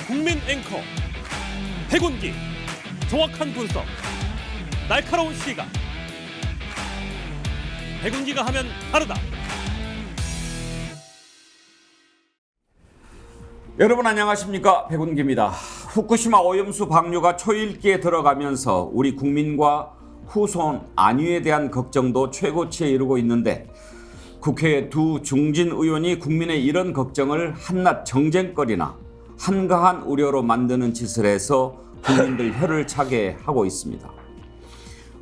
국민 앵커 백운기, 정확한 분석, 날카로운 시각. 백운기가 하면 다르다. 여러분 안녕하십니까, 백운기입니다. 후쿠시마 오염수 방류가 초일기에 들어가면서 우리 국민과 후손 안위에 대한 걱정도 최고치에 이르고 있는데, 국회의 두 중진 의원이 국민의 이런 걱정을 한낱 정쟁거리나 한가한 우려로 만드는 짓을 해서 국민들 혀를 차게 하고 있습니다.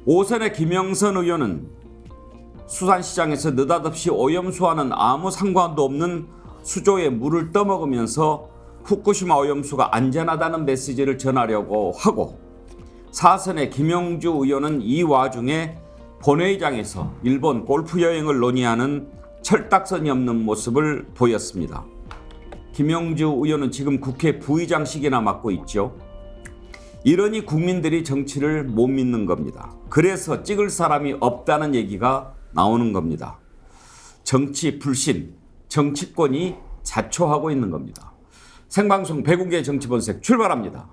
오선의 김영선 의원은 수산시장에서 느닷없이 오염수와는 아무 상관도 없는 수조에 물을 떠먹으면서 후쿠시마 오염수가 안전하다는 메시지를 전하려고 하고, 사선의 김영주 의원은 이 와중에 본회의장에서 일본 골프 여행을 논의하는 철딱선이 없는 모습을 보였습니다. 김영주 의원은 지금 국회 부의장식이나 맡고 있죠. 이러니 국민들이 정치를 못 믿는 겁니다. 그래서 찍을 사람이 없다는 얘기가 나오는 겁니다. 정치 불신, 정치권이 자초하고 있는 겁니다. 생방송 백운기의 정치본색 출발합니다.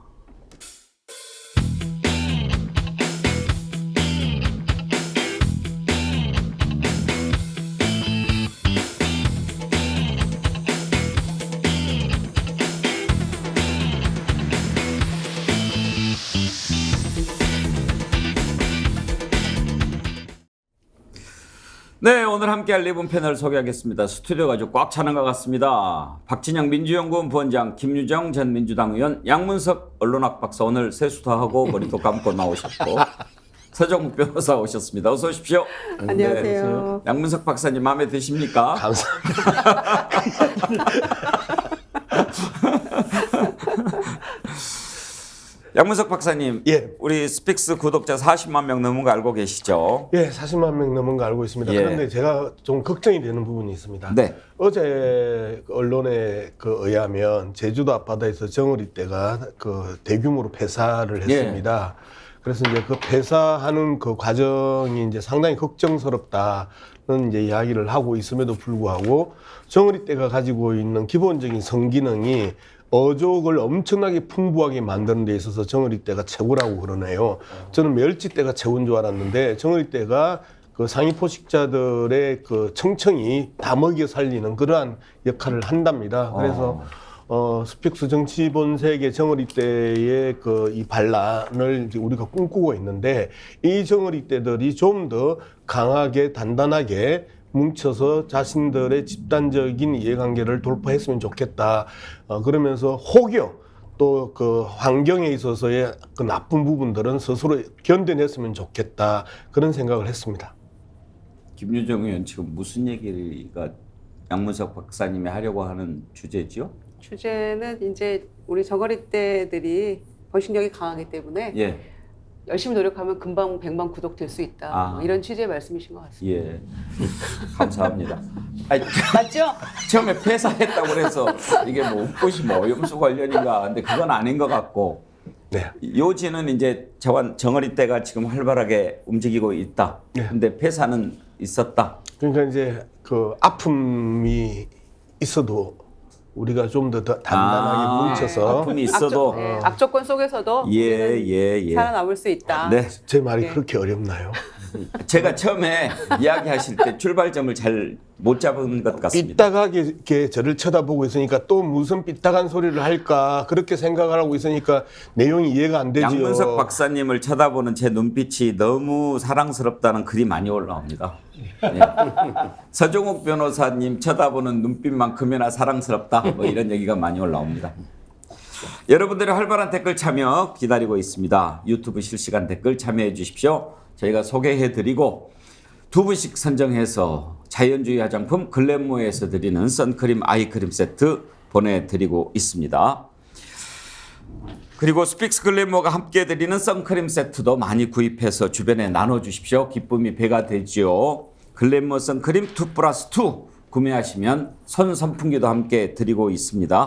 네, 오늘 함께할 네 분 패널 소개하겠습니다. 스튜디오가 아주 꽉 차는 것 같습니다. 박진영 민주연구원 부원장, 김유정 전 민주당 의원, 양문석 언론학 박사 오늘 세수도 하고 머리도 감고 나오셨고, 서정욱 변호사 오셨습니다. 어서 오십시오. 안녕하세요. 네, 양문석 박사님 마음에 드십니까? 감사합니다. 양문석 박사님, 예. 우리 스픽스 구독자 40만 명 넘은 거 알고 계시죠? 예, 40만 명 넘은 거 알고 있습니다. 예. 그런데 제가 좀 걱정이 되는 부분이 있습니다. 네. 어제 언론에 의하면 제주도 앞바다에서 정어리 떼가 대규모로 폐사를 했습니다. 그래서 이제 그 폐사하는 그 과정이 이제 상당히 걱정스럽다는 이제 이야기를 하고 있음에도 불구하고, 정어리 떼가 가지고 있는 기본적인 성기능이 어족을 엄청나게 풍부하게 만드는 데 있어서 정어리떼가 최고라고 그러네요. 저는 멸치떼가 최고인 줄 알았는데, 정어리떼가 그 상위 포식자들의 그 청청이 다 먹여 살리는 그러한 역할을 한답니다. 그래서 스픽스 정치본색의 정어리떼의 이 반란을 이제 우리가 꿈꾸고 있는데, 이 정어리떼들이 좀 더 강하게 단단하게 뭉쳐서 자신들의 집단적인 이해관계를 돌파했으면 좋겠다. 그러면서 혹여 또 그 환경에 있어서의 그 나쁜 부분들은 스스로 견뎌냈으면 좋겠다. 그런 생각을 했습니다. 김유정 의원, 지금 무슨 얘기가 양문석 박사님이 하려고 하는 주제죠? 주제는 이제 우리 저거리떼들이 번식력이 강하기 때문에 예. 열심히 노력하면 금방 100만 구독 될 수 있다. 뭐 이런 취지의 말씀이신 것 같습니다. 예. 감사합니다. 아니, 맞죠? 처음에 폐사했다고 그래서 이게 뭐 후쿠시마 오염수 관련인가, 근데 그건 아닌 것 같고, 네. 요지는 이제 정어리떼가 지금 활발하게 움직이고 있다. 네. 근데 폐사는 있었다. 그러니까 이제 그 아픔이 있어도 우리가 좀 더 단단하게 뭉쳐서 아픔이 있어도 악조건 속에서도 우리는 살아남을 수 있다. 네. 제 말이 네. 그렇게 어렵나요? 제가 처음에 이야기하실 때 출발점을 잘 못 잡은 것 같습니다. 삐딱하게 저를 쳐다보고 있으니까 또 무슨 삐딱한 소리를 할까 그렇게 생각을 하고 있으니까 내용이 이해가 안 되죠. 양문석 박사님을 쳐다보는 제 눈빛이 너무 사랑스럽다는 글이 많이 올라옵니다. 네. 서정욱 변호사님 쳐다보는 눈빛만큼이나 사랑스럽다, 뭐 이런 얘기가 많이 올라옵니다. 여러분들의 활발한 댓글 참여 기다리고 있습니다. 유튜브 실시간 댓글 참여해 주십시오. 저희가 소개해드리고 두 분씩 선정해서 자연주의 화장품 글램모에서 드리는 선크림 아이크림 세트 보내드리고 있습니다. 그리고 스픽스 글램모가 함께 드리는 선크림 세트도 많이 구입해서 주변에 나눠주십시오. 기쁨이 배가 되지요. 글램모 선크림 2+2 구매하시면 손 선풍기도 함께 드리고 있습니다.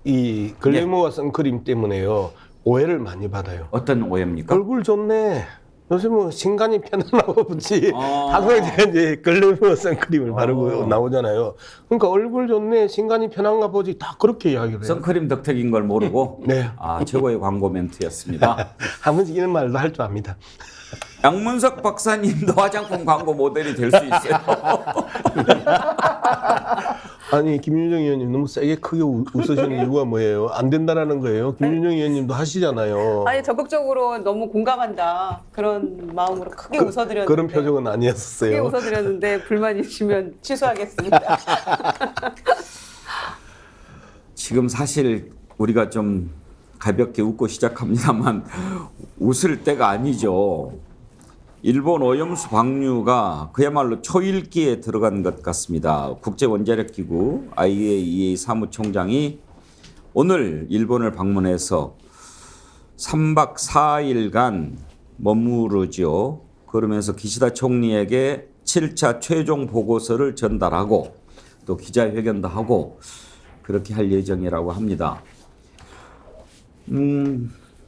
이 글래머와 선크림 때문에요 오해를 많이 받아요. 어떤 오해입니까? 얼굴 좋네. 요새 뭐 신간이 편안하고 보지 항상 제가 이제 글래머 선크림을 바르고 나오잖아요. 그러니까 얼굴 좋네, 신간이 편한가 보지 다 그렇게 이야기를 해요. 선크림 덕택인 걸 모르고 네. 최고의 광고 멘트였습니다. 한 번씩 이런 말도 할 줄 압니다. 양문석 박사님도 화장품 광고 모델이 될 수 있어요. 아니 김윤정 의원님 너무 세게 크게 웃으시는 이유가 뭐예요? 안 된다라는 거예요. 김윤정 의원님도 하시잖아요. 아니 적극적으로 너무 공감한다 그런 마음으로 크게 웃어드렸는데 그런 표정은 크게 아니었어요. 웃어드렸는데 불만 있으면 취소하겠습니다. 지금 사실 우리가 좀 가볍게 웃고 시작합니다만 웃을 때가 아니죠. 일본 오염수 방류가 그야말로 초일기에 들어간 것 같습니다. 국제원자력기구 IAEA 사무총장이 오늘 일본을 방문해서 3박 4일간 머무르죠. 그러면서 기시다 총리에게 7차 최종 보고서를 전달하고 또 기자회견도 하고 그렇게 할 예정이라고 합니다.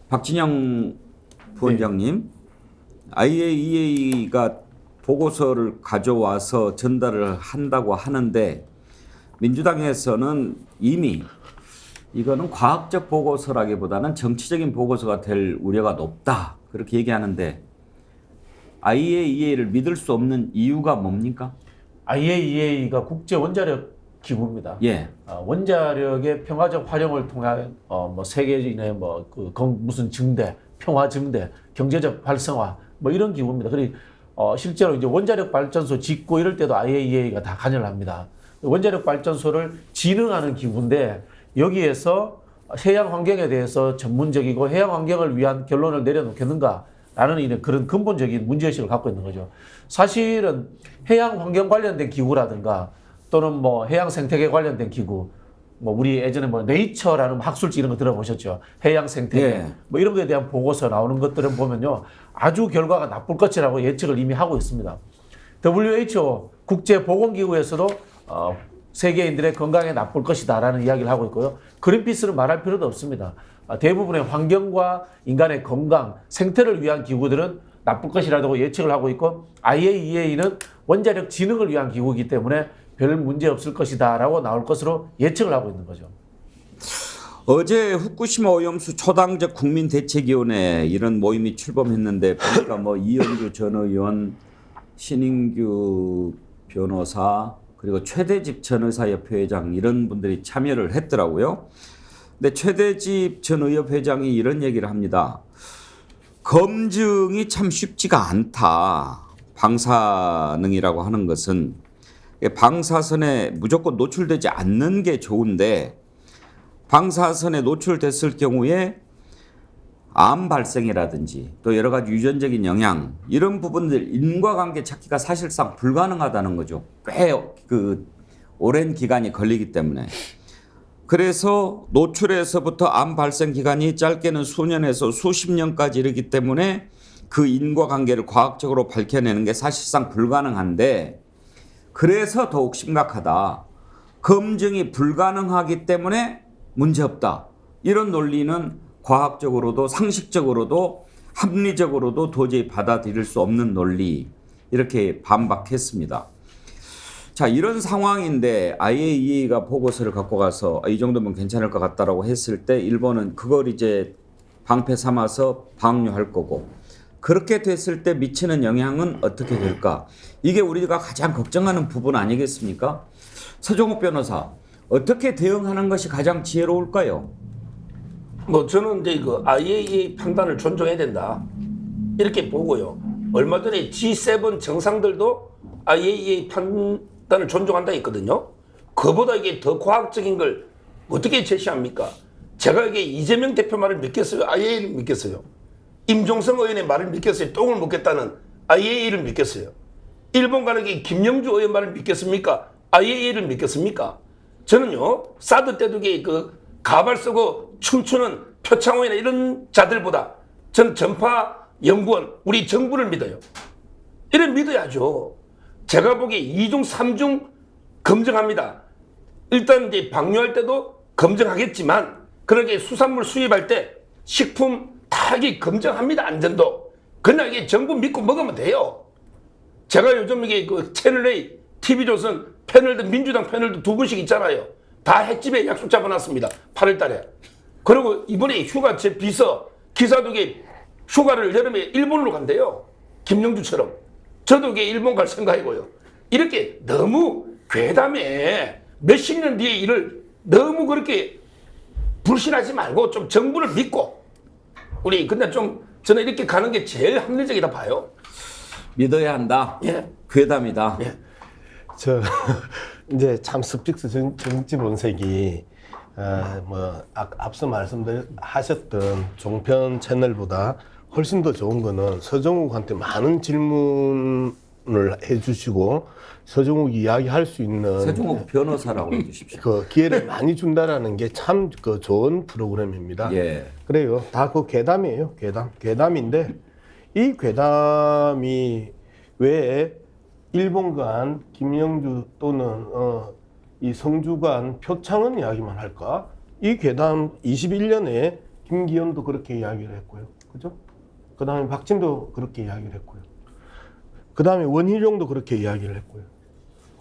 박진영 부원장님, IAEA가 보고서를 가져와서 전달을 한다고 하는데 민주당에서는 이미 이거는 과학적 보고서라기보다는 정치적인 보고서가 될 우려가 높다 그렇게 얘기하는데 IAEA를 믿을 수 없는 이유가 뭡니까? IAEA가 국제 원자력 기구입니다. 예. 원자력의 평화적 활용을 통한 뭐 세계인의 무슨 증대, 평화 증대, 경제적 활성화 뭐 이런 기구입니다. 그리고 실제로 이제 원자력 발전소 짓고 이럴 때도 IAEA가 다 관여를 합니다. 원자력 발전소를 진흥하는 기구인데 여기에서 해양 환경에 대해서 전문적이고 해양 환경을 위한 결론을 내려놓겠는가라는 그런 근본적인 문제의식을 갖고 있는 거죠. 사실은 해양 환경 관련된 기구라든가 또는 뭐 해양 생태계 관련된 기구, 뭐 우리 예전에 뭐 네이처라는 학술지 이런 거 들어보셨죠? 해양 생태계 예. 뭐 이런 거에 대한 보고서 나오는 것들은 보면요 아주 결과가 나쁠 것이라고 예측을 이미 하고 있습니다. WHO 국제보건기구에서도 세계인들의 건강에 나쁠 것이다라는 이야기를 하고 있고요. 그린피스는 말할 필요도 없습니다. 대부분의 환경과 인간의 건강, 생태를 위한 기구들은 나쁠 것이라고 예측을 하고 있고 IAEA는 원자력 진흥을 위한 기구이기 때문에 별 문제 없을 것이다라고 나올 것으로 예측을 하고 있는 거죠. 어제 후쿠시마 오염수 초당적 국민대책위원회 이런 모임이 출범했는데 보니까 뭐 이현주 전 의원, 신인규 변호사 그리고 최대집 전 의사협회 회장 이런 분들이 참여를 했더라고요. 근데 최대집 전 의협 회장이 이런 얘기를 합니다. 검증이 참 쉽지가 않다. 방사능이라고 하는 것은 방사선에 무조건 노출되지 않는 게 좋은데 방사선에 노출됐을 경우에 암 발생이라든지 또 여러 가지 유전적인 영향 이런 부분들 인과관계 찾기가 사실상 불가능하다는 거죠. 꽤 오랜 기간이 걸리기 때문에. 그래서 노출에서부터 암 발생 기간이 짧게는 수년에서 수십 년까지 이르기 때문에 그 인과관계를 과학적으로 밝혀내는 게 사실상 불가능한데 그래서 더욱 심각하다. 검증이 불가능하기 때문에 문제없다. 이런 논리는 과학적으로도 상식적으로도 합리적으로도 도저히 받아들일 수 없는 논리 이렇게 반박했습니다. 자, 이런 상황인데 IAEA가 보고서를 갖고 가서 이 정도면 괜찮을 것 같다라고 했을 때 일본은 그걸 이제 방패 삼아서 방류할 거고 그렇게 됐을 때 미치는 영향은 어떻게 될까? 이게 우리가 가장 걱정하는 부분 아니겠습니까? 서종욱 변호사, 어떻게 대응하는 것이 가장 지혜로울까요? 뭐 저는 이제 그 IAEA 판단을 존중해야 된다 이렇게 보고요. 얼마 전에 G7 정상들도 IAEA 판단을 존중한다 했거든요. 그보다 이게 더 과학적인 걸 어떻게 제시합니까? 제가 이게 이재명 대표 말을 믿겠어요? IAEA를 믿겠어요? 임종성 의원의 말을 믿겠어요? 똥을 먹겠다는 IAEA를 믿겠어요? 일본 가는 게 김영주 의원 말을 믿겠습니까? IAEA를 믿겠습니까? 저는요 사드 때도 그 가발 쓰고 춤추는 표창원이나 이런 자들보다 전 전파 연구원 우리 정부를 믿어요. 이를 믿어야죠. 제가 보기에 2중 3중 검증합니다. 일단 이제 방류할 때도 검증하겠지만 그렇게 수산물 수입할 때 식품 다 검증합니다. 안전도 그냥 이게 정부 믿고 먹으면 돼요. 제가 요즘 이게 그 채널A, TV조선 패널들, 민주당 패널도 2분씩 있잖아요. 다 횟집에 약속 잡아놨습니다. 8월 달에. 그리고 이번에 휴가 제 비서 기사도 이게 휴가를 여름에 일본으로 간대요. 김영주처럼. 저도 이게 일본 갈 생각이고요. 이렇게 너무 괴담에 몇십 년 뒤에 일을 너무 그렇게 불신하지 말고 좀 정부를 믿고 우리 근데 좀 저는 이렇게 가는 게 제일 합리적이다 봐요. 믿어야 한다. 예. 괴담이다. 예. 저 이제 참 스픽스 정치 본색이 앞서 말씀하셨던 종편 채널보다 훨씬 더 좋은 거는 서정욱한테 많은 질문을 해주시고 서정욱이 이야기할 수 있는 서정욱 변호사라고 해주십시오. 그 기회를 많이 준다라는 게 참 그 좋은 프로그램입니다. 예. 그래요. 다 그 괴담이에요. 괴담인데 이 괴담이 왜 일본 간 김영주 또는 이 성주 간 표창원 이야기만 할까? 이 괴담 21년에 김기현도 그렇게 이야기를 했고요. 그죠? 그 다음에 박진도 그렇게 이야기를 했고요. 그 다음에 원희룡도 그렇게 이야기를 했고요.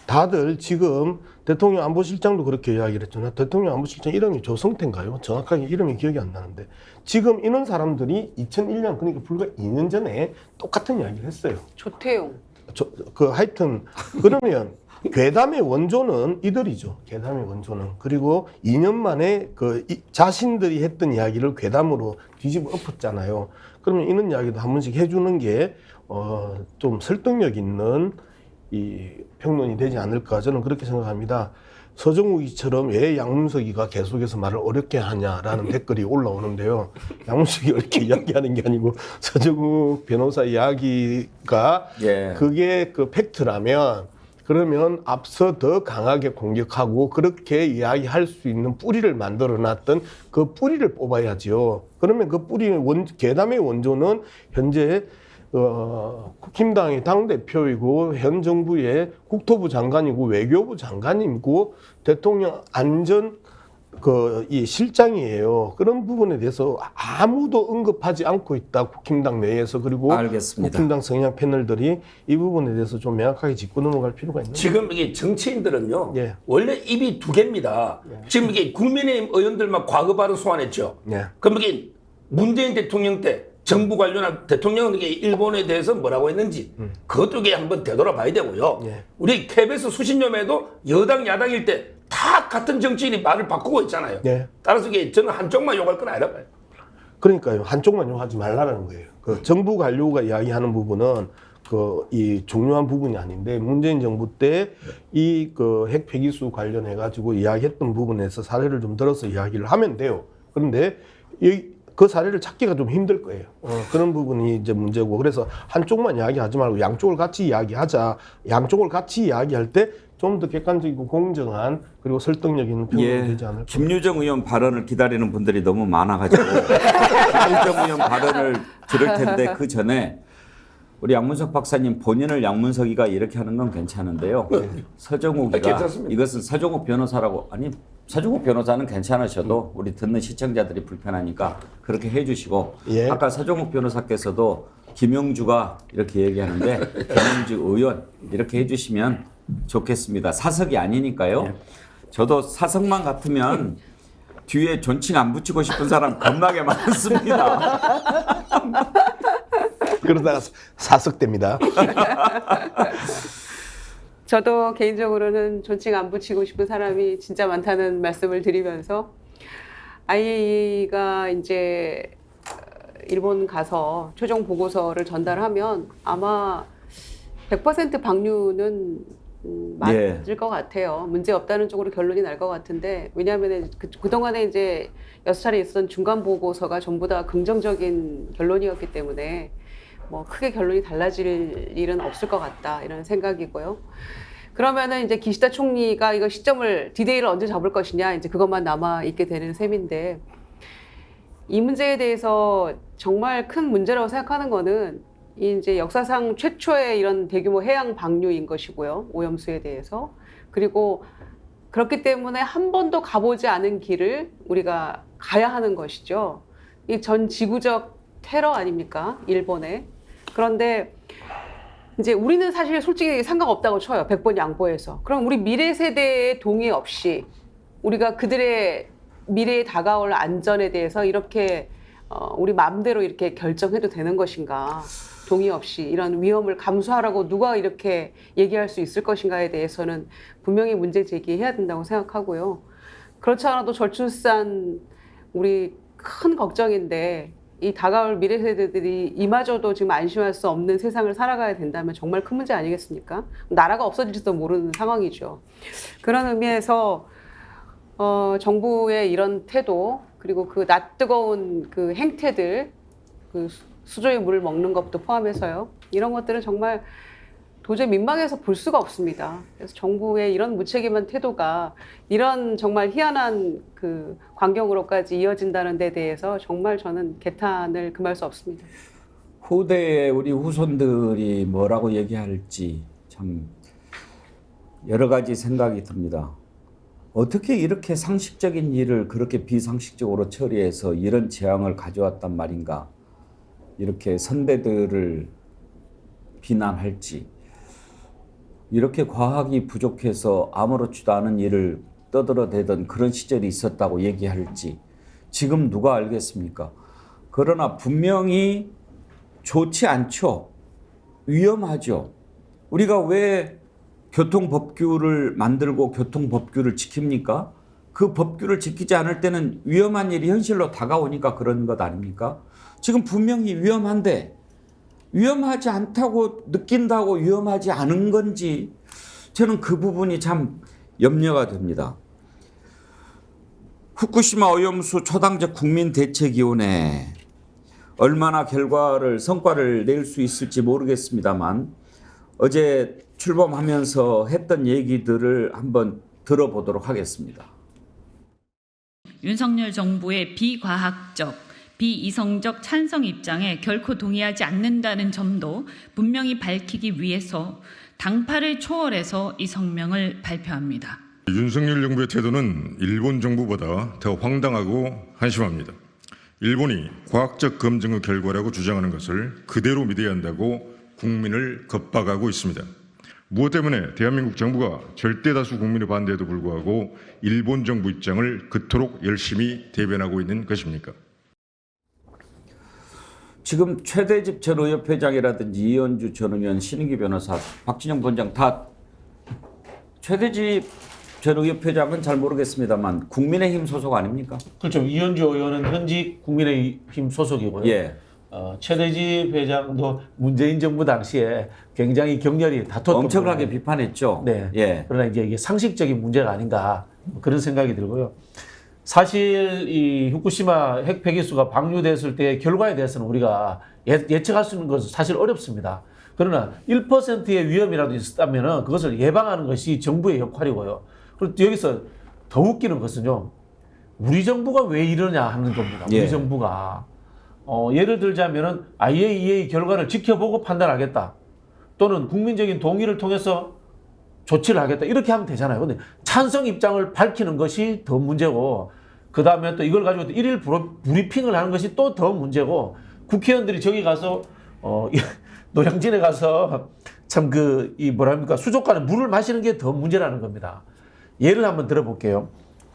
다들 지금 대통령 안보실장도 그렇게 이야기를 했잖아요. 대통령 안보실장 이름이 조성태인가요? 정확하게 이름이 기억이 안 나는데 지금 이런 사람들이 2001년 그러니까 불과 2년 전에 똑같은 이야기를 했어요. 조태용. 하여튼 그러면 괴담의 원조는 이들이죠. 괴담의 원조는. 그리고 2년 만에 자신들이 했던 이야기를 괴담으로 뒤집어 엎었잖아요. 그러면 이런 이야기도 한 번씩 해주는 게 좀 설득력 있는 이 평론이 되지 않을까 저는 그렇게 생각합니다. 서정욱이처럼 왜 양문석이가 계속해서 말을 어렵게 하냐라는 댓글이 올라오는데요. 양문석이 어렵게 이야기하는 게 아니고 서정욱 변호사 이야기가 예. 그게 그 팩트라면 그러면 앞서 더 강하게 공격하고 그렇게 이야기할 수 있는 뿌리를 만들어놨던 그 뿌리를 뽑아야죠. 그러면 그 괴담의 원조는 현재 국힘당의 당대표이고 현 정부의 국토부 장관이고 외교부 장관이고 대통령 안전 이 실장이에요. 그런 부분에 대해서 아무도 언급하지 않고 있다. 국힘당 내에서 그리고 알겠습니다. 국힘당 성향 패널들이 이 부분에 대해서 좀 명확하게 짚고 넘어갈 필요가 있는 지금 이게 정치인들은요. 예. 원래 입이 2개입니다. 지금 이게 국민의힘 의원들만 과거 발언 소환했죠. 예. 그럼 이게 문재인 대통령 때 정부 관련한 대통령은 이게 일본에 대해서 뭐라고 했는지 그것도 이게 한번 되돌아봐야 되고요. 예. 우리 KBS 수십 년에도 여당 야당일 때 다 같은 정치인이 말을 바꾸고 있잖아요. 예. 따라서 이게 저는 한쪽만 욕할 건 아니라 봐요. 그러니까요. 한쪽만 욕하지 말라는 거예요. 그 정부 관료가 이야기하는 부분은 이 중요한 부분이 아닌데 문재인 정부 때 이 핵 폐기수 관련해 가지고 이야기했던 부분에서 사례를 좀 들어서 이야기를 하면 돼요. 그런데 그 사례를 찾기가 좀 힘들 거예요. 그런 부분이 이제 문제고 그래서 한쪽만 이야기하지 말고 양쪽을 같이 이야기하자. 양쪽을 같이 이야기할 때 좀 더 객관적이고 공정한 그리고 설득력 있는 표현이 되지 않을까. 김유정 의원 발언을 기다리는 분들이 너무 많아가지고 김유정 의원 발언을 들을 텐데 그 전에 우리 양문석 박사님 본인을 양문석이가 이렇게 하는 건 괜찮은데요. 서정욱이가 괜찮습니다. 이것은 서정욱 변호사라고 아니 서정욱 변호사는 괜찮으셔도 우리 듣는 시청자들이 불편하니까 그렇게 해주시고 예. 아까 서정욱 변호사께서도 김영주가 이렇게 얘기하는데 김영주 의원 이렇게 해주시면 좋겠습니다. 사석이 아니니까요. 저도 사석만 같으면 뒤에 존칭 안 붙이고 싶은 사람 겁나게 많습니다. 그러다가 사석됩니다. 저도 개인적으로는 존칭 안 붙이고 싶은 사람이 진짜 많다는 말씀을 드리면서 IAEA가 이제 일본 가서 최종 보고서를 전달하면 아마 100% 방류는 맞을 것 같아요. 문제 없다는 쪽으로 결론이 날 것 같은데 왜냐하면 그동안에 이제 6차례 있었던 중간 보고서가 전부 다 긍정적인 결론이었기 때문에 뭐 크게 결론이 달라질 일은 없을 것 같다 이런 생각이고요. 그러면은 이제 기시다 총리가 이거 시점을 디데이를 언제 잡을 것이냐 이제 그것만 남아 있게 되는 셈인데 이 문제에 대해서 정말 큰 문제라고 생각하는 거는 이제 역사상 최초의 이런 대규모 해양 방류인 것이고요. 오염수에 대해서. 그리고 그렇기 때문에 한 번도 가보지 않은 길을 우리가 가야 하는 것이죠. 이 전 지구적 테러 아닙니까? 일본에. 그런데 이제 우리는 사실 솔직히 상관없다고 쳐요. 100번 양보해서. 그럼 우리 미래 세대의 동의 없이 우리가 그들의 미래에 다가올 안전에 대해서 이렇게 우리 마음대로 이렇게 결정해도 되는 것인가? 동의 없이 이런 위험을 감수하라고 누가 이렇게 얘기할 수 있을 것인가에 대해서는 분명히 문제 제기해야 된다고 생각하고요. 그렇지 않아도 저출산 우리 큰 걱정인데 이 다가올 미래 세대들이 이마저도 지금 안심할 수 없는 세상을 살아가야 된다면 정말 큰 문제 아니겠습니까? 나라가 없어질지도 모르는 상황이죠. 그런 의미에서 정부의 이런 태도 그리고 그 낯뜨거운 그 행태들 그 수조의 물을 먹는 것도 포함해서요. 이런 것들은 정말 도저히 민망해서 볼 수가 없습니다. 그래서 정부의 이런 무책임한 태도가 이런 정말 희한한 그 광경으로까지 이어진다는 데 대해서 정말 저는 개탄을 금할 수 없습니다. 후대에 우리 후손들이 뭐라고 얘기할지 참 여러 가지 생각이 듭니다. 어떻게 이렇게 상식적인 일을 그렇게 비상식적으로 처리해서 이런 재앙을 가져왔단 말인가? 이렇게 선배들을 비난할지, 이렇게 과학이 부족해서 아무렇지도 않은 일을 떠들어대던 그런 시절이 있었다고 얘기할지 지금 누가 알겠습니까? 그러나 분명히 좋지 않죠. 위험하죠. 우리가 왜 교통법규를 만들고 교통법규를 지킵니까? 그 법규를 지키지 않을 때는 위험한 일이 현실로 다가오니까 그런 것 아닙니까? 지금 분명히 위험한데 위험하지 않다고 느낀다고 위험하지 않은 건지 저는 그 부분이 참 염려가 됩니다. 후쿠시마 오염수 초당적 국민대책위원회 얼마나 성과를 낼 수 있을지 모르겠습니다만 어제 출범하면서 했던 얘기들을 한번 들어보도록 하겠습니다. 윤석열 정부의 비과학적, 비이성적 찬성 입장에 결코 동의하지 않는다는 점도 분명히 밝히기 위해서 당파를 초월해서 이 성명을 발표합니다. 윤석열 정부의 태도는 일본 정부보다 더 황당하고 한심합니다. 일본이 과학적 검증의 결과라고 주장하는 것을 그대로 믿어야 한다고 국민을 겁박하고 있습니다. 무엇 때문에 대한민국 정부가 절대 다수 국민의 반대에도 불구하고 일본 정부 입장을 그토록 열심히 대변하고 있는 것입니까? 지금 최대집 전 의협회장이라든지 이현주 전 의원, 신인기 변호사, 박진영 본장 다 최대집 전 의협회장은 잘 모르겠습니다만 국민의힘 소속 아닙니까? 그렇죠. 이현주 의원은 현직 국민의힘 소속이고요. 예. 최대집 회장도 문재인 정부 당시에 굉장히 격렬히 다퉜던 엄청나게 부분에, 비판했죠. 네. 예. 그러나 이게 상식적인 문제가 아닌가 그런 생각이 들고요. 사실 이 후쿠시마 핵 폐기수가 방류됐을 때 결과에 대해서는 우리가 예측할 수 있는 것은 사실 어렵습니다. 그러나 1%의 위험이라도 있었다면 그것을 예방하는 것이 정부의 역할이고요. 그리고 여기서 더 웃기는 것은요. 우리 정부가 왜 이러냐 하는 겁니다. 우리 예. 정부가. 예를 들자면은 IAEA 결과를 지켜보고 판단하겠다. 또는 국민적인 동의를 통해서 조치를 하겠다. 이렇게 하면 되잖아요. 근데 찬성 입장을 밝히는 것이 더 문제고, 그 다음에 또 이걸 가지고 일일 브리핑을 하는 것이 또 더 문제고, 국회의원들이 저기 가서, 노량진에 가서 참 수족관에 물을 마시는 게 더 문제라는 겁니다. 예를 한번 들어볼게요.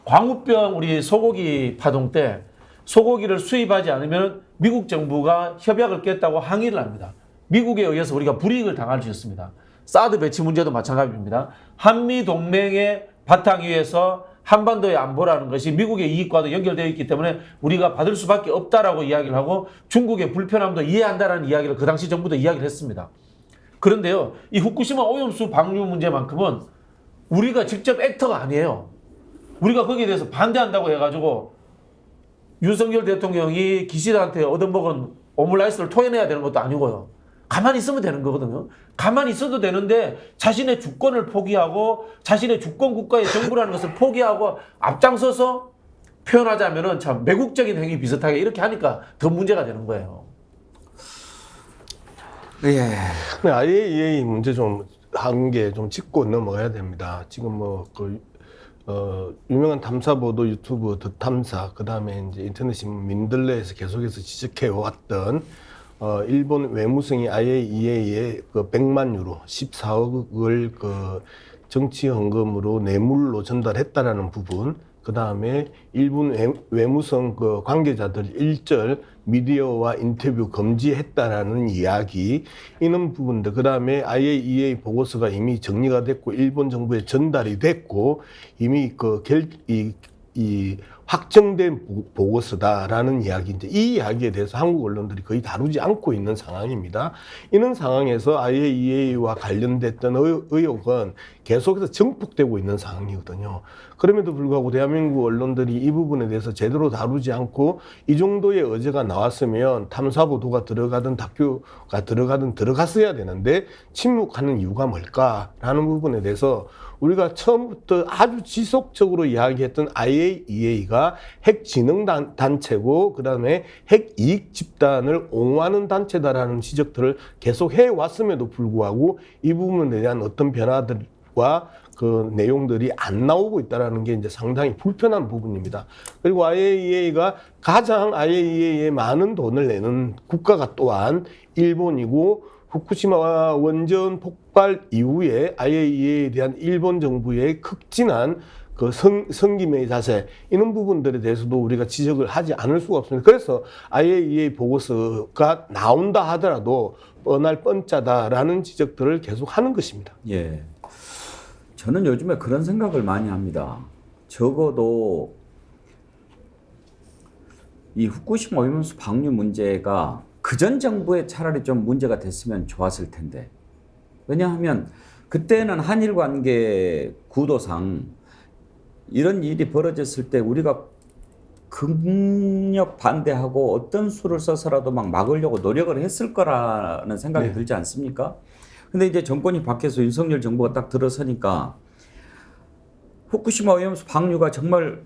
광우병 우리 소고기 파동 때 소고기를 수입하지 않으면 미국 정부가 협약을 깼다고 항의를 합니다. 미국에 의해서 우리가 불이익을 당할 수 있습니다. 사드 배치 문제도 마찬가지입니다. 한미 동맹의 바탕 위에서 한반도의 안보라는 것이 미국의 이익과도 연결되어 있기 때문에 우리가 받을 수밖에 없다라고 이야기를 하고 중국의 불편함도 이해한다라는 이야기를 그 당시 정부도 이야기를 했습니다. 그런데요, 이 후쿠시마 오염수 방류 문제만큼은 우리가 직접 액터가 아니에요. 우리가 거기에 대해서 반대한다고 해가지고 윤석열 대통령이 기시다한테 얻어먹은 오믈라이스를 토해내야 되는 것도 아니고요. 가만히 있으면 되는 거거든요. 가만히 있어도 되는데 자신의 주권을 포기하고 자신의 주권 국가의 정부라는 것을 포기하고 앞장서서 표현하자면은 참 매국적인 행위 비슷하게 이렇게 하니까 더 문제가 되는 거예요. 예. 근데 IAEA 문제 좀 한 개 좀 짚고 넘어가야 됩니다. 지금 유명한 탐사보도 유튜브 더 탐사, 그 다음에 이제 인터넷 신문 민들레에서 계속해서 지적해 왔던 일본 외무성이 IAEA에 그 100만 유로, 14억을 그 정치 헌금으로 뇌물로 전달했다라는 부분, 그 다음에 일본 외무성 그 관계자들 일절 미디어와 인터뷰 금지했다라는 이야기, 이런 부분들, 그 다음에 IAEA 보고서가 이미 정리가 됐고 일본 정부에 전달이 됐고 이미 이 확정된 보고서다라는 이야기인데, 이 이야기에 대해서 한국 언론들이 거의 다루지 않고 있는 상황입니다. 이런 상황에서 IAEA와 관련됐던 의혹은 계속해서 증폭되고 있는 상황이거든요. 그럼에도 불구하고 대한민국 언론들이 이 부분에 대해서 제대로 다루지 않고, 이 정도의 어제가 나왔으면 탐사 보도가 들어가든 다큐가 들어가든 들어갔어야 되는데 침묵하는 이유가 뭘까라는 부분에 대해서 우리가 처음부터 아주 지속적으로 이야기했던 IAEA가 핵 진흥 단체고 그다음에 핵 이익 집단을 옹호하는 단체다라는 지적들을 계속 해왔음에도 불구하고 이 부분에 대한 어떤 변화들과 그 내용들이 안 나오고 있다는 게 이제 상당히 불편한 부분입니다. 그리고 IAEA가 가장 IAEA에 많은 돈을 내는 국가가 또한 일본이고, 후쿠시마 원전 폭발 이후에 IAEA에 대한 일본 정부의 극진한 그 성김의 자세, 이런 부분들에 대해서도 우리가 지적을 하지 않을 수가 없습니다. 그래서 IAEA 보고서가 나온다 하더라도 뻔할 뻔짜다라는 지적들을 계속 하는 것입니다. 예. 저는 요즘에 그런 생각을 많이 합니다. 적어도 이 후쿠시마 오염수 방류 문제가 그전 정부에 차라리 좀 문제가 됐으면 좋았을 텐데, 왜냐하면 그때는 한일 관계 구도상 이런 일이 벌어졌을 때 우리가 극력 반대하고 어떤 수를 써서라도 막 막으려고 노력을 했을 거라는 생각이 들지 않습니까? 근데 이제 정권이 바뀌어서 윤석열 정부가 딱 들어서니까 후쿠시마 오염수 방류가 정말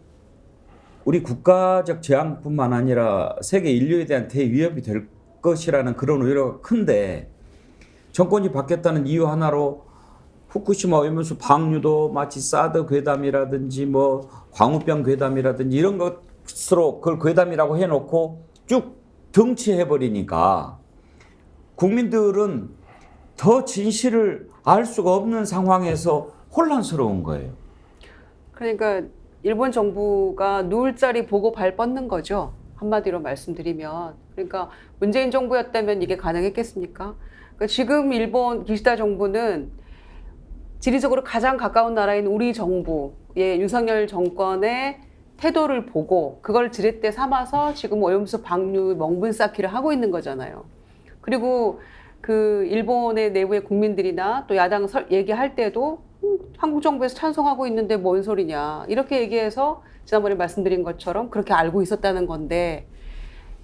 우리 국가적 재앙뿐만 아니라 세계 인류에 대한 대위협이 될 것이라는 그런 우려가 큰데, 정권이 바뀌었다는 이유 하나로 후쿠시마 오염수 방류도 마치 사드 괴담이라든지 뭐 광우병 괴담이라든지 이런 것으로 그걸 괴담이라고 해놓고 쭉 등치해버리니까 국민들은 더 진실을 알 수가 없는 상황에서 혼란스러운 거예요. 그러니까 일본 정부가 누울 자리 보고 발 뻗는 거죠. 한마디로 말씀드리면. 그러니까 문재인 정부였다면 이게 가능했겠습니까? 그러니까 지금 일본 기시다 정부는 지리적으로 가장 가까운 나라인 우리 정부의 윤석열 정권의 태도를 보고 그걸 지렛대 삼아서 지금 오염수 방류 멍분 쌓기를 하고 있는 거잖아요. 그리고 그 일본의 내부의 국민들이나 또 야당 얘기할 때도 한국 정부에서 찬성하고 있는데 뭔 소리냐 이렇게 얘기해서 지난번에 말씀드린 것처럼 그렇게 알고 있었다는 건데,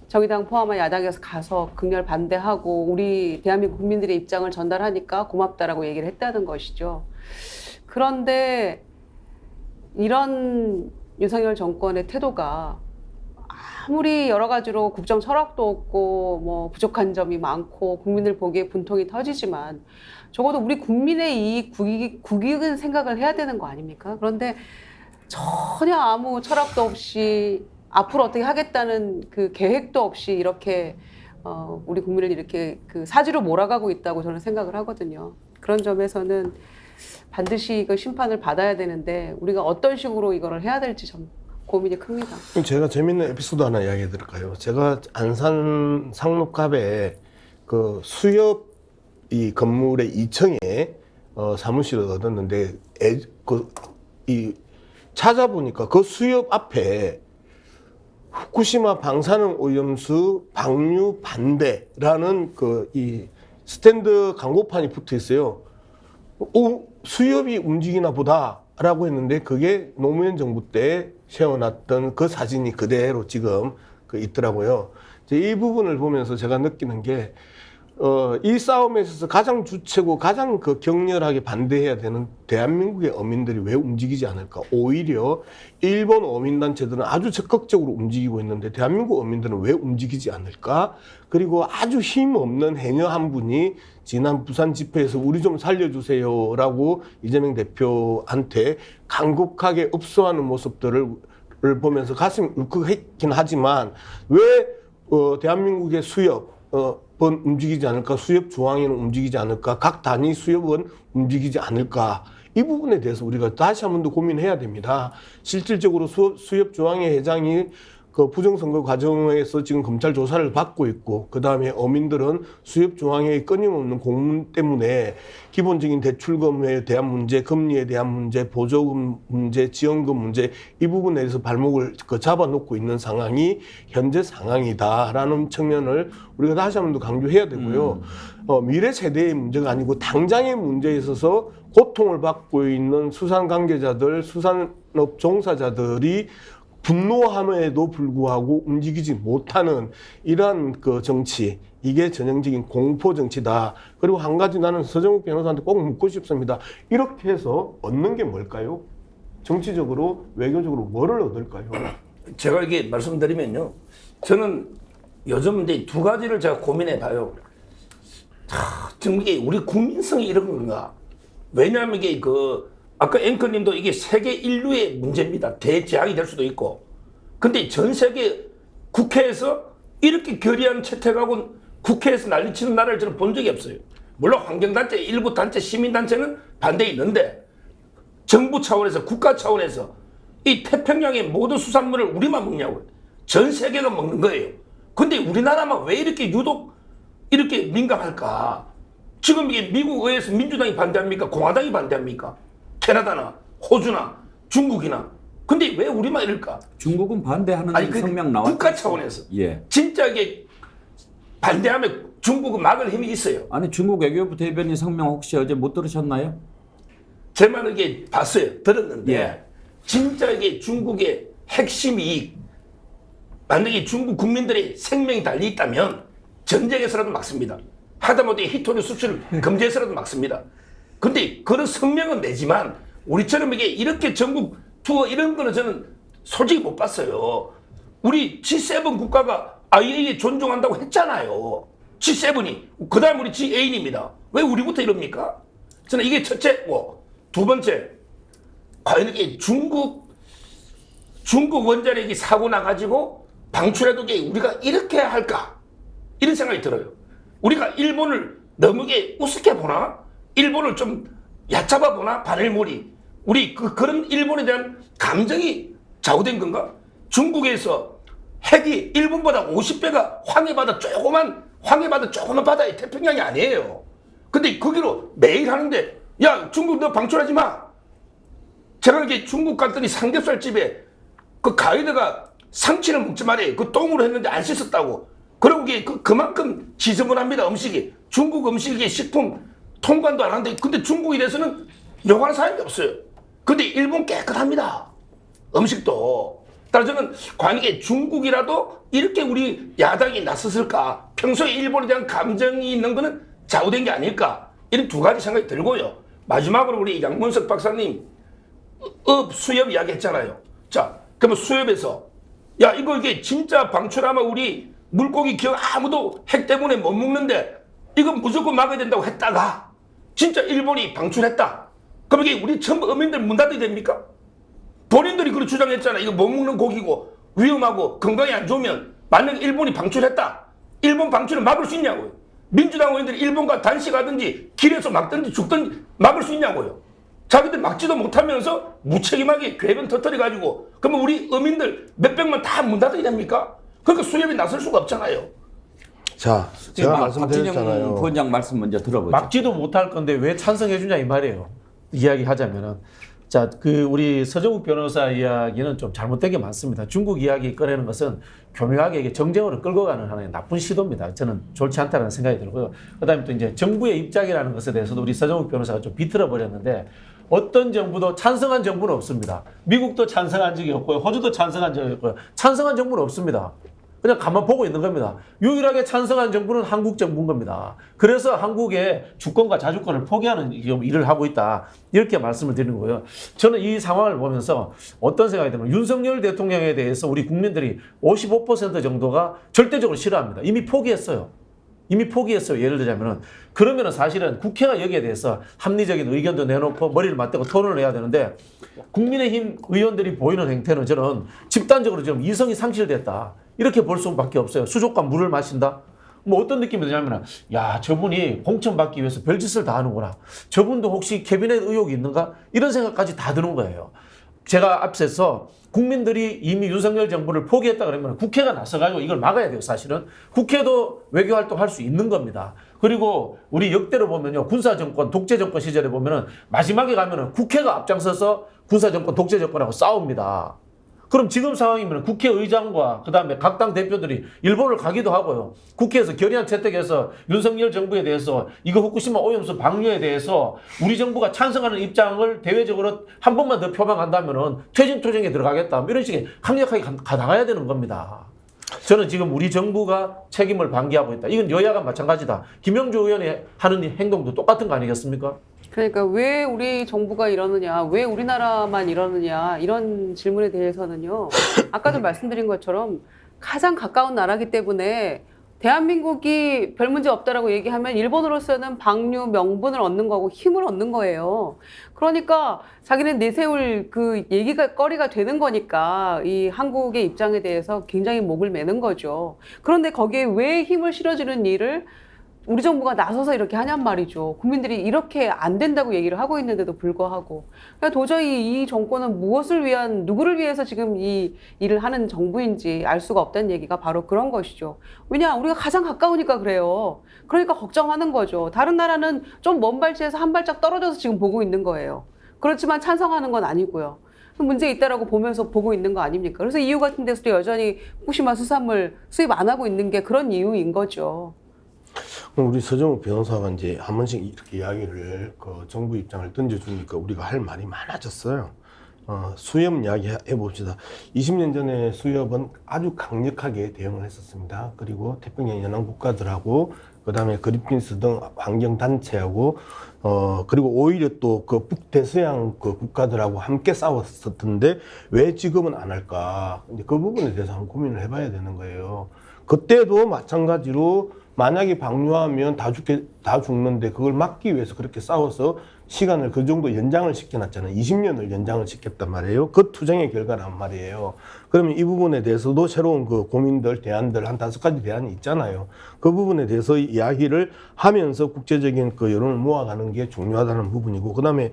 정의당 포함한 야당에서 가서 극렬 반대하고 우리 대한민국 국민들의 입장을 전달하니까 고맙다라고 얘기를 했다는 것이죠. 그런데 이런 윤석열 정권의 태도가 아무리 여러 가지로 국정 철학도 없고 뭐 부족한 점이 많고 국민들 보기에 분통이 터지지만 적어도 우리 국민의 이익, 국익은 생각을 해야 되는 거 아닙니까? 그런데 전혀 아무 철학도 없이 앞으로 어떻게 하겠다는 그 계획도 없이 이렇게 우리 국민을 이렇게 그 사지로 몰아가고 있다고 저는 생각을 하거든요. 그런 점에서는 반드시 그 심판을 받아야 되는데 우리가 어떤 식으로 이거를 해야 될지 좀 고민이 큽니다. 제가 재밌는 에피소드 하나 이야기해 드릴까요? 제가 안산 상록갑에 그 수협 이 건물의 2층에 사무실을 얻었는데 찾아보니까 그 수협 앞에 후쿠시마 방사능 오염수 방류 반대라는 이 스탠드 광고판이 붙어 있어요. 수협이 움직이나 보다라고 했는데 그게 노무현 정부 때 세워놨던 그 사진이 그대로 지금 있더라고요. 이 부분을 보면서 제가 느끼는 게 이 싸움에 있어서 가장 주체고 가장 격렬하게 반대해야 되는 대한민국의 어민들이 왜 움직이지 않을까? 오히려 일본 어민단체들은 아주 적극적으로 움직이고 있는데 대한민국 어민들은 왜 움직이지 않을까? 그리고 아주 힘없는 해녀 한 분이 지난 부산 집회에서 우리 좀 살려주세요라고 이재명 대표한테 간곡하게 읍소하는 모습들을 보면서 가슴이 울컥했긴 하지만 왜 대한민국의 수협 수협은 움직이지 않을까, 수협 조항에는 움직이지 않을까, 각 단위 수협은 움직이지 않을까, 이 부분에 대해서 우리가 다시 한 번 더 고민해야 됩니다. 실질적으로 수협 조항의 해당이 그 부정선거 과정에서 지금 검찰 조사를 받고 있고, 그 다음에 어민들은 수협 조항의 끊임없는 공문 때문에 기본적인 대출금에 대한 문제, 금리에 대한 문제, 보조금 문제, 지원금 문제, 이 부분에 대해서 발목을 잡아놓고 있는 상황이 현재 상황이다라는 측면을 우리가 다시 한 번 더 강조해야 되고요. 미래 세대의 문제가 아니고 당장의 문제에 있어서 고통을 받고 있는 수산 관계자들, 수산업 종사자들이 분노함에도 불구하고 움직이지 못하는 이러한 그 정치, 이게 전형적인 공포 정치다. 그리고 한 가지 나는 서정욱 변호사한테 꼭 묻고 싶습니다. 이렇게 해서 얻는 게 뭘까요? 정치적으로, 외교적으로 뭐를 얻을까요? 제가 이게 말씀드리면요, 저는 요즘 이제 두 가지를 제가 고민해 봐요. 지금 이게 우리 국민성이 이런 건가? 왜냐하면 이게 아까 앵커님도 이게 세계 인류의 문제입니다. 대재앙이 될 수도 있고. 근데 전 세계 국회에서 이렇게 결의안 채택하고 국회에서 난리치는 나라를 저는 본 적이 없어요. 물론 환경단체, 일부 단체, 시민단체는 반대에 있는데 정부 차원에서, 국가 차원에서 이 태평양의 모든 수산물을 우리만 먹냐고요. 전 세계가 먹는 거예요. 근데 우리나라만 왜 이렇게 유독 이렇게 민감할까? 지금 이게 미국 의회에서 민주당이 반대합니까? 공화당이 반대합니까? 캐나다나 호주나 중국이나. 근데 왜 우리만 이럴까? 중국은 반대하는 성명 나왔죠. 국가 차원에서. 예. 진짜 이게 반대하면 중국은 막을 힘이 있어요. 아니 중국 외교부 대변인 성명 혹시 어제 못 들으셨나요? 제 말은 이게 봤어요. 들었는데 예. 진짜 이게 중국의 핵심 이익, 만약에 중국 국민들의 생명이 달려 있다면 전쟁에서라도 막습니다. 하다못해 히토리 수출 금지해서라도 막습니다. 근데 그런 성명은 내지만 우리처럼 이렇게 전국 투어 이런 거는 저는 솔직히 못 봤어요. 우리 G7 국가가 IAEA 존중한다고 했잖아요. G7이. 그 다음 우리 G8입니다. 왜 우리부터 이럽니까? 저는 이게 첫째고, 두 번째, 과연 이게 중국 원자력이 사고 나가지고 방출해도 우리가 이렇게 할까? 이런 생각이 들어요. 우리가 일본을 너무 우습게 보나? 일본을 좀 얕잡아 보나? 바늘머리. 우리 그런 일본에 대한 감정이 좌우된 건가? 중국에서 핵이 일본보다 50배가 황해바다 조그만 바다에 태평양이 아니에요. 근데 거기로 매일 하는데, 야, 중국 너 방출하지 마. 제가 이렇게 중국 갔더니 삼겹살집에 그 가이드가 상치를 먹지 말아요. 그 똥으로 했는데 안 씻었다고. 그리고 그만큼 지저분합니다, 음식이. 중국 음식이 식품 통관도 안 하는데, 근데 중국에 대해서는 욕하는 사람이 없어요. 근데 일본 깨끗합니다, 음식도. 따라서 저는 과연 이게 중국이라도 이렇게 우리 야당이 나섰을까? 평소에 일본에 대한 감정이 있는 거는 좌우된 게 아닐까? 이런 두 가지 생각이 들고요. 마지막으로 우리 양문석 박사님 수협 이야기 했잖아요. 자, 그러면 수협에서 야, 이게 진짜 방출하면 우리 물고기 기억 아무도 핵 때문에 못 먹는데 이건 무조건 막아야 된다고 했다가 진짜 일본이 방출했다. 그럼 이게 우리 전부 어민들 문 닫아야 됩니까? 본인들이 그렇게 주장했잖아. 이거 못 먹는 고기고 위험하고 건강에 안 좋으면 만약에 일본이 방출했다. 일본 방출을 막을 수 있냐고요. 민주당 의원들이 일본과 단식하든지 길에서 막든지 죽든지 막을 수 있냐고요. 자기들 막지도 못하면서 무책임하게 궤변 터뜨려가지고 그러면 우리 어민들 몇백만 다 문 닫아야 됩니까? 그러니까 수협이 나설 수가 없잖아요. 자, 제가 말씀드렸잖아요. 박진영 부원장 말씀 먼저 들어보죠. 막지도 못할 건데 왜 찬성해 주냐 이 말이에요. 이야기하자면은 자, 우리 서정욱 변호사 이야기는 좀 잘못된 게 많습니다. 중국 이야기 꺼내는 것은 교묘하게 이게 정쟁으로 끌고 가는 하나의 나쁜 시도입니다. 저는 좋지 않다는 생각이 들고요. 그다음에 또 이제 정부의 입장이라는 것에 대해서도 우리 서정욱 변호사가 좀 비틀어 버렸는데 어떤 정부도 찬성한 정부는 없습니다. 미국도 찬성한 적이 없고요. 호주도 찬성한 적이 없고요. 찬성한 정부는 없습니다. 그냥 가만 보고 있는 겁니다. 유일하게 찬성한 정부는 한국 정부인 겁니다. 그래서 한국의 주권과 자주권을 포기하는 일을 하고 있다. 이렇게 말씀을 드리는 거예요. 저는 이 상황을 보면서 어떤 생각이 들면 윤석열 대통령에 대해서 우리 국민들이 55% 정도가 절대적으로 싫어합니다. 이미 포기했어요. 예를 들자면은 그러면은 사실은 국회가 여기에 대해서 합리적인 의견도 내놓고 머리를 맞대고 토론을 해야 되는데 국민의힘 의원들이 보이는 행태는 저는 집단적으로 좀 이성이 상실됐다. 이렇게 볼 수밖에 없어요. 수족관 물을 마신다. 뭐 어떤 느낌이 드냐면, 야, 저분이 공천받기 위해서 별짓을 다 하는구나. 저분도 혹시 캐비넷 의혹이 있는가? 이런 생각까지 다 드는 거예요. 제가 앞서서 국민들이 이미 윤석열 정부를 포기했다 그러면 국회가 나서가지고 이걸 막아야 돼요, 사실은. 국회도 외교활동 할 수 있는 겁니다. 그리고 우리 역대로 보면요, 군사정권, 독재정권 시절에 보면은 마지막에 가면은 국회가 앞장서서 군사정권, 독재정권하고 싸웁니다. 그럼 지금 상황이면 국회의장과 그다음에 각 당 대표들이 일본을 가기도 하고요. 국회에서 결의안 채택해서 윤석열 정부에 대해서 이거 후쿠시마 오염수 방류에 대해서 우리 정부가 찬성하는 입장을 대외적으로 한 번만 더 표방한다면은 퇴진토정에 들어가겠다. 이런 식의 강력하게 나가야 되는 겁니다. 저는 지금 우리 정부가 책임을 방기하고 있다. 이건 여야가 마찬가지다. 김영주 의원이 하는 행동도 똑같은 거 아니겠습니까? 그러니까 왜 우리 정부가 이러느냐, 왜 우리나라만 이러느냐, 이런 질문에 대해서는요, 아까도 말씀드린 것처럼 가장 가까운 나라기 때문에 대한민국이 별 문제 없다라고 얘기하면 일본으로서는 방류 명분을 얻는 거고 힘을 얻는 거예요. 그러니까 자기는 내세울 그 얘기가 거리가 되는 거니까 이 한국의 입장에 대해서 굉장히 목을 매는 거죠. 그런데 거기에 왜 힘을 실어주는 일을 우리 정부가 나서서 이렇게 하냔 말이죠. 국민들이 이렇게 안 된다고 얘기를 하고 있는데도 불구하고. 그러니까 도저히 이 정권은 무엇을 위한, 누구를 위해서 지금 이 일을 하는 정부인지 알 수가 없다는 얘기가 바로 그런 것이죠. 왜냐, 우리가 가장 가까우니까 그래요. 그러니까 걱정하는 거죠. 다른 나라는 좀 먼 발치에서 한 발짝 떨어져서 지금 보고 있는 거예요. 그렇지만 찬성하는 건 아니고요. 문제 있다라고 보면서 보고 있는 거 아닙니까? 그래서 EU 같은 데서도 여전히 후쿠시마 수산물 수입 안 하고 있는 게 그런 이유인 거죠. 우리 서정욱 변호사가 이제 한 번씩 이렇게 이야기를 그 정부 입장을 던져주니까 우리가 할 말이 많아졌어요. 수협 이야기 해봅시다. 20년 전에 수협은 아주 강력하게 대응을 했었습니다. 그리고 태평양 연안 국가들하고 그다음에 그린피스 등 환경단체하고 그리고 오히려 또 그 북대서양 그 국가들하고 함께 싸웠었던데 왜 지금은 안 할까? 이제 그 부분에 대해서 한번 고민을 해봐야 되는 거예요. 그때도 마찬가지로 만약에 방류하면 다 죽는데 그걸 막기 위해서 그렇게 싸워서 시간을 그 정도 연장을 시켜놨잖아요. 20년을 연장을 시켰단 말이에요. 그 투쟁의 결과란 말이에요. 그러면 이 부분에 대해서도 새로운 그 고민들, 대안들 한 5가지 대안이 있잖아요. 그 부분에 대해서 이야기를 하면서 국제적인 그 여론을 모아가는 게 중요하다는 부분이고, 그 다음에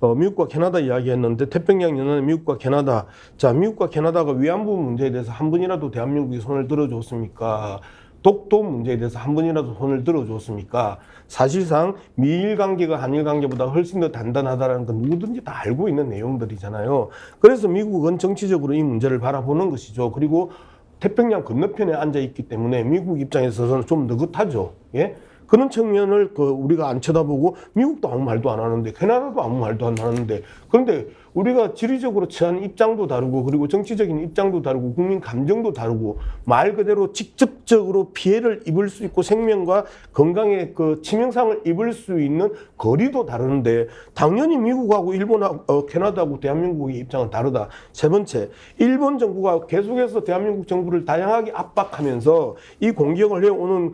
미국과 캐나다 이야기했는데 태평양 연안에 미국과 캐나다, 자, 미국과 캐나다가 위안부 문제에 대해서 한 번이라도 대한민국이 손을 들어줬습니까? 독도 문제에 대해서 한 번이라도 손을 들어줬습니까? 사실상 미일 관계가 한일 관계보다 훨씬 더 단단하다는 건 누구든지 다 알고 있는 내용들이잖아요. 그래서 미국은 정치적으로 이 문제를 바라보는 것이죠. 그리고 태평양 건너편에 앉아 있기 때문에 미국 입장에서는 좀 느긋하죠. 예? 그런 측면을 우리가 안 쳐다보고 미국도 아무 말도 안 하는데 캐나다도 아무 말도 안 하는데, 그런데 우리가 지리적으로 처한 입장도 다르고 그리고 정치적인 입장도 다르고 국민 감정도 다르고 말 그대로 직접적으로 피해를 입을 수 있고 생명과 건강에 그 치명상을 입을 수 있는 거리도 다르는데 당연히 미국하고 일본하고 캐나다하고 대한민국의 입장은 다르다. 세 번째, 일본 정부가 계속해서 대한민국 정부를 다양하게 압박하면서 이 공격을 해오는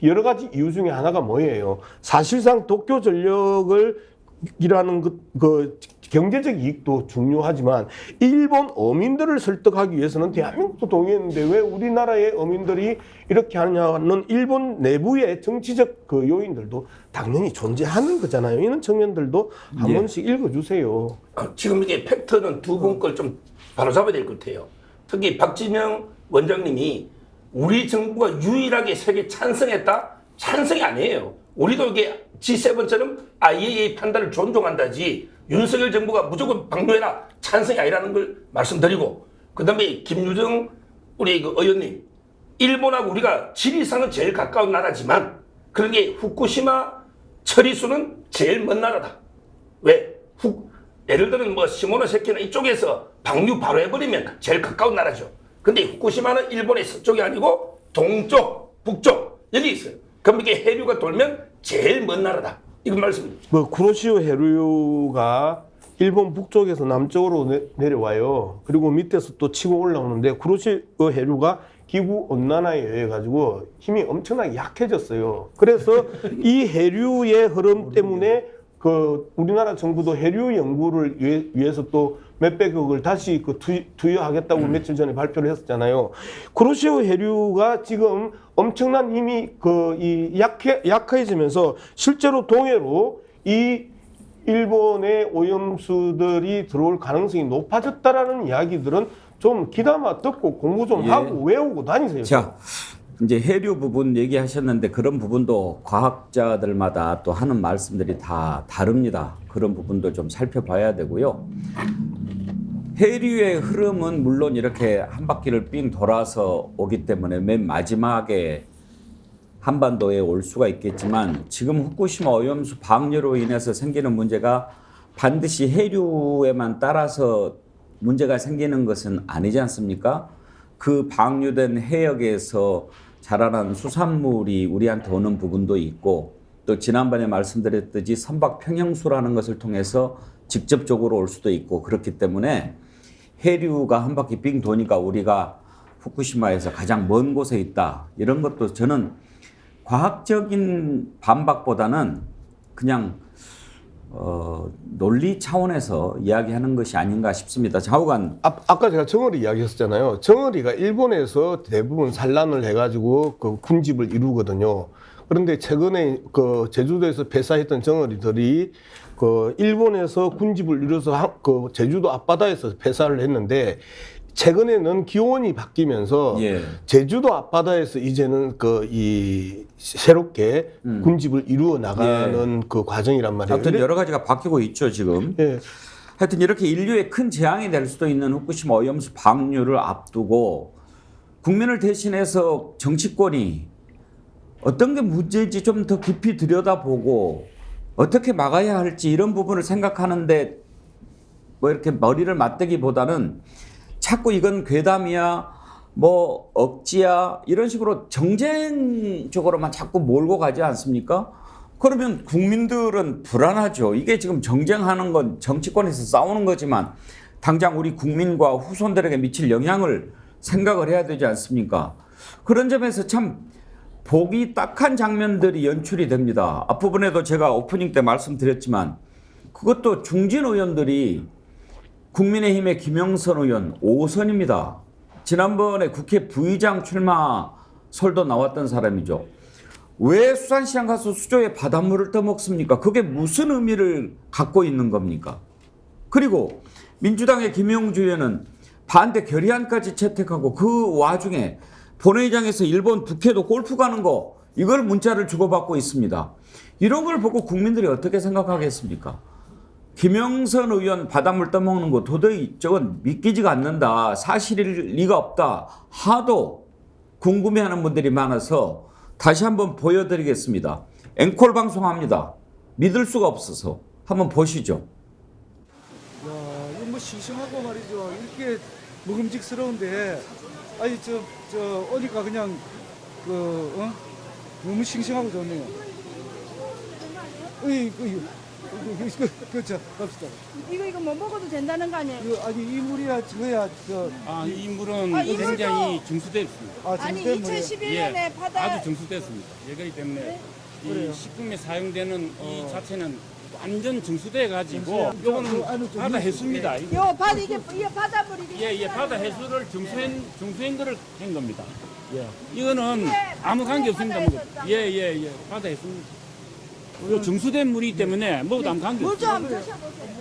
여러 가지 이유 중에 하나가 뭐예요? 사실상 도쿄 전력을 이라는 그 경제적 이익도 중요하지만 일본 어민들을 설득하기 위해서는 대한민국도 동의했는데 왜 우리나라의 어민들이 이렇게 하냐는 일본 내부의 정치적 그 요인들도 당연히 존재하는 거잖아요. 이런 측면들도 한 번씩 읽어주세요. 지금 이게 팩트는 두 분 걸 좀 바로잡아야 될 것 같아요. 특히 박진영 원장님이 우리 정부가 유일하게 세계 찬성했다? 찬성이 아니에요. 우리도 이게 G7처럼 IAEA 판단을 존중한다지 윤석열 정부가 무조건 방류해라 찬성이 아니라는 걸 말씀드리고, 그 다음에 김유정 우리 그 의원님, 일본하고 우리가 지리상은 제일 가까운 나라지만 그런 게 후쿠시마 처리수는 제일 먼 나라다. 왜? 예를 들면 뭐 시모노세키나 이쪽에서 방류 바로 해버리면 제일 가까운 나라죠. 근데 후쿠시마는 일본의 서쪽이 아니고 동쪽, 북쪽 여기 있어요. 그럼 이게 해류가 돌면 제일 먼 나라다. 이건 말씀입니다. 쿠로시오 해류가 일본 북쪽에서 남쪽으로 내려와요. 그리고 밑에서 또 치고 올라오는데 쿠로시오 해류가 기후 온난화에 의해 가지고 힘이 엄청나게 약해졌어요. 그래서 이 해류의 흐름 때문에 우리나라 정부도 해류 연구를 위해서 또 몇백억을 다시 그 투여하겠다고 며칠 전에 발표를 했었잖아요. 쿠로시오 해류가 지금 엄청난 힘이 약해지면서 실제로 동해로 이 일본의 오염수들이 들어올 가능성이 높아졌다라는 이야기들은 좀 귀담아 듣고 공부 좀 예. 하고 외우고 다니세요. 자, 이제 해류 부분 얘기하셨는데 그런 부분도 과학자들마다 또 하는 말씀들이 다 다릅니다. 그런 부분도 좀 살펴봐야 되고요. 해류의 흐름은 물론 이렇게 한 바퀴를 삥 돌아서 오기 때문에 맨 마지막에 한반도에 올 수가 있겠지만 지금 후쿠시마 오염수 방류로 인해서 생기는 문제가 반드시 해류에만 따라서 문제가 생기는 것은 아니지 않습니까? 그 방류된 해역에서 자라난 수산물이 우리한테 오는 부분도 있고 또 지난번에 말씀드렸듯이 선박 평형수라는 것을 통해서 직접적으로 올 수도 있고 그렇기 때문에 해류가 한 바퀴 빙 도니까 우리가 후쿠시마에서 가장 먼 곳에 있다. 이런 것도 저는 과학적인 반박보다는 그냥 논리 차원에서 이야기하는 것이 아닌가 싶습니다. 좌우간 아까 제가 정어리 이야기했었잖아요. 정어리가 일본에서 대부분 산란을 해가지고 그 군집을 이루거든요. 그런데 최근에 그 제주도에서 배사했던 정어리들이 그 일본에서 군집을 이루어서 그 제주도 앞바다에서 배사를 했는데 최근에는 기온이 바뀌면서 예. 제주도 앞바다에서 이제는 새롭게 군집을 이루어 나가는 그 과정이란 말이에요. 하여튼 여러 가지가 바뀌고 있죠 지금. 예. 하여튼 이렇게 인류에 큰 재앙이 될 수도 있는 후쿠시마 오염수 방류를 앞두고 국민을 대신해서 정치권이 어떤 게 문제인지 좀 더 깊이 들여다보고 어떻게 막아야 할지 이런 부분을 생각하는데 뭐 이렇게 머리를 맞대기보다는 자꾸 이건 괴담이야, 뭐 억지야 이런 식으로 정쟁 쪽으로만 자꾸 몰고 가지 않습니까? 그러면 국민들은 불안하죠. 이게 지금 정쟁하는 건 정치권에서 싸우는 거지만 당장 우리 국민과 후손들에게 미칠 영향을 생각을 해야 되지 않습니까? 그런 점에서 참 보기 딱한 장면들이 연출이 됩니다. 앞부분에도 제가 오프닝 때 말씀드렸지만 그것도 중진 의원들이 국민의힘의 김영선 의원 5선입니다. 지난번에 국회 부의장 출마 설도 나왔던 사람이죠. 왜 수산시장 가서 수조에 바닷물을 떠먹습니까? 그게 무슨 의미를 갖고 있는 겁니까? 그리고 민주당의 김용주 의원은 반대 결의안까지 채택하고 그 와중에 본회의장에서 일본 북해도 골프 가는 거 이걸 문자를 주고받고 있습니다. 이런 걸 보고 국민들이 어떻게 생각하겠습니까? 김영선 의원 바닷물 떠먹는 거 도저히 저건 믿기지가 않는다. 사실일 리가 없다. 하도 궁금해하는 분들이 많아서 다시 한번 보여드리겠습니다. 앵콜 방송합니다. 믿을 수가 없어서 한번 보시죠. 이거 뭐 싱싱하고 말이죠. 이렇게 먹음직스러운데, 아니 저 오니까 그냥 너무 싱싱하고 좋네요. 그렇죠. 갑시다. 이거 뭐 먹어도 된다는 거 아니에요? 아니 이 물이야 저거야 이 물은 이 물도- 굉장히 정수됐습니다. 아니 정수된 물이에요. 2011년에 바다 아주 정수됐습니다. 그렇기 때문에 이 그래요? 식품에 사용되는 이 자체는 완전 정수돼 가지고 그 이거는 안에 좀 바다 물- 해수입니다. 요 바다 이게 바닷물 이게 예, 바다 해수를 정수한 거를 한 겁니다. 예. 이거는 아무 관계 없습니다. 바다 해수였다. 예. 바다 해수. 요 정수된 물이기 때문에 뭐도 아무 관계 물좀 없습니다. 한번 드셔보세요.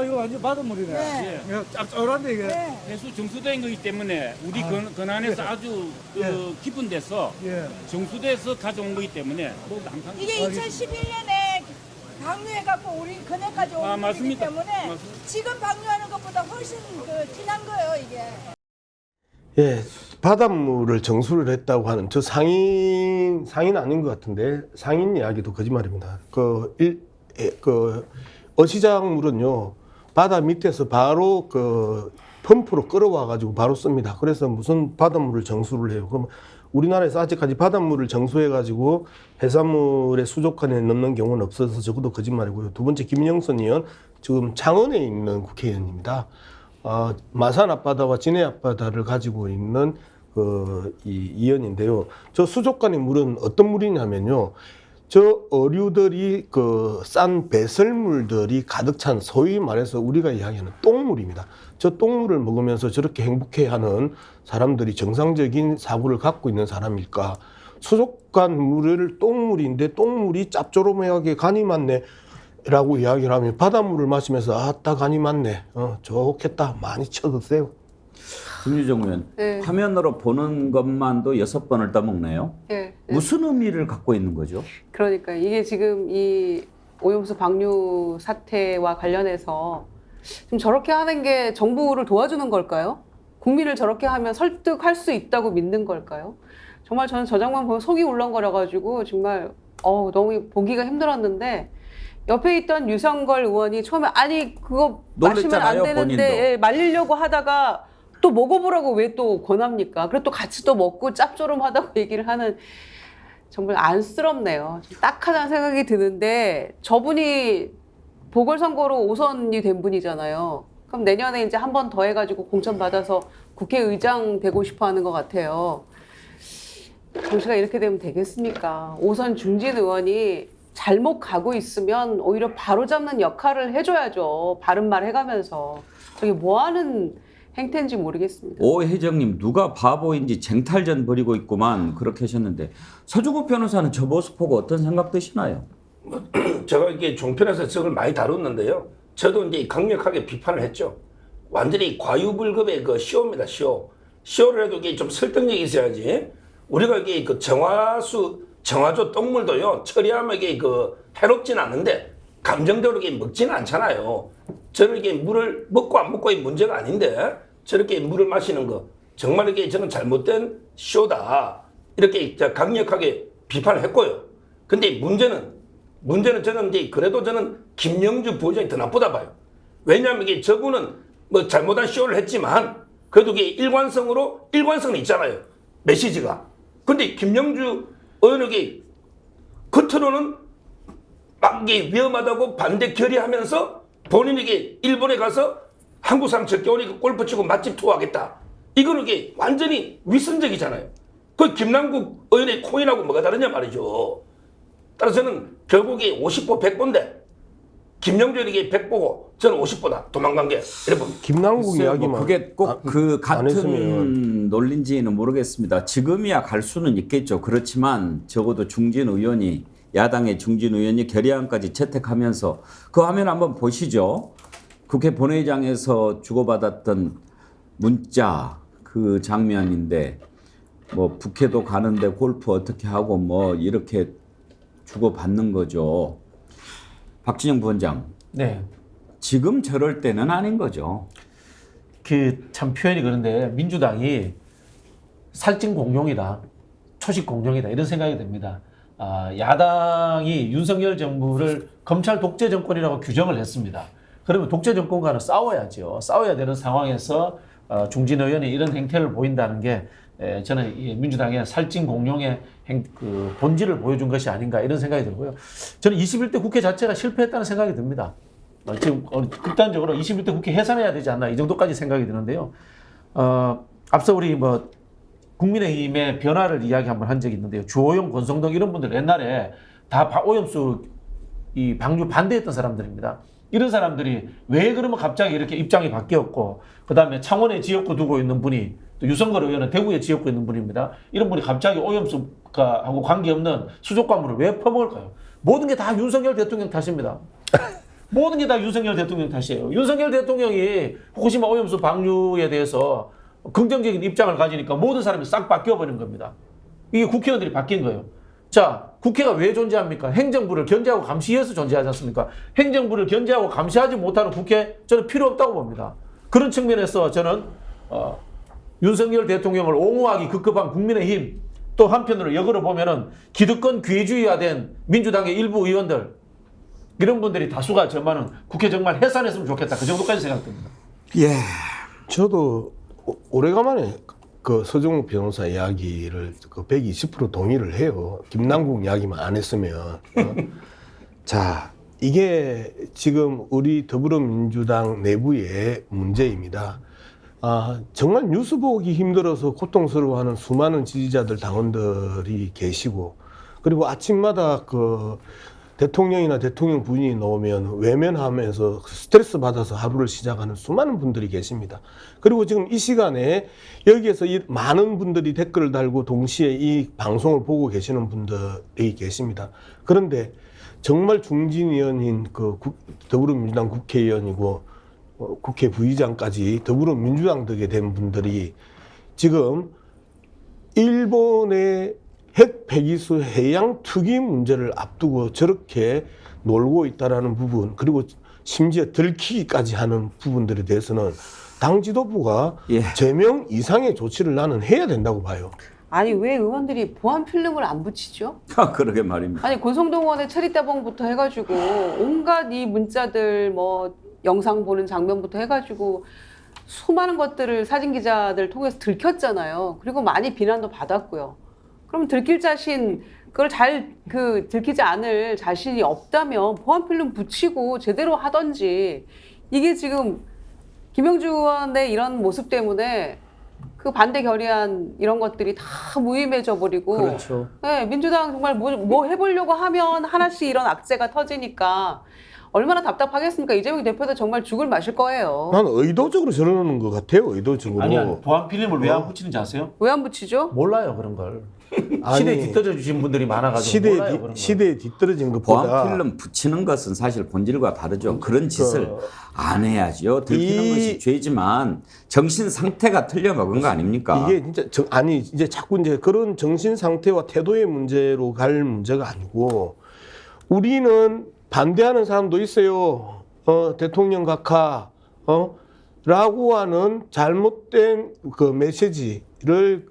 이거 완전 바닷물이네. 네. 예, 짭짤한데 이게. 네. 해수 정수된 거기 때문에 우리 근안에서 아주 깊은 데서 예. 정수돼서 가져온 거기 때문에 뭐도 아무 관계 이게 2011년에 방류해갖고 우리 근해까지 온 거기 맞습니다. 때문에 맞습니다. 지금 방류하는 것보다 훨씬 진한 거예요 이게. 예, 바닷물을 정수를 했다고 하는 저 상인 아닌 것 같은데 상인 이야기도 거짓말입니다. 어시장 물은요 바다 밑에서 바로 그 펌프로 끌어와 가지고 바로 씁니다. 그래서 무슨 바닷물을 정수를 해요? 그럼 우리나라에서 아직까지 바닷물을 정수해 가지고 해산물의 수족관에 넣는 경우는 없어서 적어도 거짓말이고요. 두 번째 김영선 의원 지금 창원에 있는 국회의원입니다. 마산 앞바다와 진해 앞바다를 가지고 있는 이 의원인데요. 저 수족관의 물은 어떤 물이냐면요. 저 어류들이 그 싼 배설물들이 가득 찬 소위 말해서 우리가 이야기하는 똥물입니다. 저 똥물을 먹으면서 저렇게 행복해하는 사람들이 정상적인 사고를 갖고 있는 사람일까? 수족관 물을 똥물인데 똥물이 짭조름하게 간이 많네 라고 이야기를 하면 바닷물을 마시면서 아따 간이 많네, 좋겠다, 많이 쳐드세요. 김유정 의원, 네. 화면으로 보는 것만도 6번을 떠먹네요. 네. 무슨 의미를 갖고 있는 거죠? 그러니까 이게 지금 이 오염수 방류 사태와 관련해서 지금 저렇게 하는 게 정부를 도와주는 걸까요? 국민을 저렇게 하면 설득할 수 있다고 믿는 걸까요? 정말 저는 저 장면 보면 속이 울렁거려가지고 정말 너무 보기가 힘들었는데 옆에 있던 유성걸 의원이 처음에 아니 그거 마시면 안 놀랬잖아요, 되는데 예, 말리려고 하다가 또 먹어보라고 왜 또 권합니까? 그리고 또 같이 또 먹고 짭조름하다고 얘기를 하는 정말 안쓰럽네요. 좀 딱하다는 생각이 드는데 저분이 보궐선거로 5선이 된 분이잖아요. 그럼 내년에 이제 한 번 더 해가지고 공천 받아서 국회의장 되고 싶어 하는 것 같아요. 정치가 이렇게 되면 되겠습니까? 5선 중진 의원이 잘못 가고 있으면 오히려 바로잡는 역할을 해줘야죠. 바른 말 해가면서. 저게 뭐 하는 행태인지 모르겠습니다. 오혜정님, 누가 바보인지 쟁탈전 벌이고 있구만, 그렇게 하셨는데 서주국 변호사는 저 모습 보고 어떤 생각 드시나요? 제가 이게 종편에서 저걸 많이 다뤘는데요. 저도 이제 강력하게 비판을 했죠. 완전히 과유불급의 그 쇼입니다, 쇼. 쇼를 해도 이게 좀 설득력이 있어야지. 우리가 이게 그 정화조 똥물도요, 처리하면 이게 그 해롭진 않은데, 감정적으로 이게 먹지는 않잖아요. 저는 이게 물을 먹고 안 먹고의 문제가 아닌데, 저렇게 물을 마시는 거, 정말 이게 저는 잘못된 쇼다. 이렇게 강력하게 비판을 했고요. 근데 문제는 저는 이제 그래도 저는 김영주 부회장이 더 나쁘다 봐요. 왜냐하면 이게 저분은 뭐 잘못한 쇼를 했지만 그래도 이게 일관성은 있잖아요. 메시지가. 근데 김영주 의원에게 겉으로는 막 이게 위험하다고 반대 결의하면서 본인에게 일본에 가서 한국 사람 적게 오니까 골프 치고 맛집 투어하겠다. 이거는 이게 완전히 위선적이잖아요. 그 김남국 의원의 코인하고 뭐가 다르냐 말이죠. 따라서 저는 결국에 50보 100보인데 김영주 의원에게 100보고 저는 50보다 도망간 게 이래 봅니다. 김남국 이야기만 뭐 그게 꼭 그 안 했으면. 같은 논리인지는 모르겠습니다. 지금이야 갈 수는 있겠죠. 그렇지만 적어도 중진 의원이, 야당의 중진 의원이 결의안까지 채택하면서 그 화면 한번 보시죠. 국회 본회의장에서 주고받았던 문자 그 장면인데 뭐 북해도 가는데 골프 어떻게 하고 뭐 이렇게 주고받는 거죠. 박진영 부원장. 네. 지금 저럴 때는 아닌 거죠. 그 참 표현이 그런데 민주당이 살찐 공룡이다, 초식 공룡이다 이런 생각이 듭니다. 야당이 윤석열 정부를 검찰 독재 정권이라고 규정을 했습니다. 그러면 독재 정권과는 싸워야죠. 싸워야 되는 상황에서 중진 의원이 이런 행태를 보인다는 게 저는 민주당의 살찐 공룡의 그 본질을 보여준 것이 아닌가 이런 생각이 들고요. 저는 21대 국회 자체가 실패했다는 생각이 듭니다. 지금 극단적으로 21대 국회 해산해야 되지 않나 이 정도까지 생각이 드는데요. 앞서 우리 뭐 국민의힘의 변화를 이야기 한번 한 적이 있는데요. 주호영, 권성동 이런 분들 옛날에 다 오염수 이 방류 반대했던 사람들입니다. 이런 사람들이 왜 그러면 갑자기 이렇게 입장이 바뀌었고, 그 다음에 창원에 지역구 두고 있는 분이, 또 유성걸 의원은 대구에 지역구 있는 분입니다. 이런 분이 갑자기 오염수하고 관계없는 수족관물을 왜 퍼먹을까요? 모든 게 다 윤석열 대통령 탓입니다. 모든 게 다 윤석열 대통령 탓이에요. 윤석열 대통령이 후쿠시마 오염수 방류에 대해서 긍정적인 입장을 가지니까 모든 사람이 싹 바뀌어버린 겁니다. 이게 국회의원들이 바뀐 거예요. 자, 국회가 왜 존재합니까? 행정부를 견제하고 감시해서 존재하지 않습니까? 행정부를 견제하고 감시하지 못하는 국회, 저는 필요 없다고 봅니다. 그런 측면에서 저는 윤석열 대통령을 옹호하기 급급한 국민의힘, 또 한편으로 역으로 보면은 기득권 귀주의화된 민주당의 일부 의원들, 이런 분들이 다수가 저만은 국회 정말 해산했으면 좋겠다. 그 정도까지 생각됩니다. 예. 저도 오래간만에 그 서정욱 변호사 이야기를 그 120% 동의를 해요. 김남국 이야기만 안 했으면. 자, 이게 지금 우리 더불어민주당 내부의 문제입니다. 정말 뉴스 보기 힘들어서 고통스러워하는 수많은 지지자들, 당원들이 계시고, 그리고 아침마다 그 대통령이나 대통령 부인이 나오면 외면하면서 스트레스 받아서 하루를 시작하는 수많은 분들이 계십니다. 그리고 지금 이 시간에 여기에서 많은 분들이 댓글을 달고 동시에 이 방송을 보고 계시는 분들이 계십니다. 그런데 정말 중진위원인 그 더불어민주당 국회의원이고 국회 부의장까지 더불어민주당 덕에 된 분들이 지금 일본의 핵 폐기수 해양 투기 문제를 앞두고 저렇게 놀고 있다라는 부분, 그리고 심지어 들키기까지 하는 부분들에 대해서는 당 지도부가 제명 이상의 조치를 나는 해야 된다고 봐요. 아니 왜 의원들이 보안 필름을 안 붙이죠? 그러게 말입니다. 아니 권성동 의원의 체리따봉부터 해가지고 온갖 이 문자들 뭐 영상 보는 장면부터 해가지고 수많은 것들을 사진 기자들 통해서 들켰잖아요. 그리고 많이 비난도 받았고요. 그럼 들킬 자신, 그걸 들키지 않을 자신이 없다면 보안 필름 붙이고 제대로 하던지. 이게 지금 김영주 의원의 이런 모습 때문에 그 반대 결의안 이런 것들이 다 무의미해져 버리고. 그렇죠. 네, 민주당 정말 뭐 해보려고 하면 하나씩 이런 악재가 터지니까 얼마나 답답하겠습니까? 이재명 대표도 정말 죽을 마실 거예요. 난 의도적으로 저러는 것 같아요. 의도적으로. 아니 보안 필름을 왜 안 붙이는지 아세요? 왜 안 붙이죠? 몰라요 그런 걸. 아니, 시대에 뒤떨어져 주신 분들이 많아가지고 몰라요 그런 걸. 시대에 뒤떨어진 것보다 보안 필름 붙이는 것은 사실 본질과 다르죠. 그런 짓을 안 해야죠. 들키는 것이 죄지만 정신 상태가 틀려 먹은 거 아닙니까? 이게 진짜 이제 자꾸 이제 그런 정신 상태와 태도의 문제로 갈 문제가 아니고, 우리는 반대하는 사람도 있어요. 대통령 각하 라고 하는 잘못된 그 메시지를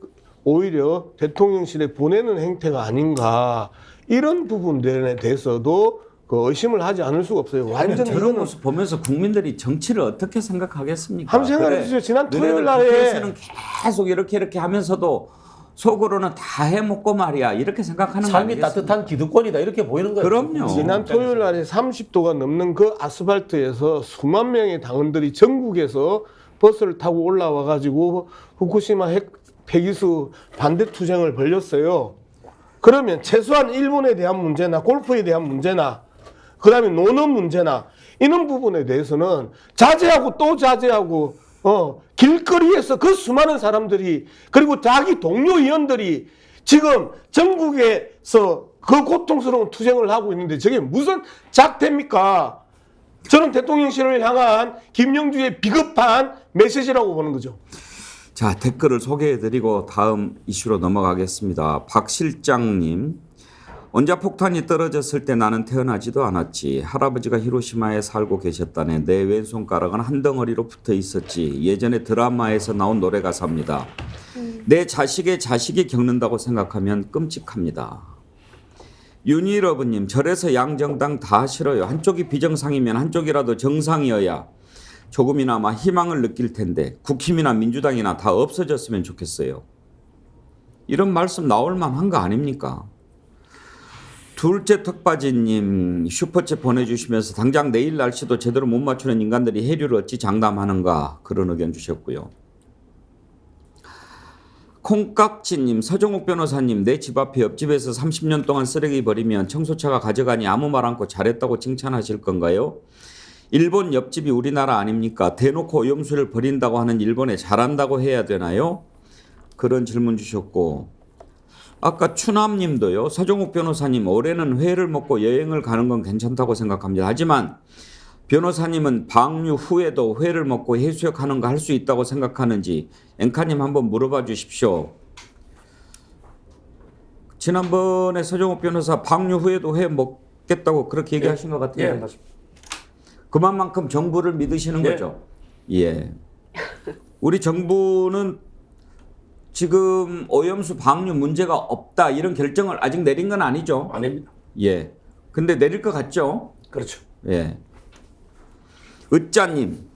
오히려 대통령실에 보내는 행태가 아닌가, 이런 부분들에 대해서도 그 의심을 하지 않을 수가 없어요. 완전 저런 모습 보면서 국민들이 정치를 어떻게 생각하겠습니까? 한번 생각해 주세요. 지난 토요일 날에 국회에서는 계속 이렇게 하면서도 속으로는 다 해먹고 말이야 이렇게 생각하는 거 삶이 아니겠습니까? 따뜻한 기득권이다 이렇게 보이는 거예요. 그럼요. 지난 토요일 날에 30도가 넘는 그 아스팔트에서 수만 명의 당원들이 전국에서 버스를 타고 올라와 가지고 후쿠시마 핵 폐기수 반대 투쟁을 벌였어요. 그러면 최소한 일본에 대한 문제나 골프에 대한 문제나 그다음에 노는 문제나 이런 부분에 대해서는 자제하고 또 자제하고 길거리에서 그 수많은 사람들이, 그리고 자기 동료 의원들이 지금 전국에서 그 고통스러운 투쟁을 하고 있는데 저게 무슨 작태입니까? 저는 대통령실을 향한 김영주의 비겁한 메시지라고 보는 거죠. 자, 댓글을 소개해드리고 다음 이슈로 넘어가겠습니다. 박 실장님, 원자폭탄이 떨어졌을 때 나는 태어나지도 않았지. 할아버지가 히로시마에 살고 계셨다네. 내 왼손가락은 한 덩어리로 붙어 있었지. 예전에 드라마에서 나온 노래 가사입니다. 내 자식의 자식이 겪는다고 생각하면 끔찍합니다. 윤일어브님, 절에서 양정당 다 싫어요. 한쪽이 비정상이면 한쪽이라도 정상이어야 조금이나마 희망을 느낄 텐데 국힘이나 민주당이나 다 없어졌으면 좋겠어요. 이런 말씀 나올 만한 거 아닙니까? 둘째 턱받이님 슈퍼챗 보내주시면서 당장 내일 날씨도 제대로 못 맞추는 인간들이 해류를 어찌 장담하는가, 그런 의견 주셨고요. 콩깍지님, 서정욱 변호사님, 내 집 앞에 옆집에서 30년 동안 쓰레기 버리면 청소차가 가져가니 아무 말 않고 잘했다고 칭찬하실 건가요? 일본 옆집이 우리나라 아닙니까? 대놓고 오염수를 버린다고 하는 일본에 잘한다고 해야 되나요? 그런 질문 주셨고, 아까 추남님도요. 서정욱 변호사님, 올해는 회를 먹고 여행을 가는 건 괜찮다고 생각합니다. 하지만 변호사님은 방류 후에도 회를 먹고 해수욕하는 거 할 수 있다고 생각하는지 앵카님 한번 물어봐 주십시오. 지난번에 서정욱 변호사 방류 후에도 회 먹겠다고 그렇게 얘기하신 것 같은데. 맞습니다. 그만큼 정부를 믿으시는 거죠? 예. 우리 정부는 지금 오염수 방류 문제가 없다 이런 결정을 아직 내린 건 아니죠? 아닙니다. 예. 근데 내릴 것 같죠? 그렇죠. 예. 으짜님,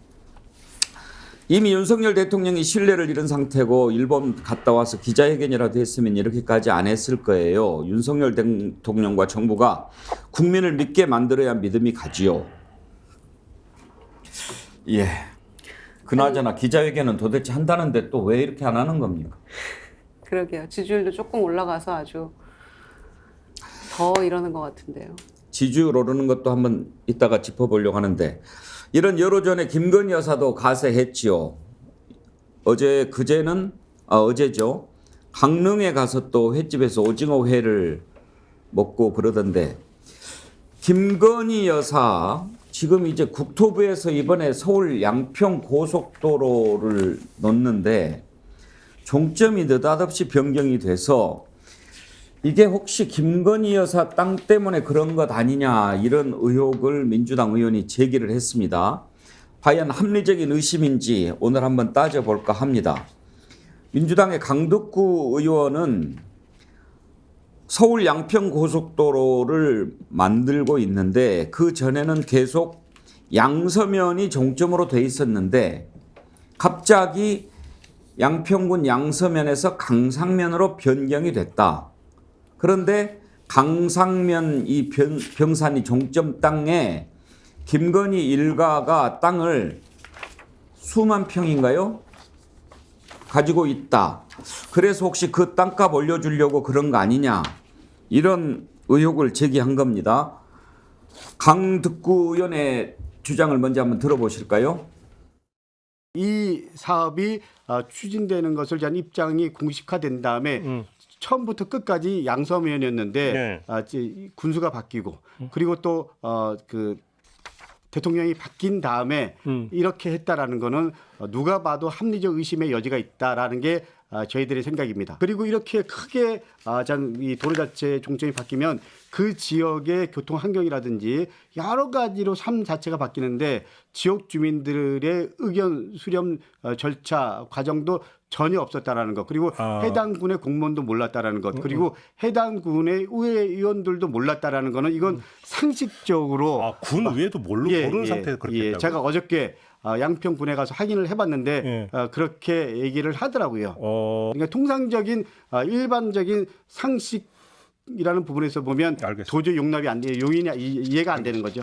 이미 윤석열 대통령이 신뢰를 잃은 상태고 일본 갔다 와서 기자회견이라도 했으면 이렇게까지 안 했을 거예요. 윤석열 대통령과 정부가 국민을 믿게 만들어야 믿음이 가지요. 예. 그나저나 기자회견은 도대체 한다는데 또 왜 이렇게 안 하는 겁니까? 그러게요. 지지율도 조금 올라가서 아주. 더 이러는 것 같은데요. 지지율 오르는 것도 한번 이따가 짚어보려고 하는데 이런 여러 전에 김건희 여사도 가세했지요. 어제죠. 강릉에 가서 또 횟집에서 오징어 회를 먹고 그러던데 김건희 여사 지금 이제 국토부에서 이번에 서울 양평 고속도로를 놓는데 종점이 느닷없이 변경이 돼서 이게 혹시 김건희 여사 땅 때문에 그런 것 아니냐 이런 의혹을 민주당 의원이 제기를 했습니다. 과연 합리적인 의심인지 오늘 한번 따져볼까 합니다. 민주당의 강덕구 의원은 서울 양평 고속도로를 만들고 있는데 그 전에는 계속 양서면이 종점으로 돼 있었는데 갑자기 양평군 양서면에서 강상면으로 변경이 됐다. 그런데 강상면 이 병산이 종점 땅에 김건희 일가가 땅을 수만 평인가요? 가지고 있다. 그래서 혹시 그 땅값 올려주려고 그런 거 아니냐. 이런 의혹을 제기한 겁니다. 강덕구 의원의 주장을 먼저 한번 들어보실까요? 이 사업이 추진되는 것을 대한 입장이 공식화된 다음에 처음부터 끝까지 양서면이었는데 군수가 바뀌고 그리고 또 그 대통령이 바뀐 다음에 이렇게 했다라는 거는 누가 봐도 합리적 의심의 여지가 있다라는 게 저희들의 생각입니다. 그리고 이렇게 크게 이 도로 자체 종점이 바뀌면 그 지역의 교통 환경이라든지 여러 가지로 삶 자체가 바뀌는데 지역 주민들의 의견 수렴 절차 과정도 전혀 없었다라는 것, 그리고 해당 군의 공무원도 몰랐다라는 것, 그리고 해당 군의 의회의원들도 몰랐다라는 거는 이건 상식적으로 군 의회도 모르는 상태에서 그렇게 했다고요? 제가 어저께 양평군에 가서 확인을 해봤는데 그렇게 얘기를 하더라고요. 그러니까 통상적인 일반적인 상식이라는 부분에서 보면 알겠습니다. 도저히 용납이 안 돼요. 이해가 안 되는 거죠.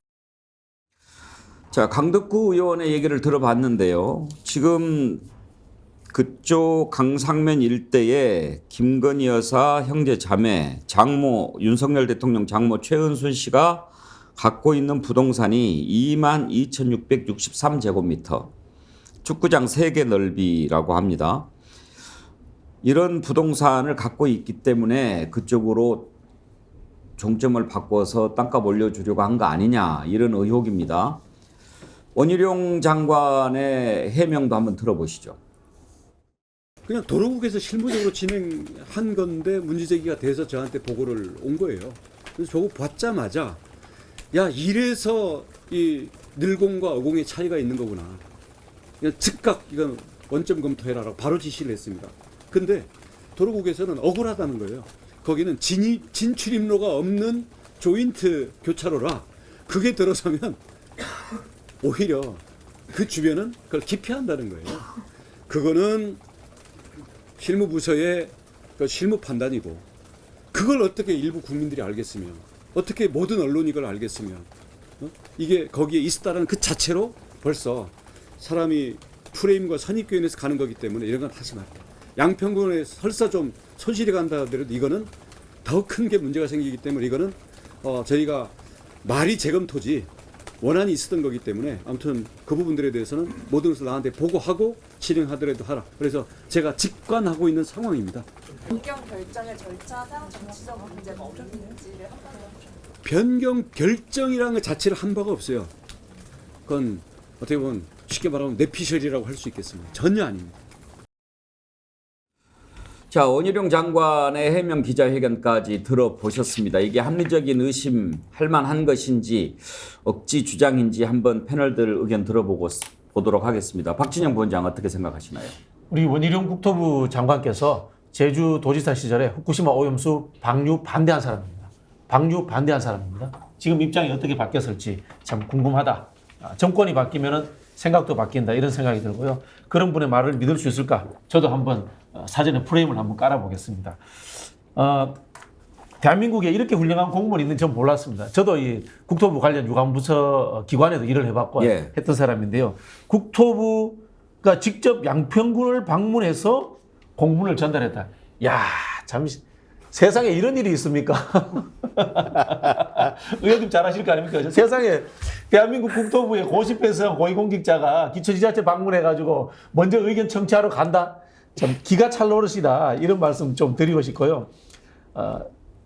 자, 강덕구 의원의 얘기를 들어봤는데요. 지금 그쪽 강상면 일대에 김건희 여사 형제 자매 장모 윤석열 대통령 장모 최은순 씨가 갖고 있는 부동산이 22,663제곱미터, 축구장 3개 넓이라고 합니다. 이런 부동산을 갖고 있기 때문에 그쪽으로 종점을 바꿔서 땅값 올려주려고 한 거 아니냐 이런 의혹입니다. 원희룡 장관의 해명도 한번 들어보시죠. 그냥 도로국에서 실무적으로 진행한 건데 문제제기가 돼서 저한테 보고를 온 거예요. 그래서 저거 봤자마자 야, 이래서 이 늘공과 어공의 차이가 있는 거구나. 그냥 즉각 이건 원점 검토해라라고 바로 지시를 했습니다. 근데 도로국에서는 억울하다는 거예요. 거기는 진출입로가 없는 조인트 교차로라. 그게 들어서면 오히려 그 주변은 그걸 기피한다는 거예요. 그거는 실무부서의 그 실무 판단이고, 그걸 어떻게 일부 국민들이 알겠으며, 어떻게 모든 언론이 이걸 알겠으며, 이게 거기에 있었다는 그 자체로 벌써 사람이 프레임과 선입견에서 가는 거기 때문에 이런 건 하지 말아요. 양평군에 설사 좀 손실이 간다 하더라도 이거는 더 큰 게 문제가 생기기 때문에 이거는 저희가 말이 재검토지 원한이 있었던 거기 때문에 아무튼 그 부분들에 대해서는 모든 것을 나한테 보고하고 실행하더라도 하라. 그래서 제가 직관하고 있는 상황입니다. 변경 결정의 절차상 정치적 문제가 없는지를 한번 변경 결정이라는 것 자체를 한 바가 없어요. 그건 어떻게 보면 쉽게 말하면 내피셜이라고 할 수 있겠습니다. 전혀 아닙니다. 자, 원희룡 장관의 해명 기자회견까지 들어보셨습니다. 이게 합리적인 의심할 만한 것인지 억지 주장인지 한번 패널들 의견 들어보도록 하겠습니다. 박진영 부원장 어떻게 생각하시나요? 우리 원희룡 국토부 장관께서 제주도지사 시절에 후쿠시마 오염수 방류 반대한 사람입니다. 방류 반대한 사람입니다. 지금 입장이 어떻게 바뀌었을지 참 궁금하다. 정권이 바뀌면은 생각도 바뀐다 이런 생각이 들고요. 그런 분의 말을 믿을 수 있을까? 저도 한번 사전에 프레임을 한번 깔아보겠습니다. 대한민국에 이렇게 훌륭한 공무원이 있는지 전 몰랐습니다. 저도 이 국토부 관련 유관부서 기관에도 일을 해봤고 했던 사람인데요. 국토부가 직접 양평군을 방문해서 공문을 전달했다. 야, 참 세상에 이런 일이 있습니까? 의원님 잘 아실 거 아닙니까? 세상에 대한민국 국토부의 고시패스한 고위공직자가 기초지자체 방문해가지고 먼저 의견 청취하러 간다? 참 기가 찰 노릇이다. 이런 말씀 좀 드리고 싶고요.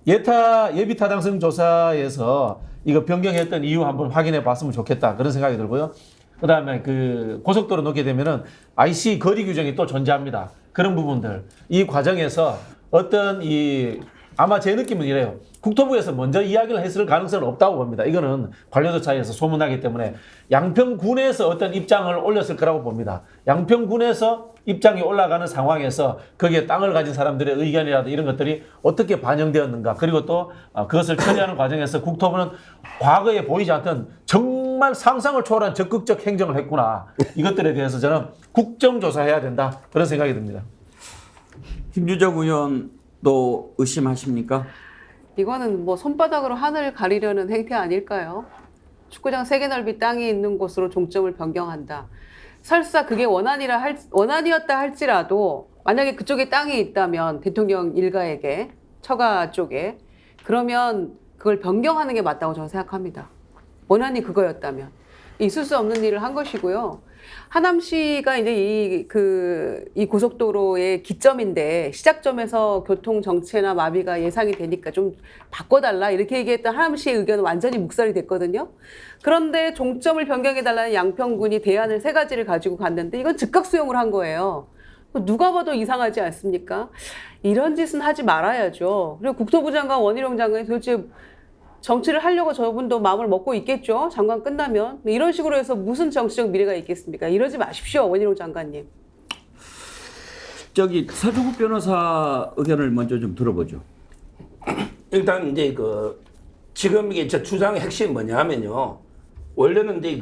예비 타당성 조사에서 이거 변경했던 이유 한번 확인해 봤으면 좋겠다. 그런 생각이 들고요. 그 다음에 그 고속도로 놓게 되면은 IC 거리 규정이 또 존재합니다. 그런 부분들. 이 과정에서 어떤 아마 제 느낌은 이래요. 국토부에서 먼저 이야기를 했을 가능성은 없다고 봅니다. 이거는 관료들 사이에서 소문나기 때문에 양평군에서 어떤 입장을 올렸을 거라고 봅니다. 양평군에서 입장이 올라가는 상황에서 거기에 땅을 가진 사람들의 의견이라든지 이런 것들이 어떻게 반영되었는가. 그리고 또 그것을 처리하는 과정에서 국토부는 과거에 보이지 않던 정말 상상을 초월한 적극적 행정을 했구나. 이것들에 대해서 저는 국정조사해야 된다. 그런 생각이 듭니다. 김유정 의원도 의심하십니까? 이거는 뭐 손바닥으로 하늘 가리려는 행태 아닐까요? 축구장 3개 넓이 땅이 있는 곳으로 종점을 변경한다. 설사 그게 원안이었다 할지라도 만약에 그쪽에 땅이 있다면 대통령 일가에게 처가 쪽에 그러면 그걸 변경하는 게 맞다고 저는 생각합니다. 원안이 그거였다면 있을 수 없는 일을 한 것이고요. 하남시가 이제 이 고속도로의 기점인데 시작점에서 교통 정체나 마비가 예상이 되니까 좀 바꿔달라 이렇게 얘기했던 하남시의 의견은 완전히 묵살이 됐거든요. 그런데 종점을 변경해달라는 양평군이 대안을 3가지를 가지고 갔는데 이건 즉각 수용을 한 거예요. 누가 봐도 이상하지 않습니까? 이런 짓은 하지 말아야죠. 그리고 국토부 장관 원희룡 장관이 도대체 정치를 하려고 저분도 마음을 먹고 있겠죠. 장관 끝나면. 이런 식으로 해서 무슨 정치적 미래가 있겠습니까? 이러지 마십시오. 원희룡 장관님. 서종욱 변호사 의견을 먼저 좀 들어보죠. 일단 이제 지금 이게 제 주장의 핵심이 뭐냐 하면요. 원래는 이제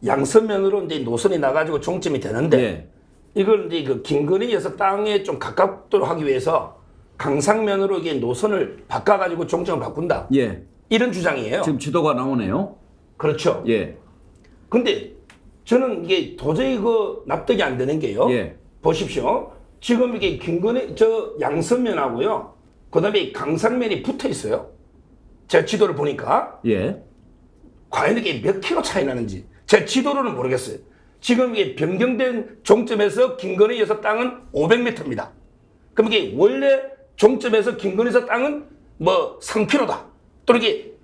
양서면으로 이제 노선이 나가지고 종점이 되는데 이걸 이제 김건희에서 땅에 좀 가깝도록 하기 위해서 강상면으로 이게 노선을 바꿔가지고 종점을 바꾼다. 이런 주장이에요. 지금 지도가 나오네요. 그렇죠. 근데 저는 이게 도저히 납득이 안 되는 게요. 보십시오. 지금 이게 김건희 양서면하고요. 그다음에 강상면이 붙어 있어요. 제가 지도를 보니까. 과연 이게 몇 킬로 차이 나는지 제 지도로는 모르겠어요. 지금 이게 변경된 종점에서 김건희에서 땅은 500m입니다. 그럼 이게 원래 종점에서 김건희에서 땅은 뭐 3km다. 또는 이게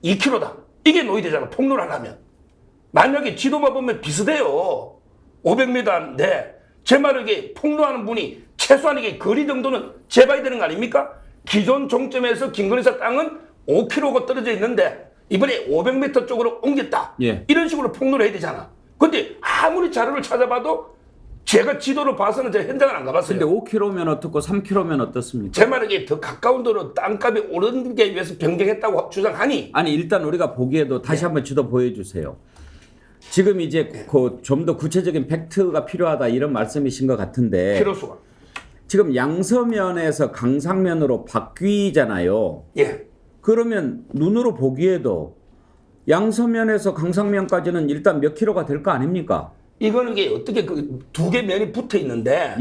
2km다. 이게 노이되잖아. 폭로를 하려면. 만약에 지도만 보면 비슷해요. 500m인데 제 말을 이게 폭로하는 분이 최소한 이게 거리 정도는 재봐야 되는 거 아닙니까? 기존 종점에서 김건희에서 땅은 5km가 떨어져 있는데 이번에 500m 쪽으로 옮겼다. 이런 식으로 폭로를 해야 되잖아. 근데 아무리 자료를 찾아봐도 제가 지도를 봐서는 제가 현장을 안 가봤어요. 근데 5km면 어떻고 3km면 어떻습니까? 제 말은 이게 더 가까운 도로 땅값이 오르는 게 위해서 변경했다고 주장하니. 아니 일단 우리가 보기에도 다시 한번 지도 보여주세요. 지금 이제 좀 더 구체적인 팩트가 필요하다 이런 말씀이신 것 같은데. 필요수가. 지금 양서면에서 강상면으로 바뀌잖아요. 그러면 눈으로 보기에도 양서면에서 강상면까지는 일단 몇 킬로가 될 거 아닙니까? 이거는 이게 어떻게 두 개 면이 붙어 있는데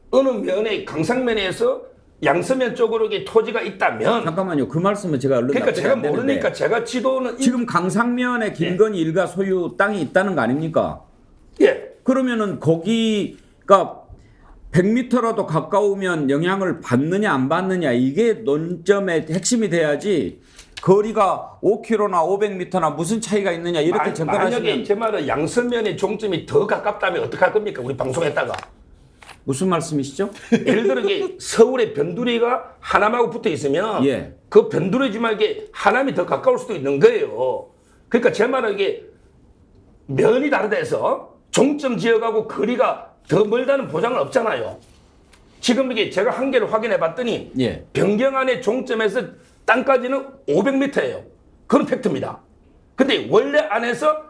어느 면에 강상면에서 양서면 쪽으로 이게 토지가 있다면 잠깐만요. 그 말씀은 제가 얼른 그러니까 제가 모르니까 제가 지도는 지금 강상면에 김건희 일가 소유 땅이 있다는 거 아닙니까? 그러면은 거기가 100m라도 가까우면 영향을 받느냐 안 받느냐 이게 논점의 핵심이 돼야지 거리가 5km나 500m나 무슨 차이가 있느냐 이렇게 접근하시면 만약에 제 말은 양서면의 종점이 더 가깝다면 어떡할 겁니까? 우리 방송했다가 무슨 말씀이시죠? 예를 들어 이게 서울의 변두리가 하남하고 붙어 있으면 그 변두리지만 이게 하남이 더 가까울 수도 있는 거예요. 그러니까 제 말은 이게 면이 다르다 해서 종점 지역하고 거리가 더 멀다는 보장은 없잖아요. 지금 이게 제가 한계를 확인해 봤더니 변경안의 종점에서 땅까지는 500m예요. 그건 팩트입니다. 근데 원래 안에서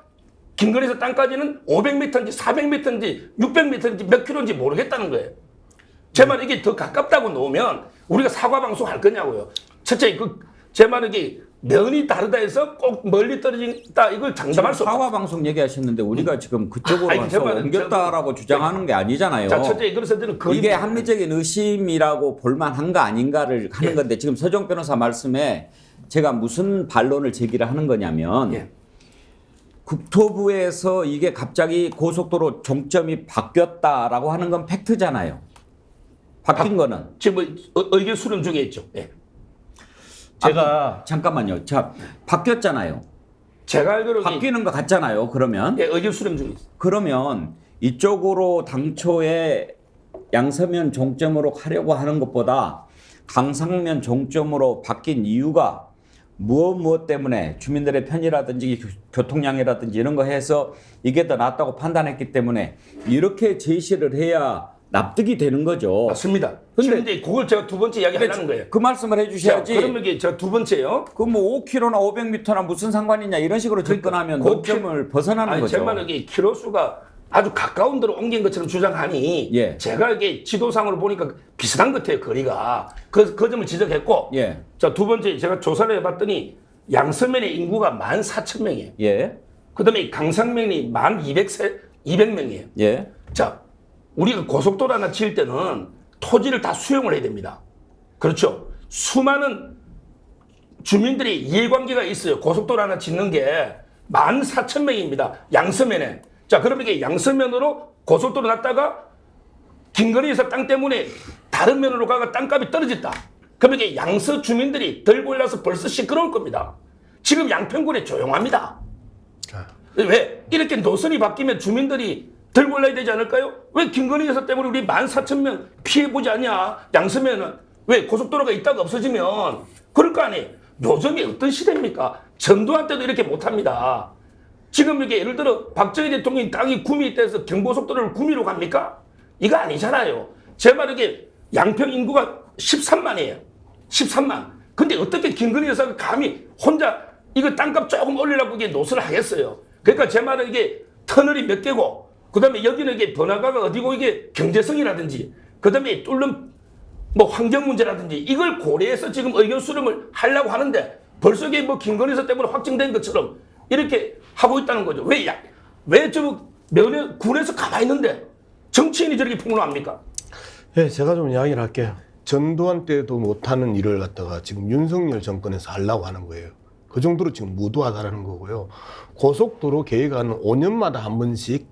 김건희에서 땅까지는 500m인지 400m인지 600m인지 몇 킬로인지 모르겠다는 거예요. 제 말 이게 더 가깝다고 놓으면 우리가 사과 방송 할 거냐고요. 첫째, 제 말은 이게 면이 다르다 해서 꼭 멀리 떨어진다 이걸 장담할 수 없다. 사과 방송 얘기하셨는데 우리가 지금 그쪽으로 아니, 가서 옮겼다라고 주장하는 게 아니잖아요. 자, 첫째 그래서 저는 이게 합리적인 의심이라고 볼만한가 아닌가를 하는 건데 지금 서정 변호사 말씀에 제가 무슨 반론을 제기를 하는 거냐면 국토부에서 이게 갑자기 고속도로 종점이 바뀌었다라고 하는 건 팩트잖아요. 바뀐 거는 지금 의견 수렴 중에 있죠. 제가 잠깐만요. 자, 바뀌었잖아요. 제가 알기로 바뀌는 것 같잖아요. 그러면 의견 수렴 중에 있어요. 그러면 이쪽으로 당초에 양서면 종점으로 가려고 하는 것보다 강상면 종점으로 바뀐 이유가 무엇 때문에 주민들의 편의라든지 교통량이라든지 이런 거 해서 이게 더 낫다고 판단했기 때문에 이렇게 제시를 해야 납득이 되는 거죠. 맞습니다. 근데 그걸 제가 두 번째 이야기 하려는 거예요. 그 말씀을 해주셔야지. 자, 그러면 이게 제가 두 번째요. 그 뭐 5km나 500m나 무슨 상관이냐 이런 식으로 접근하면 논점을 벗어나는 거죠. 제 말은 이게 키로수가 아주 가까운 데로 옮긴 것처럼 주장하니 제가 이게 지도상으로 보니까 비슷한 것 같아요. 거리가. 그 점을 지적했고 자, 두 번째 제가 조사를 해봤더니 양서면의 인구가 14,000명이에요. 그다음에 강상면이 200명이에요. 자, 우리가 고속도로 하나 지을 때는 토지를 다 수용을 해야 됩니다. 그렇죠. 수많은 주민들이 이해관계가 있어요. 고속도로 하나 짓는 게 14,000명입니다. 양서면에. 자, 그러면 이게 양서면으로 고속도로 놨다가 김건희에서 땅 때문에 다른 면으로 가가 땅값이 떨어졌다. 그러면 이게 양서 주민들이 덜 몰라서 벌써 시끄러울 겁니다. 지금 양평군에 조용합니다. 왜? 이렇게 노선이 바뀌면 주민들이 덜 몰라야 되지 않을까요? 왜 김건희에서 때문에 우리 14,000명 피해보지 않냐? 양서면은 왜 고속도로가 있다가 없어지면 그럴 거 아니에요. 요즘이 어떤 시대입니까? 전두환 때도 이렇게 못합니다. 지금 이게 예를 들어 박정희 대통령이 땅이 구미 돼서 경부고속도로를 구미로 갑니까? 이거 아니잖아요. 제 말은 이게 양평 인구가 13만이에요. 13만. 근데 어떻게 김건희 여사가 감히 혼자 이거 땅값 조금 올리려고 이게 노선을 하겠어요. 그러니까 제 말은 이게 터널이 몇 개고 그 다음에 여기는 이게 번화가가 어디고 이게 경제성이라든지 그 다음에 뚫는 뭐 환경 문제라든지 이걸 고려해서 지금 의견 수렴을 하려고 하는데 벌써 이게 뭐 김건희 여사 때문에 확정된 것처럼 이렇게 하고 있다는 거죠. 왜 저 군에서 가만히 있는데 정치인이 저렇게 폭로합니까? 제가 좀 이야기를 할게요. 전두환 때도 못하는 일을 갖다가 지금 윤석열 정권에서 하려고 하는 거예요. 그 정도로 지금 무도하다라는 거고요. 고속도로 계획안은 5년마다 한 번씩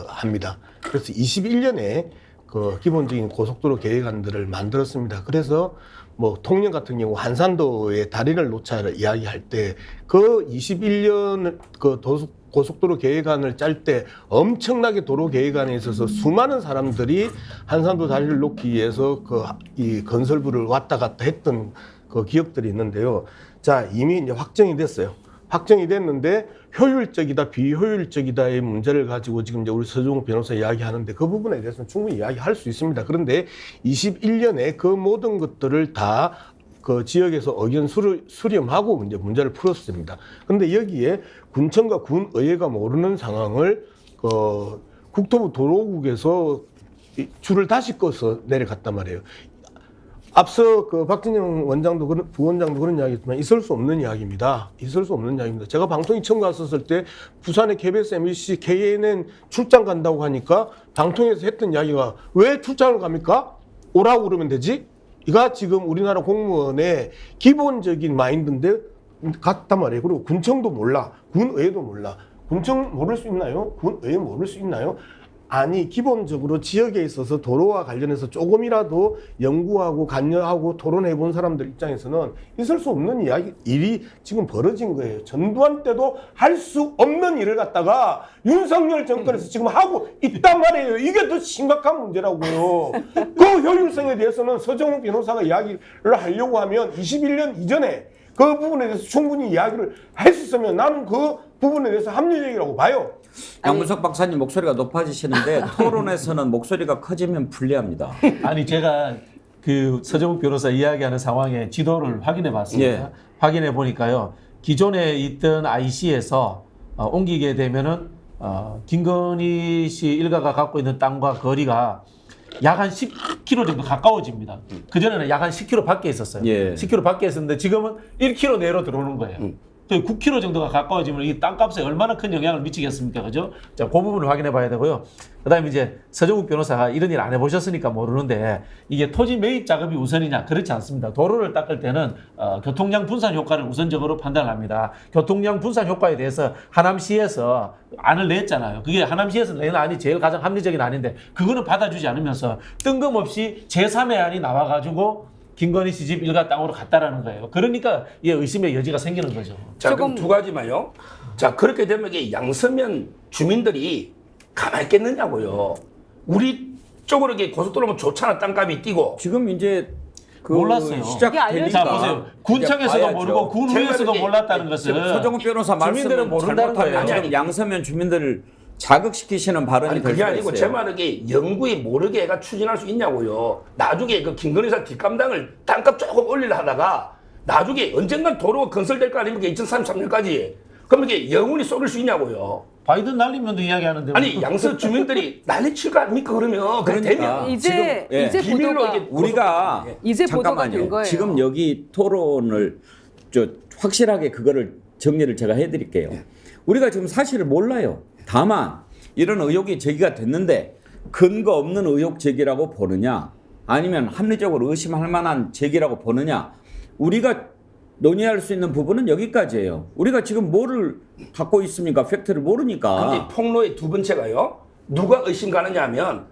합니다. 그래서 21년에 기본적인 고속도로 계획안들을 만들었습니다. 그래서 뭐 통영 같은 경우 한산도에 다리를 놓자를 이야기할 때 그 21년 고속도로 계획안을 짤 때 엄청나게 도로 계획안에 있어서 수많은 사람들이 한산도 다리를 놓기 위해서 이 건설부를 왔다 갔다 했던 그 기억들이 있는데요. 자, 이미 이제 확정이 됐어요. 확정이 됐는데 효율적이다, 비효율적이다의 문제를 가지고 지금 이제 우리 서종욱 변호사 이야기하는데 그 부분에 대해서는 충분히 이야기할 수 있습니다. 그런데 21년에 그 모든 것들을 다 그 지역에서 의견 수렴하고 이제 문제를 풀었습니다. 그런데 여기에 군청과 군의회가 모르는 상황을 국토부 도로국에서 줄을 다시 꺼서 내려갔단 말이에요. 앞서 박진영 원장도 부원장도 그런 이야기했지만 있을 수 없는 이야기입니다. 있을 수 없는 이야기입니다. 제가 방통위 처음 갔었을 때 부산에 KBS, MBC, KNN 출장 간다고 하니까 방통위에서 했던 이야기가 왜 출장을 갑니까? 오라고 그러면 되지? 이가 지금 우리나라 공무원의 기본적인 마인드인데 같단 말이에요. 그리고 군청도 몰라. 군의회도 몰라. 군청 모를 수 있나요? 군의회 모를 수 있나요? 아니, 기본적으로 지역에 있어서 도로와 관련해서 조금이라도 연구하고 관여하고 토론해 본 사람들 입장에서는 있을 수 없는 일이 지금 벌어진 거예요. 전두환 때도 할 수 없는 일을 갖다가 윤석열 정권에서 지금 하고 있단 말이에요. 이게 더 심각한 문제라고요. 그 효율성에 대해서는 서정욱 변호사가 이야기를 하려고 하면 21년 이전에 그 부분에 대해서 충분히 이야기를 했었으면 나는 그 부분에 대해서 합리적이라고 봐요. 양문석 박사님 목소리가 높아지시는데 토론에서는 목소리가 커지면 불리합니다. 아니 제가 그 서정욱 변호사 이야기하는 상황의 지도를 확인해 봤습니다. 확인해 보니까요. 기존에 있던 IC에서 옮기게 되면은 김건희 씨 일가가 갖고 있는 땅과 거리가 약 한 10km 정도 가까워집니다. 그전에는 약 한 10km 밖에 있었어요. 예. 10km 밖에 있었는데 지금은 1km 내로 들어오는 거예요. 9km 정도가 가까워지면 이 땅값에 얼마나 큰 영향을 미치겠습니까? 그죠? 자, 그 부분을 확인해 봐야 되고요. 그 다음에 이제 서정욱 변호사가 이런 일 안 해보셨으니까 모르는데 이게 토지 매입 작업이 우선이냐? 그렇지 않습니다. 도로를 닦을 때는 교통량 분산 효과를 우선적으로 판단합니다. 교통량 분산 효과에 대해서 하남시에서 안을 냈잖아요. 그게 하남시에서 낸 안이 제일 가장 합리적인 안인데 그거는 받아주지 않으면서 뜬금없이 제3의 안이 나와가지고 김건희 씨 집 일가 땅으로 갔다라는 거예요. 그러니까 이 의심의 여지가 생기는 거죠. 자, 그럼 두 가지만요. 자, 그렇게 되면 이게 양서면 주민들이 가만히 있겠느냐고요. 우리 쪽으로 이게 고속도로면 좋잖아, 땅값이 뛰고. 지금 이제 그 몰랐어요. 시작되니까. 자, 보세요. 군청에서도 모르고 군위에서도 몰랐다는 것을 서정욱 변호사 주민들은 말씀은 모른다는 잘못하면 거예요. 지금 양서면 주민들을 자극시키시는 발언이 아니 될 그게 수가 아니고 있어요. 제 말은 이게 영구히 모르게 애가 추진할 수 있냐고요. 나중에 그 김건희 사 뒷감당을 땅값 조금 올리려 하다가 나중에 언젠간 도로가 건설될 거 아닙니까? 2033년까지. 그럼 이게 영원히 쏠릴 수 있냐고요. 바이든 날리면도 이야기하는데 아니 양서 주민들이 난리 칠 거 아닙니까? 그러면 그러니까 되면 이제 지금, 예. 이제 비밀로 보도가 이게 우리가 이제 보도가 잠깐만요. 된 거예요. 지금 여기 토론을 확실하게 그거를 정리를 제가 해드릴게요. 우리가 지금 사실을 몰라요. 다만 이런 의혹이 제기가 됐는데 근거 없는 의혹 제기라고 보느냐 아니면 합리적으로 의심할 만한 제기라고 보느냐 우리가 논의할 수 있는 부분은 여기까지예요. 우리가 지금 뭐를 갖고 있습니까? 팩트를 모르니까. 근데 폭로의 두 번째가요. 누가 의심 가느냐 하면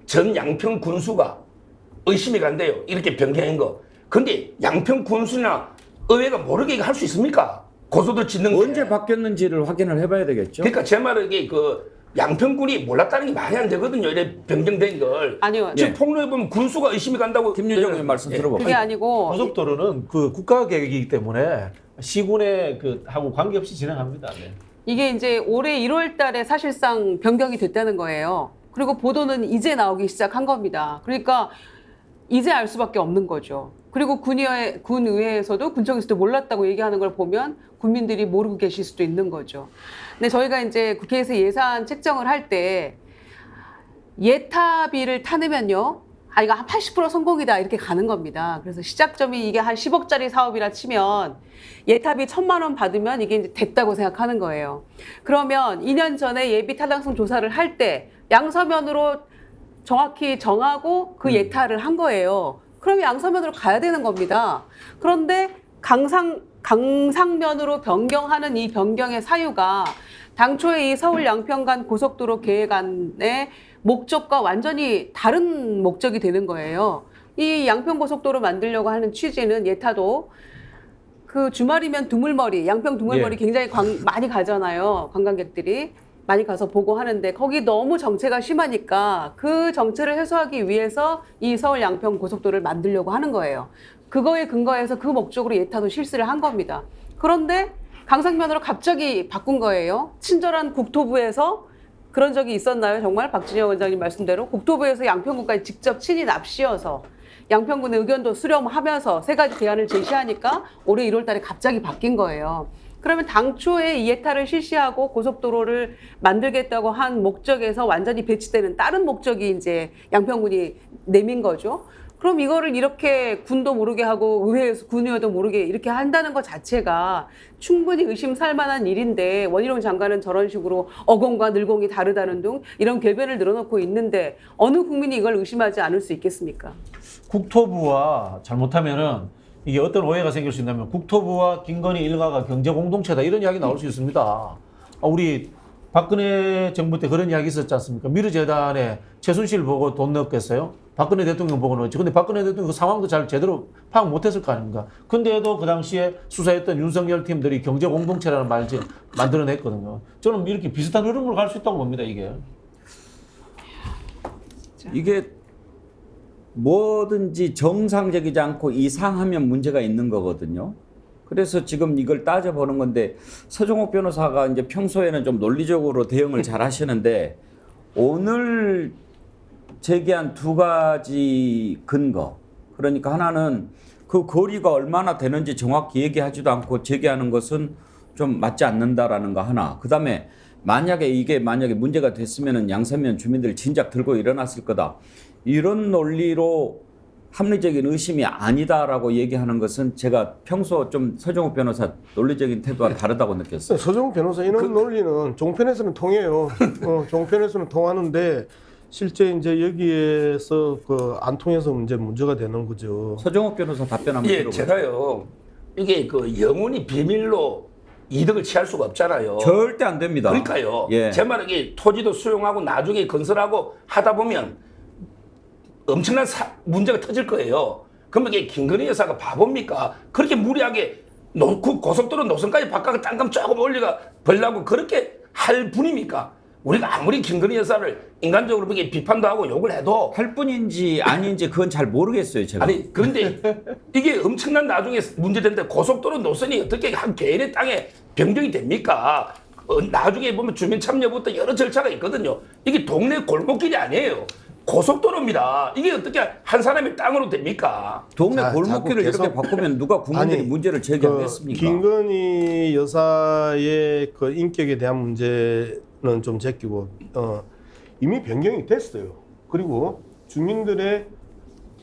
전 양평 군수가 의심이 간대요. 이렇게 변경한 거. 근데 양평 군수나 의회가 모르게 할 수 있습니까? 고소들 짓는 게. 언제 바뀌었는지를 확인을 해봐야 되겠죠. 그러니까 제 말은 이게 그 양평군이 몰랐다는 게 말이 안 되거든요. 이래 변경된 걸. 아니요. 지금 폭로해 보면 군수가 의심이 간다고. 김유정님 말씀 들어볼게요. 그게 아니고 고속도로는 그 국가 계획이기 때문에 시군의 그 하고 관계없이 진행합니다. 네. 이게 이제 올해 1월 달에 사실상 변경이 됐다는 거예요. 그리고 보도는 이제 나오기 시작한 겁니다. 그러니까 이제 알 수밖에 없는 거죠. 그리고 군의회에서도 군청에서도 몰랐다고 얘기하는 걸 보면 국민들이 모르고 계실 수도 있는 거죠. 근데 저희가 이제 국회에서 예산 책정을 할 때 예타비를 타내면요. 이거 한 80% 성공이다 이렇게 가는 겁니다. 그래서 시작점이 이게 한 10억짜리 사업이라 치면 예타비 1,000만 원 받으면 이게 이제 됐다고 생각하는 거예요. 그러면 2년 전에 예비 타당성 조사를 할 때 양서면으로 정확히 정하고 그 예타를 한 거예요. 그럼 양서면으로 가야 되는 겁니다. 그런데 강상면으로 변경하는 이 변경의 사유가 당초에 이 서울 양평 간 고속도로 계획안의 목적과 완전히 다른 목적이 되는 거예요. 이 양평 고속도로 만들려고 하는 취지는 예타도 그 주말이면 두물머리, 양평 두물머리 굉장히 많이 가잖아요. 관광객들이 많이 가서 보고 하는데 거기 너무 정체가 심하니까 그 정체를 해소하기 위해서 이 서울 양평 고속도로를 만들려고 하는 거예요. 그거에 근거해서 그 목적으로 예타도 실시를 한 겁니다. 그런데 강상면으로 갑자기 바꾼 거예요. 친절한 국토부에서 그런 적이 있었나요? 정말 박진영 원장님 말씀대로 국토부에서 양평군까지 직접 친히 납치어서 양평군의 의견도 수렴하면서 세 가지 대안을 제시하니까 올해 1월 달에 갑자기 바뀐 거예요. 그러면 당초에 이 예타를 실시하고 고속도로를 만들겠다고 한 목적에서 완전히 배치되는 다른 목적이 이제 양평군이 내민 거죠. 그럼 이거를 이렇게 군도 모르게 하고 의회에서 군의회도 모르게 이렇게 한다는 것 자체가 충분히 의심 살 만한 일인데 원희룡 장관은 저런 식으로 어공과 늘공이 다르다는 등 이런 궤변을 늘어놓고 있는데 어느 국민이 이걸 의심하지 않을 수 있겠습니까? 국토부와 잘못하면은 이게 어떤 오해가 생길 수 있냐면 국토부와 김건희 일가가 경제 공동체다 이런 이야기 나올 수 있습니다. 우리 박근혜 정부 때 그런 이야기 있었지 않습니까? 미르재단에 최순실 보고 돈 넣었겠어요? 박근혜 대통령 보고 넣었지. 근데 박근혜 대통령 그 상황도 잘 제대로 파악 못했을 거 아닙니까? 근데도 그 당시에 수사했던 윤석열 팀들이 경제 공동체라는 말을 만들어냈거든요. 저는 이렇게 비슷한 흐름으로 갈 수 있다고 봅니다, 이게. 이게 뭐든지 정상적이지 않고 이상하면 문제가 있는 거거든요. 그래서 지금 이걸 따져보는 건데 서정욱 변호사가 이제 평소에는 좀 논리적으로 대응을 잘 하시는데 오늘 제기한 두 가지 근거, 그러니까 하나는 그 거리가 얼마나 되는지 정확히 얘기하지도 않고 제기하는 것은 좀 맞지 않는다라는 거 하나. 그다음에 만약에 이게 문제가 됐으면은 양서면 주민들 진작 들고 일어났을 거다. 이런 논리로 합리적인 의심이 아니다라고 얘기하는 것은 제가 평소 좀 서정욱 변호사 논리적인 태도와 다르다고 느꼈어요. 서정욱 변호사 이런 논리는 종편에서는 통해요. 종편에서는 통하는데 실제 이제 여기에서 그 안 통해서 문제가 되는 거죠. 서정욱 변호사 답변 한번 들어보세요. 제가요. 이게 그 영원히 비밀로 이득을 취할 수가 없잖아요. 절대 안 됩니다. 그러니까요. 예. 제 말은 이게 토지도 수용하고 나중에 건설하고 하다 보면 엄청난 문제가 터질 거예요. 그러면 이게 김건희 여사가 바보입니까? 그렇게 무리하게 고속도로 노선까지 바꿔서 땅값 조금 올려가 벌라고 그렇게 할 분입니까? 우리가 아무리 김건희 여사를 인간적으로 그렇게 비판도 하고 욕을 해도 할 뿐인지 아닌지 그건 잘 모르겠어요, 제가. 아니 그런데 이게 엄청난 나중에 문제된데 고속도로 노선이 어떻게 한 개인의 땅에 변경이 됩니까? 나중에 보면 주민 참여부터 여러 절차가 있거든요. 이게 동네 골목길이 아니에요. 고속도로입니다. 이게 어떻게 한 사람의 땅으로 됩니까? 동네 골목길을 이렇게 바꾸면 누가 국민들이 문제를 제기하겠습니까? 김건희 여사의 그 인격에 대한 문제는 좀 제끼고 이미 변경이 됐어요. 그리고 주민들의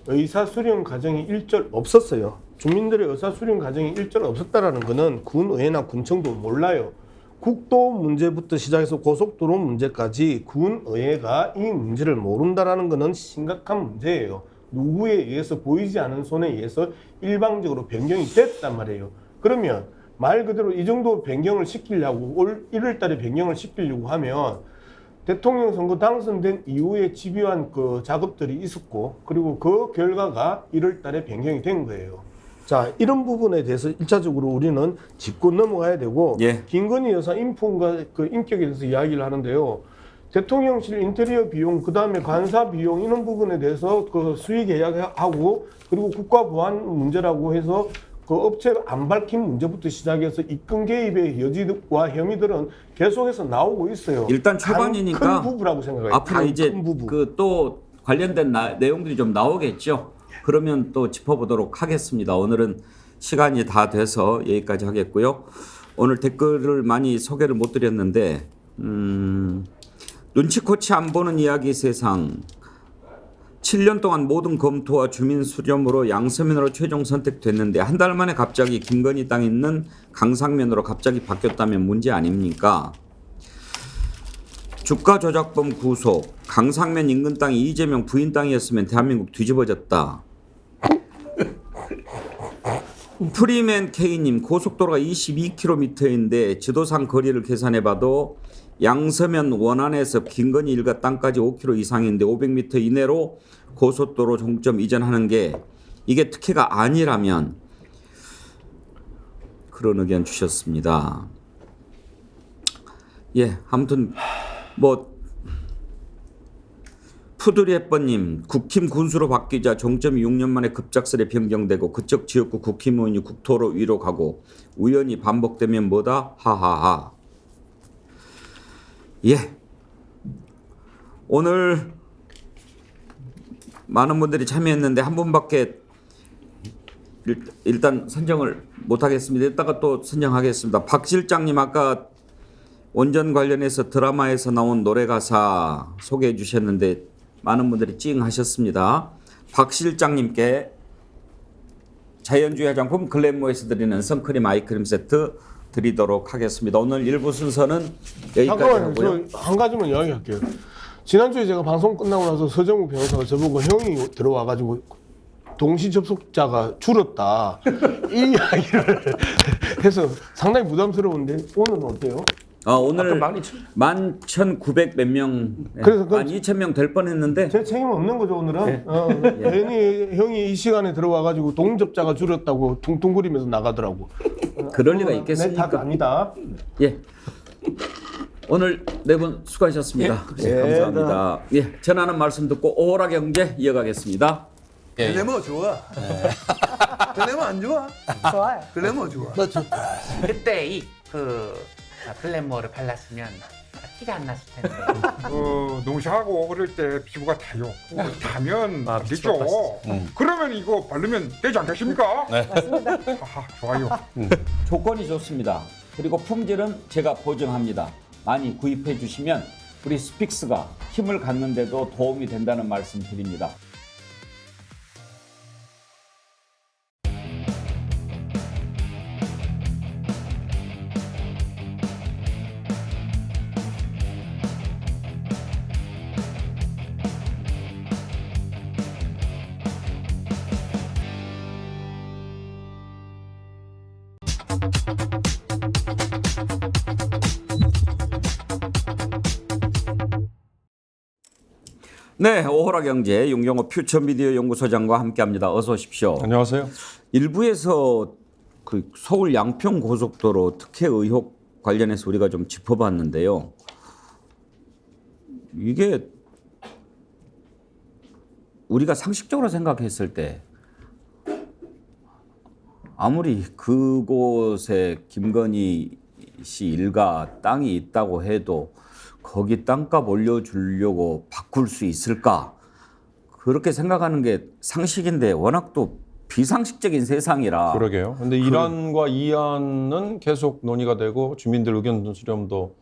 의사수렴 과정이 일절 없었어요. 주민들의 의사수렴 과정이 일절 없었다라는 것은 군의회나 군청도 몰라요. 국도 문제부터 시작해서 고속도로 문제까지 군의회가 이 문제를 모른다라는 것은 심각한 문제예요. 누구에 의해서 보이지 않은 손에 의해서 일방적으로 변경이 됐단 말이에요. 그러면 말 그대로 이 정도 변경을 시키려고 올 1월 달에 변경을 시키려고 하면 대통령 선거 당선된 이후에 집요한 그 작업들이 있었고 그리고 그 결과가 1월 달에 변경이 된 거예요. 자, 이런 부분에 대해서 1차적으로 우리는 짚고 넘어가야 되고 김건희 여사 인품과 그 인격에 대해서 이야기를 하는데요. 대통령실 인테리어 비용, 그 다음에 관사 비용 이런 부분에 대해서 그 수익 계약하고 그리고 국가 보안 문제라고 해서 그 업체가 안 밝힌 문제부터 시작해서 입금 개입의 여지와 혐의들은 계속해서 나오고 있어요. 일단 초반이니까 큰 부부라고 생각해요. 앞으로 이제 그 또 관련된 내용들이 좀 나오겠죠. 그러면 또 짚어보도록 하겠습니다. 오늘은 시간이 다 돼서 여기까지 하겠고요. 오늘 댓글을 많이 소개를 못 드렸는데 눈치코치 안 보는 이야기 세상 7년 동안 모든 검토와 주민 수렴으로 양서면으로 최종 선택됐는데 한 달 만에 갑자기 김건희 땅 있는 강상면으로 갑자기 바뀌었다면 문제 아닙니까? 주가 조작범 구속, 강상면 인근 땅이 이재명 부인 땅이었으면 대한민국 뒤집어졌다. 프리맨 K님, 고속도로가 22km인데 지도상 거리를 계산해봐도 양서면 원안에서 김건희 일가 땅까지 5km 이상인데 500m 이내로 고속도로 종점 이전하는 게 이게 특혜가 아니라면 그런 의견 주셨습니다. 예, 아무튼 뭐 푸드리햇버님, 국힘 군수로 바뀌자 종점이 6년 만에 급작스레 변경되고 그쪽 지역구 국힘의원이 국토로 위로 가고 우연히 반복되면 뭐다? 하하하. 예. 오늘 많은 분들이 참여했는데 한 분밖에 일단 선정을 못하겠습니다. 이따가 또 선정하겠습니다. 박 실장님 아까 원전 관련해서 드라마에서 나온 노래 가사 소개해 주셨는데 많은 분들이 찡하셨습니다. 박 실장님께 자연주의 화장품 글램모에서 드리는 선크림 아이크림 세트 드리도록 하겠습니다. 오늘 1부 순서는 여기까지 하고요. 저 한 가지만 이야기할게요. 지난주에 제가 방송 끝나고 나서 서정욱 변호사가 저보고 형이 들어와가지고 동시 접속자가 줄었다 이 이야기를 해서 상당히 부담스러운데 오늘은 어때요? 오늘 11,900 몇 명, 그래서 12,000명 될 뻔했는데 제 책임 없는 거죠 오늘은. 네. 괜히 형이 이 시간에 들어와가지고 동접자가 줄었다고 퉁퉁거리면서 나가더라고. 그럴 리가 있겠습니까? 내 탓 아니다. 예. 오늘 네 분 수고하셨습니다. 예, 감사합니다. 예, 전하는 말씀 듣고 오호라 경제 이어가겠습니다. 글래머 좋아. 글래머 안 좋아? 좋아요. 글래머 좋아. 그때 글래머를 발랐으면 티가 안 났을 텐데. 농사하고 그럴 때 피부가 타요. 타면 안 되죠. 그러면 이거 바르면 되지 않겠습니까? 네. 맞습니다. 좋아요. 조건이 좋습니다. 그리고 품질은 제가 보증합니다. 많이 구입해 주시면 우리 스픽스가 힘을 갖는데도 도움이 된다는 말씀 드립니다. 네, 오호라 경제 윤경호 퓨처미디어 연구소장과 함께합니다. 어서 오십시오. 안녕하세요. 일부에서 그 서울 양평 고속도로 특혜 의혹 관련해서 우리가 좀 짚어봤는데요. 이게 우리가 상식적으로 생각했을 때 아무리 그곳에 김건희 씨 일가 땅이 있다고 해도 거기 땅값 올려주려고 바꿀 수 있을까? 그렇게 생각하는 게 상식인데 워낙 또 비상식적인 세상이라. 그러게요. 근데 1안과 2안은 계속 논의가 되고 주민들 의견 수렴도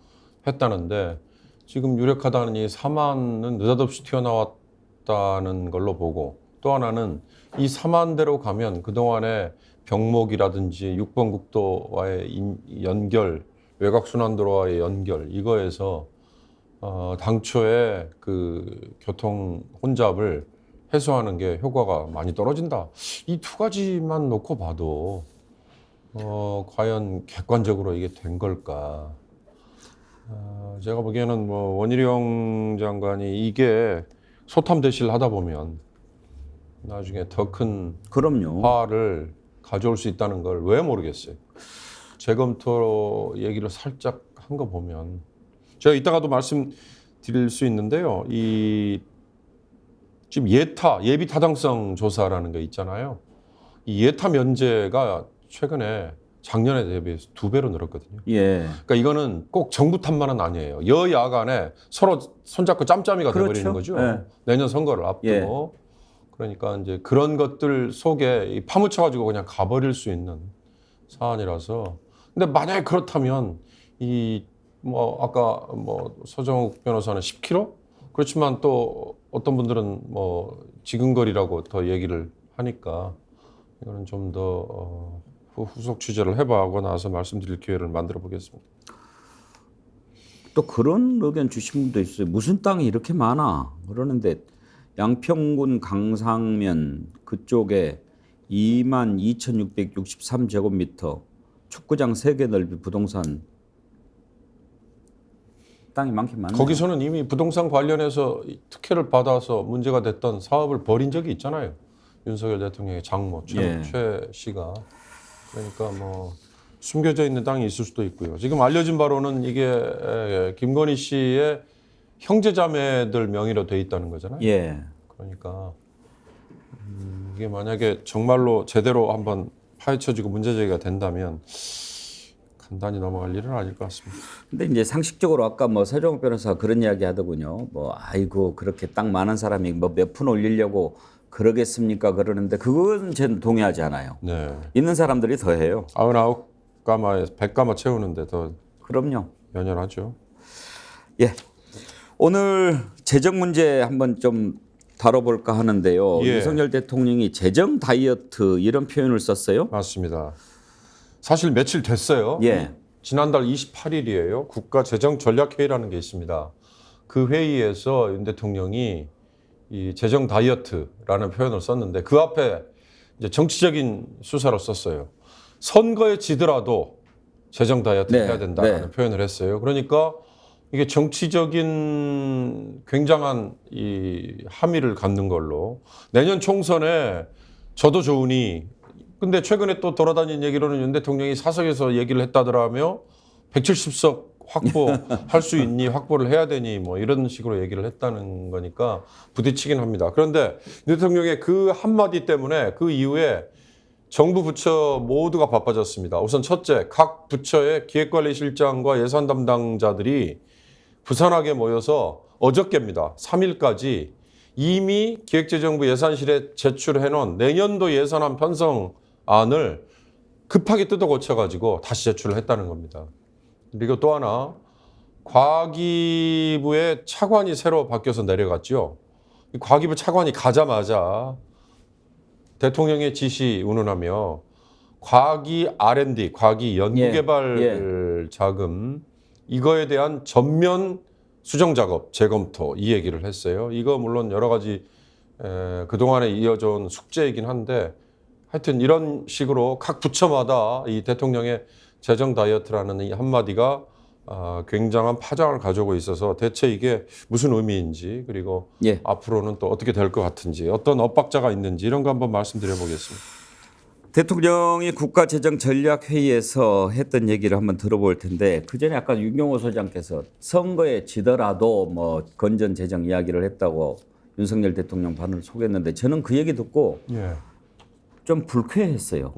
했다는데 지금 유력하다는 이 3안은 느닷없이 튀어나왔다는 걸로 보고 또 하나는 이 3안대로 가면 그동안에 병목이라든지 6번 국도와의 연결, 외곽순환도로와의 연결 이거에서 당초에 그 교통 혼잡을 해소하는 게 효과가 많이 떨어진다. 이 두 가지만 놓고 봐도 과연 객관적으로 이게 된 걸까? 제가 보기에는 뭐 원희룡 장관이 이게 소탐대실 하다 보면 나중에 더 큰 화를 가져올 수 있다는 걸 왜 모르겠어요. 재검토 얘기를 살짝 한 거 보면 제가 이따가도 말씀드릴 수 있는데요. 이 지금 예비 타당성 조사라는 게 있잖아요. 이 예타 면제가 최근에 작년에 대비해서 2배로 늘었거든요. 예. 그러니까 이거는 꼭 정부 탓만은 아니에요. 여야 간에 서로 손잡고 짬짬이가 돼버리는 거죠. 예. 내년 선거를 앞두고. 그러니까 이제 그런 것들 속에 파묻혀가지고 그냥 가버릴 수 있는 사안이라서. 근데 만약에 그렇다면 뭐 아까 뭐 서정욱 변호사는 10km? 그렇지만 또 어떤 분들은 뭐 지근거리라고 더 얘기를 하니까 이거는 좀 더 후속 취재를 해봐하고 나서 말씀드릴 기회를 만들어 보겠습니다. 또 그런 의견 주신 분도 있어요. 무슨 땅이 이렇게 많아? 그러는데 양평군 강상면 그쪽에 22,663제곱미터 축구장 3개 넓이 부동산 땅이 많긴 많네요. 거기서는 이미 부동산 관련해서 특혜를 받아서 문제가 됐던 사업을 벌인 적이 있잖아요. 윤석열 대통령의 장모 최 씨가. 그러니까 뭐 숨겨져 있는 땅이 있을 수도 있고요. 지금 알려진 바로는 이게 김건희 씨의 형제자매들 명의로 돼 있다는 거잖아요. 예. 그러니까 이게 만약에 정말로 제대로 한번 파헤쳐지고 문제제기가 된다면 간단히 넘어갈 일은 아닐 것 같습니다. 근데 이제 상식적으로 아까 뭐 서정욱 변호사가 그런 이야기 하더군요. 뭐 아이고 그렇게 땅 많은 사람이 뭐 몇 푼 올리려고 그러겠습니까? 그러는데 그건 저는 동의하지 않아요. 네. 있는 사람들이 더 해요. 99가마에 100가마 채우는데 더 그럼요. 연연하죠. 예. 오늘 재정 문제 한번 좀 다뤄볼까 하는데요. 예. 윤석열 대통령이 재정 다이어트 이런 표현을 썼어요. 맞습니다. 사실 며칠 됐어요. 예. 지난달 28일이에요. 국가재정전략회의라는 게 있습니다. 그 회의에서 윤 대통령이 이 재정 다이어트라는 표현을 썼는데 그 앞에 이제 정치적인 수사를 썼어요. 선거에 지더라도 재정 다이어트 해야 된다는 표현을 했어요. 그러니까 이게 정치적인 굉장한 이 함의를 갖는 걸로 내년 총선에 저도 좋으니 근데 최근에 또 돌아다닌 얘기로는 윤 대통령이 사석에서 얘기를 했다더라며 170석 확보할 수 있니 확보를 해야 되니 뭐 이런 식으로 얘기를 했다는 거니까 부딪히긴 합니다. 그런데 윤 대통령의 그 한마디 때문에 그 이후에 정부 부처 모두가 바빠졌습니다. 우선 첫째, 각 부처의 기획관리실장과 예산 담당자들이 부산하게 모여서 어저께입니다. 3일까지 이미 기획재정부 예산실에 제출해놓은 내년도 예산안 편성안을 급하게 뜯어 고쳐가지고 다시 제출을 했다는 겁니다. 그리고 또 하나 과기부의 차관이 새로 바뀌어서 내려갔죠. 이 과기부 차관이 가자마자 대통령의 지시 운운하며 과기 R&D, 과기 연구개발 자금 이거에 대한 전면 수정 작업, 재검토 이 얘기를 했어요. 이거 물론 여러 가지 그동안에 이어져 온 숙제이긴 한데 하여튼 이런 식으로 각 부처마다 이 대통령의 재정 다이어트라는 이 한마디가 굉장한 파장을 가지고 있어서 대체 이게 무슨 의미인지 그리고 앞으로는 또 어떻게 될 것 같은지 어떤 엇박자가 있는지 이런 거 한번 말씀드려 보겠습니다. 대통령이 국가재정전략회의에서 했던 얘기를 한번 들어볼 텐데 그전에 아까 윤경호 소장께서 선거에 지더라도 뭐 건전재정 이야기를 했다고 윤석열 대통령 발언을 소개했는데 저는 그 얘기 듣고 좀 불쾌했어요.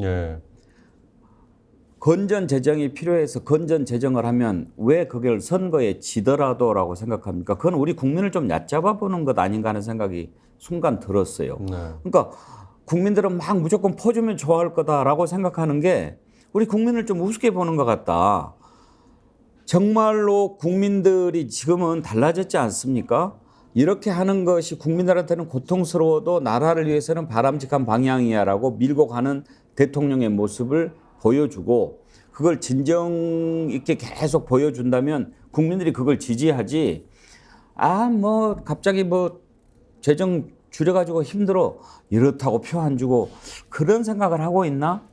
건전재정이 필요해서 건전재정을 하면 왜 그걸 선거에 지더라도라고 생각합니까? 그건 우리 국민을 좀 얕잡아 보는 것 아닌가 하는 생각이 순간 들었어요. 그러니까 국민들은 막 무조건 퍼주면 좋아할 거다라고 생각하는 게 우리 국민을 좀 우습게 보는 것 같다. 정말로 국민들이 지금은 달라졌지 않습니까? 이렇게 하는 것이 국민들한테는 고통스러워도 나라를 위해서는 바람직한 방향이야라고 밀고 가는 대통령의 모습을 보여주고 그걸 진정 있게 계속 보여준다면 국민들이 그걸 지지하지. 뭐 갑자기 뭐 재정 줄여가지고 힘들어 이렇다고 표 안 주고 그런 생각을 하고 있나?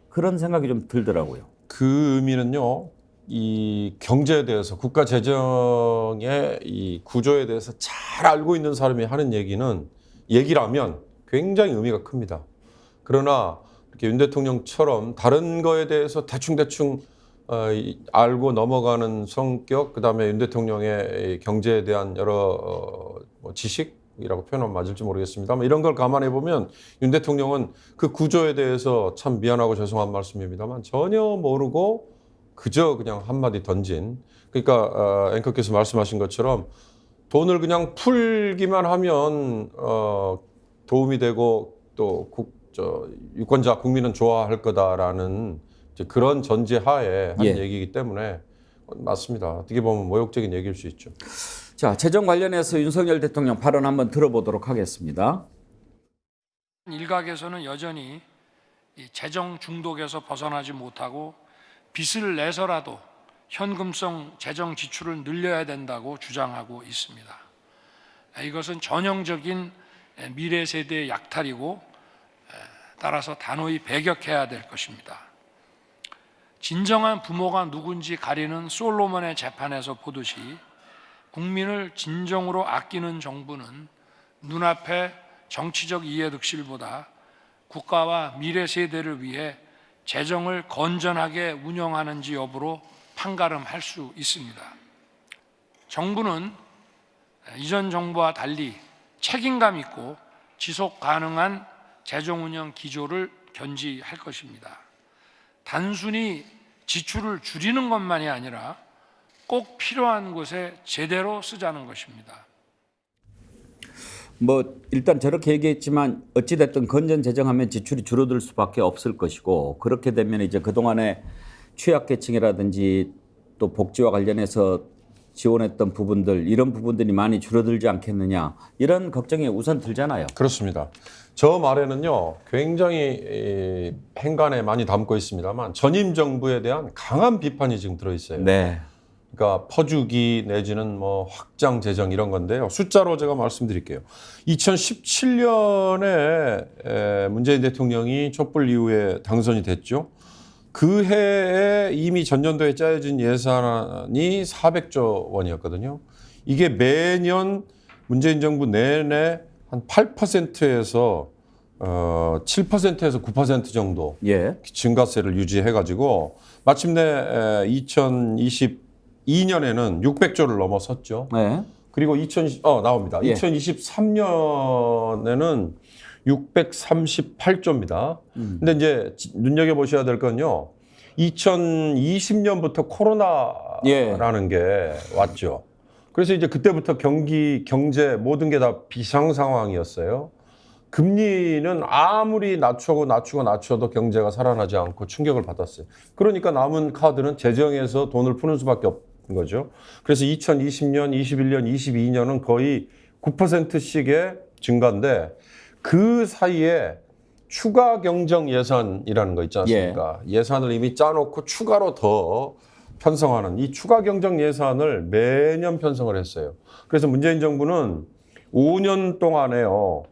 그런 생각이 좀 들더라고요. 그 의미는요. 이 경제에 대해서 국가 재정의 이 구조에 대해서 잘 알고 있는 사람이 하는 얘기라면 굉장히 의미가 큽니다. 그러나 이렇게 윤 대통령처럼 다른 거에 대해서 대충 알고 넘어가는 성격, 그다음에 윤 대통령의 경제에 대한 여러 지식이라고 표현하면 맞을지 모르겠습니다만 이런 걸 감안해 보면 윤 대통령은 그 구조에 대해서 참 미안하고 죄송한 말씀입니다만 전혀 모르고 그저 그냥 한마디 던진. 그러니까 앵커께서 말씀하신 것처럼 돈을 그냥 풀기만 하면 도움이 되고 또 유권자 국민은 좋아할 거다라는 이제 그런 전제하에 한 얘기이기 때문에 맞습니다. 어떻게 보면 모욕적인 얘기일 수 있죠. 자, 재정 관련해서 윤석열 대통령 발언 한번 들어보도록 하겠습니다. 일각에서는 여전히 이 재정 중독에서 벗어나지 못하고 빚을 내서라도 현금성 재정 지출을 늘려야 된다고 주장하고 있습니다. 이것은 전형적인 미래 세대의 약탈이고 따라서 단호히 배격해야 될 것입니다. 진정한 부모가 누군지 가리는 솔로몬의 재판에서 보듯이 국민을 진정으로 아끼는 정부는 눈앞의 정치적 이해득실보다 국가와 미래 세대를 위해 재정을 건전하게 운영하는지 여부로 판가름할 수 있습니다. 정부는 이전 정부와 달리 책임감 있고 지속 가능한 재정 운영 기조를 견지할 것입니다. 단순히 지출을 줄이는 것만이 아니라 꼭 필요한 곳에 제대로 쓰자는 것입니다. 일단 저렇게 얘기했지만 어찌됐든 건전재정하면 지출이 줄어들 수밖에 없을 것이고 그렇게 되면 이제 그동안에 취약계층이라든지 또 복지와 관련해서 지원했던 부분들 이런 부분들이 많이 줄어들지 않겠느냐 이런 걱정이 우선 들잖아요. 그렇습니다. 저 말에는요 굉장히 행간에 많이 담고 있습니다만 전임 정부에 대한 강한 비판이 지금 들어있어요. 그러니까 퍼주기 내지는 뭐 확장 재정 이런 건데요. 숫자로 제가 말씀드릴게요. 2017년에 문재인 대통령이 촛불 이후에 당선이 됐죠. 그 해에 이미 전년도에 짜여진 예산이 400조 원이었거든요. 이게 매년 문재인 정부 내내 한 8%에서 7%에서 9% 정도 증가세를 유지해가지고 마침내 2022년에는 600조를 넘어섰죠. 그리고 나옵니다. 2023년에는 638조입니다. 근데 이제 눈여겨보셔야 될 건요. 2020년부터 코로나라는 게 왔죠. 그래서 이제 그때부터 경제 모든 게 다 비상 상황이었어요. 금리는 아무리 낮춰도 경제가 살아나지 않고 충격을 받았어요. 그러니까 남은 카드는 재정에서 돈을 푸는 수밖에 거죠. 그래서 2020년, 21년, 22년은 거의 9%씩의 증가인데 그 사이에 추가 경정 예산이라는 거 있지 않습니까? 예산을 이미 짜놓고 추가로 더 편성하는 이 추가 경정 예산을 매년 편성을 했어요. 그래서 문재인 정부는 5년 동안에요.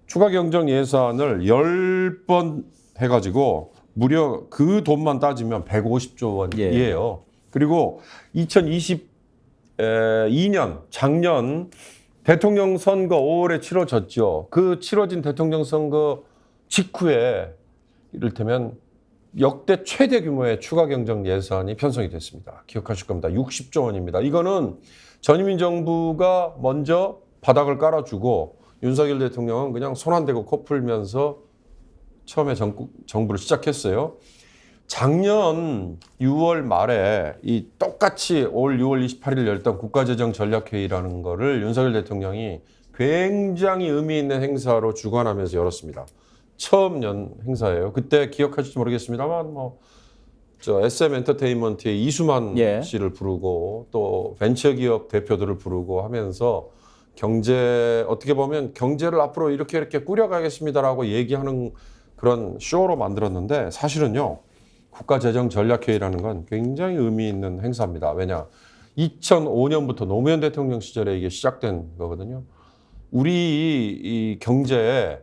추가 경정 예산을 10번 해가지고 무려 그 돈만 따지면 150조 원이에요. 그리고 2022년 작년 대통령 선거 5월에 치러졌죠. 그 치러진 대통령 선거 직후에 이를테면 역대 최대 규모의 추가 경정 예산이 편성이 됐습니다. 기억하실 겁니다. 60조 원입니다. 이거는 전임민 정부가 먼저 바닥을 깔아주고 윤석열 대통령은 그냥 손 안 대고 코 풀면서 처음에 정부를 시작했어요. 작년 6월 말에 이 똑같이 올 6월 28일 열던 국가재정전략회의라는 거를 윤석열 대통령이 굉장히 의미 있는 행사로 주관하면서 열었습니다. 처음 연 행사예요. 그때 기억하실지 모르겠습니다만 SM 엔터테인먼트의 이수만 씨를 부르고 또 벤처기업 대표들을 부르고 하면서 어떻게 보면 경제를 앞으로 이렇게 꾸려가겠습니다라고 얘기하는 그런 쇼로 만들었는데 사실은요. 국가재정전략회의라는 건 굉장히 의미 있는 행사입니다. 왜냐? 2005년부터 노무현 대통령 시절에 이게 시작된 거거든요. 우리 이 경제에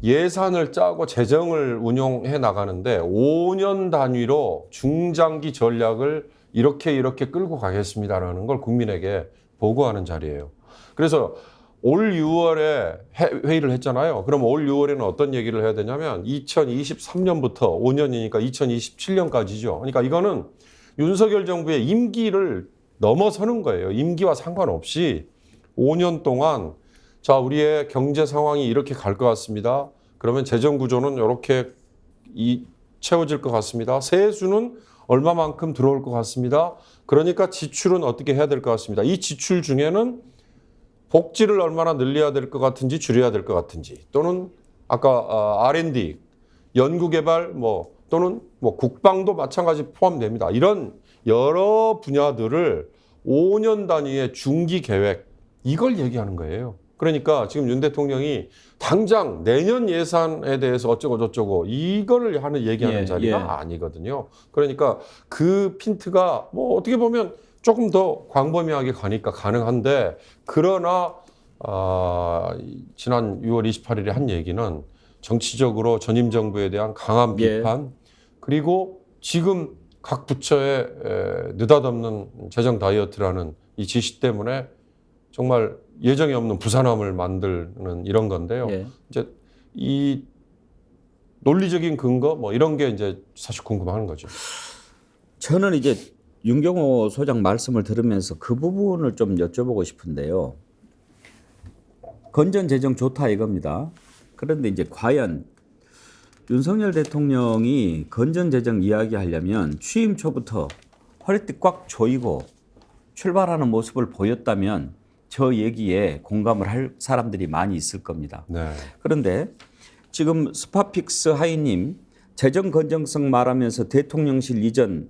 예산을 짜고 재정을 운용해 나가는데 5년 단위로 중장기 전략을 이렇게 끌고 가겠습니다라는 걸 국민에게 보고하는 자리예요. 그래서 올 6월에 회의를 했잖아요. 그럼 올 6월에는 어떤 얘기를 해야 되냐면 2023년부터 5년이니까 2027년까지죠. 그러니까 이거는 윤석열 정부의 임기를 넘어서는 거예요. 임기와 상관없이 5년 동안 자, 우리의 경제 상황이 이렇게 갈 것 같습니다. 그러면 재정 구조는 이렇게 채워질 것 같습니다. 세수는 얼마만큼 들어올 것 같습니다. 그러니까 지출은 어떻게 해야 될 것 같습니다. 이 지출 중에는 복지를 얼마나 늘려야 될 것 같은지 줄여야 될 것 같은지 또는 아까 R&D, 연구개발 또는 국방도 마찬가지 포함됩니다. 이런 여러 분야들을 5년 단위의 중기 계획 이걸 얘기하는 거예요. 그러니까 지금 윤 대통령이 당장 내년 예산에 대해서 어쩌고 저쩌고 이거를 얘기하는 자리가 아니거든요. 그러니까 그 핀트가 어떻게 보면 조금 더 광범위하게 가니까 가능한데 그러나 지난 6월 28일에 한 얘기는 정치적으로 전임 정부에 대한 강한 비판 그리고 지금 각 부처의 느닷없는 재정 다이어트라는 이 지시 때문에 정말 예정이 없는 부산함을 만드는 이런 건데요. 이제 이 논리적인 근거 이런 게 이제 사실 궁금한 거죠. 저는 이제 윤경호 소장 말씀을 들으면서 그 부분을 좀 여쭤보고 싶은데요. 건전 재정 좋다 이겁니다. 그런데 이제 과연 윤석열 대통령이 건전 재정 이야기하려면 취임 초부터 허리띠 꽉 조이고 출발하는 모습을 보였다면 저 얘기에 공감을 할 사람들이 많이 있을 겁니다. 그런데 지금 스파픽스 하이님 재정 건전성 말하면서 대통령실 이전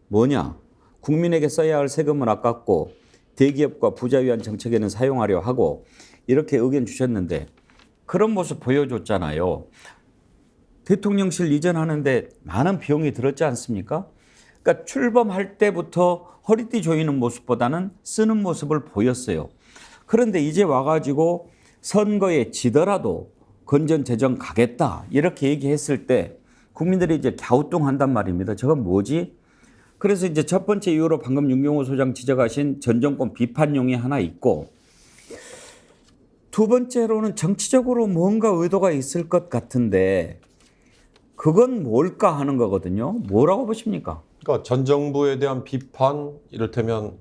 뭐냐? 국민에게 써야 할 세금은 아깝고 대기업과 부자 위한 정책에는 사용하려 하고 이렇게 의견 주셨는데 그런 모습 보여줬잖아요. 대통령실 이전하는데 많은 비용이 들었지 않습니까? 그러니까 출범할 때부터 허리띠 조이는 모습보다는 쓰는 모습을 보였어요. 그런데 이제 와가지고 선거에 지더라도 건전 재정 가겠다 이렇게 얘기했을 때 국민들이 이제 갸우뚱한단 말입니다. 저건 뭐지? 그래서 이제 첫 번째 이유로 방금 윤경호 소장 지적하신 전 정권 비판용이 하나 있고 두 번째로는 정치적으로 뭔가 의도가 있을 것 같은데 그건 뭘까 하는 거거든요. 뭐라고 보십니까? 그러니까 전 정부에 대한 비판 이를테면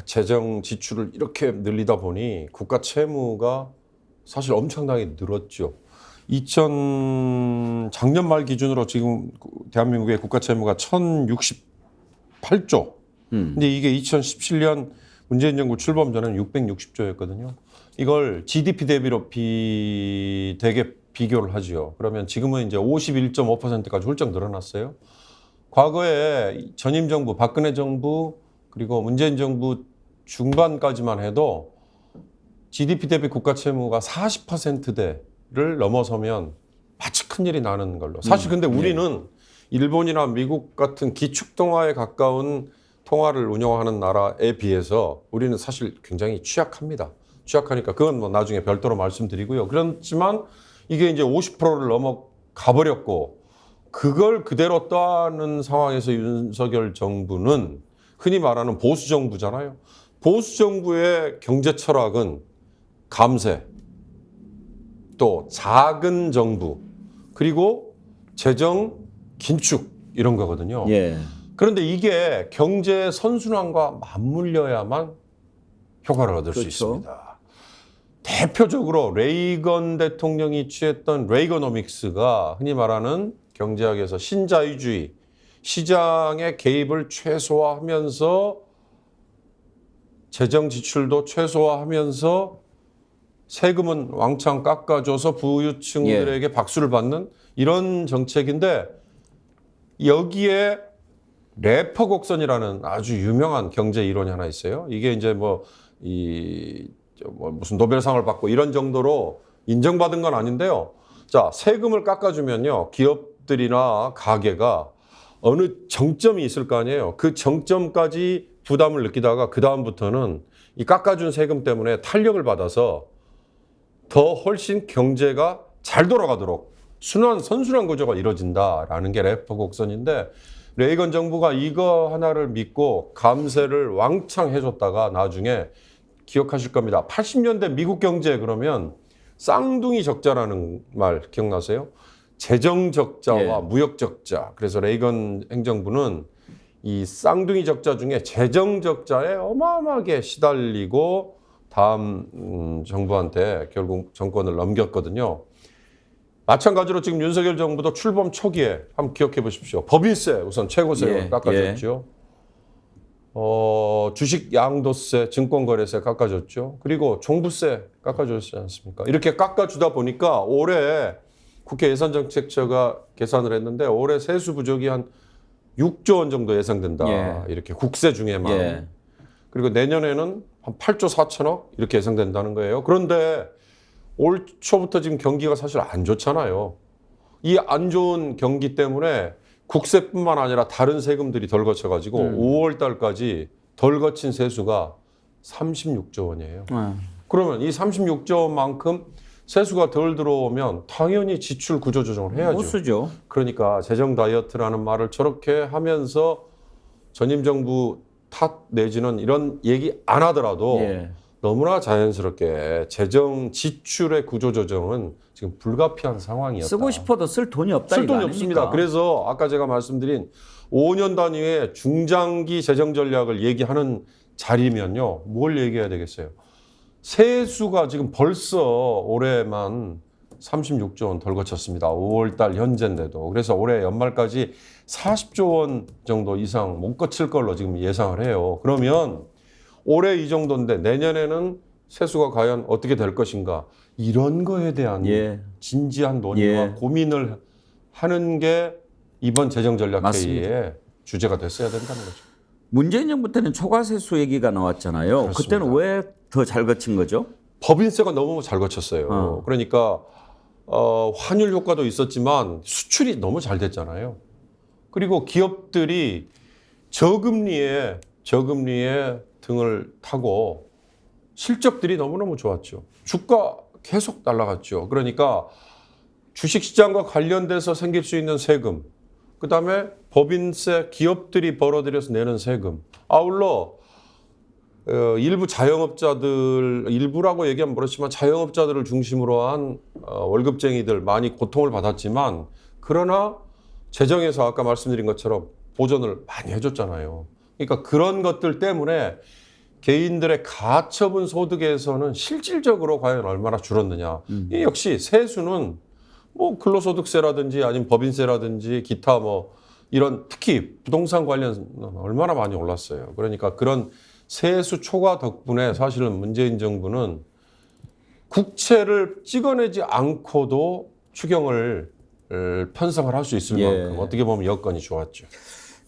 재정 지출을 이렇게 늘리다 보니 국가 채무가 사실 엄청나게 늘었죠. 작년 말 기준으로 지금 대한민국의 국가 채무가 1068조. 근데 이게 2017년 문재인 정부 출범 전에는 660조였거든요. 이걸 GDP 대비로 되게 비교를 하죠. 그러면 지금은 이제 51.5%까지 훌쩍 늘어났어요. 과거에 전임 정부, 박근혜 정부 그리고 문재인 정부 중반까지만 해도 GDP 대비 국가 채무가 40%대를 넘어서면 마치 큰일이 나는 걸로. 사실 근데 우리는 일본이나 미국 같은 기축통화에 가까운 통화를 운영하는 나라에 비해서 우리는 사실 굉장히 취약합니다. 취약하니까 그건 뭐 나중에 별도로 말씀드리고요. 그렇지만 이게 이제 50%를 넘어가 버렸고 그걸 그대로 떠안는 상황에서 윤석열 정부는 흔히 말하는 보수 정부잖아요. 보수 정부의 경제 철학은 감세, 또 작은 정부, 그리고 재정 긴축 이런 거거든요. 예. 그런데 이게 경제 선순환과 맞물려야만 효과를 얻을 수 있습니다. 대표적으로 레이건 대통령이 취했던 레이거노믹스가 흔히 말하는 경제학에서 신자유주의, 시장의 개입을 최소화하면서 재정 지출도 최소화하면서 세금은 왕창 깎아줘서 부유층들에게 박수를 받는 이런 정책인데 여기에 래퍼 곡선이라는 아주 유명한 경제 이론이 하나 있어요. 이게 이제 무슨 노벨상을 받고 이런 정도로 인정받은 건 아닌데요. 자, 세금을 깎아주면요. 기업들이나 가게가 어느 정점이 있을 거 아니에요. 그 정점까지 부담을 느끼다가 그 다음부터는 이 깎아준 세금 때문에 탄력을 받아서 더 훨씬 경제가 잘 돌아가도록 선순환 구조가 이루어진다라는 게 래퍼 곡선인데 레이건 정부가 이거 하나를 믿고 감세를 왕창 해줬다가 나중에 기억하실 겁니다. 80년대 미국 경제 그러면 쌍둥이 적자라는 말 기억나세요? 재정 적자와 무역 적자. 그래서 레이건 행정부는 이 쌍둥이 적자 중에 재정 적자에 어마어마하게 시달리고 다음 정부한테 결국 정권을 넘겼거든요. 마찬가지로 지금 윤석열 정부도 출범 초기에 한번 기억해 보십시오. 법인세 우선 최고세를 깎아줬죠. 주식 양도세, 증권거래세 깎아줬죠. 그리고 종부세 깎아줬지 않습니까? 이렇게 깎아주다 보니까 올해 국회 예산정책처가 계산을 했는데 올해 세수 부족이 한 6조 원 정도 예상된다. 이렇게 국세 중에만. 그리고 내년에는 한 8조 4천억 이렇게 예상된다는 거예요. 그런데 올 초부터 지금 경기가 사실 안 좋잖아요. 이 안 좋은 경기 때문에 국세뿐만 아니라 다른 세금들이 덜 거쳐가지고 5월 달까지 덜 거친 세수가 36조 원이에요. 그러면 이 36조 원만큼 세수가 덜 들어오면 당연히 지출 구조 조정을 해야죠. 못 쓰죠. 그러니까 재정 다이어트라는 말을 저렇게 하면서 전임 정부 탓 내지는 이런 얘기 안 하더라도 너무나 자연스럽게 재정 지출의 구조 조정은 지금 불가피한 상황이었다. 쓰고 싶어도 쓸 돈이 없다. 쓸 돈이 없습니다. 그래서 아까 제가 말씀드린 5년 단위의 중장기 재정 전략을 얘기하는 자리면요. 뭘 얘기해야 되겠어요? 세수가 지금 벌써 올해만 36조 원 덜 거쳤습니다. 5월 달 현재인데도. 그래서 올해 연말까지 40조 원 정도 이상 못 거칠 걸로 지금 예상을 해요. 그러면 올해 이 정도인데 내년에는 세수가 과연 어떻게 될 것인가 이런 거에 대한 진지한 논의와 고민을 하는 게 이번 재정전략회의의 주제가 됐어야 된다는 거죠. 문재인 정부 때는 초과세수 얘기가 나왔잖아요. 그렇습니다. 그때는 왜 더 잘 거친 거죠? 법인세가 너무 잘 거쳤어요. 그러니까 환율 효과도 있었지만 수출이 너무 잘 됐잖아요. 그리고 기업들이 저금리에 등을 타고 실적들이 너무너무 좋았죠. 주가 계속 날아갔죠. 그러니까 주식시장과 관련돼서 생길 수 있는 세금, 그다음에 법인세, 기업들이 벌어들여서 내는 세금, 아울러 일부 자영업자들, 일부라고 얘기하면 그렇지만 자영업자들을 중심으로 한 월급쟁이들 많이 고통을 받았지만 그러나 재정에서 아까 말씀드린 것처럼 보전을 많이 해줬잖아요. 그러니까 그런 것들 때문에 개인들의 가처분 소득에서는 실질적으로 과연 얼마나 줄었느냐. 이 역시 세수는 뭐 근로소득세라든지 아니면 법인세라든지 기타 뭐 이런 특히 부동산 관련은 얼마나 많이 올랐어요. 그러니까 그런 세수 초과 덕분에 사실은 문재인 정부는 국채를 찍어내지 않고도 추경을 편성을 할 수 있을 만큼 어떻게 보면 여건이 좋았죠.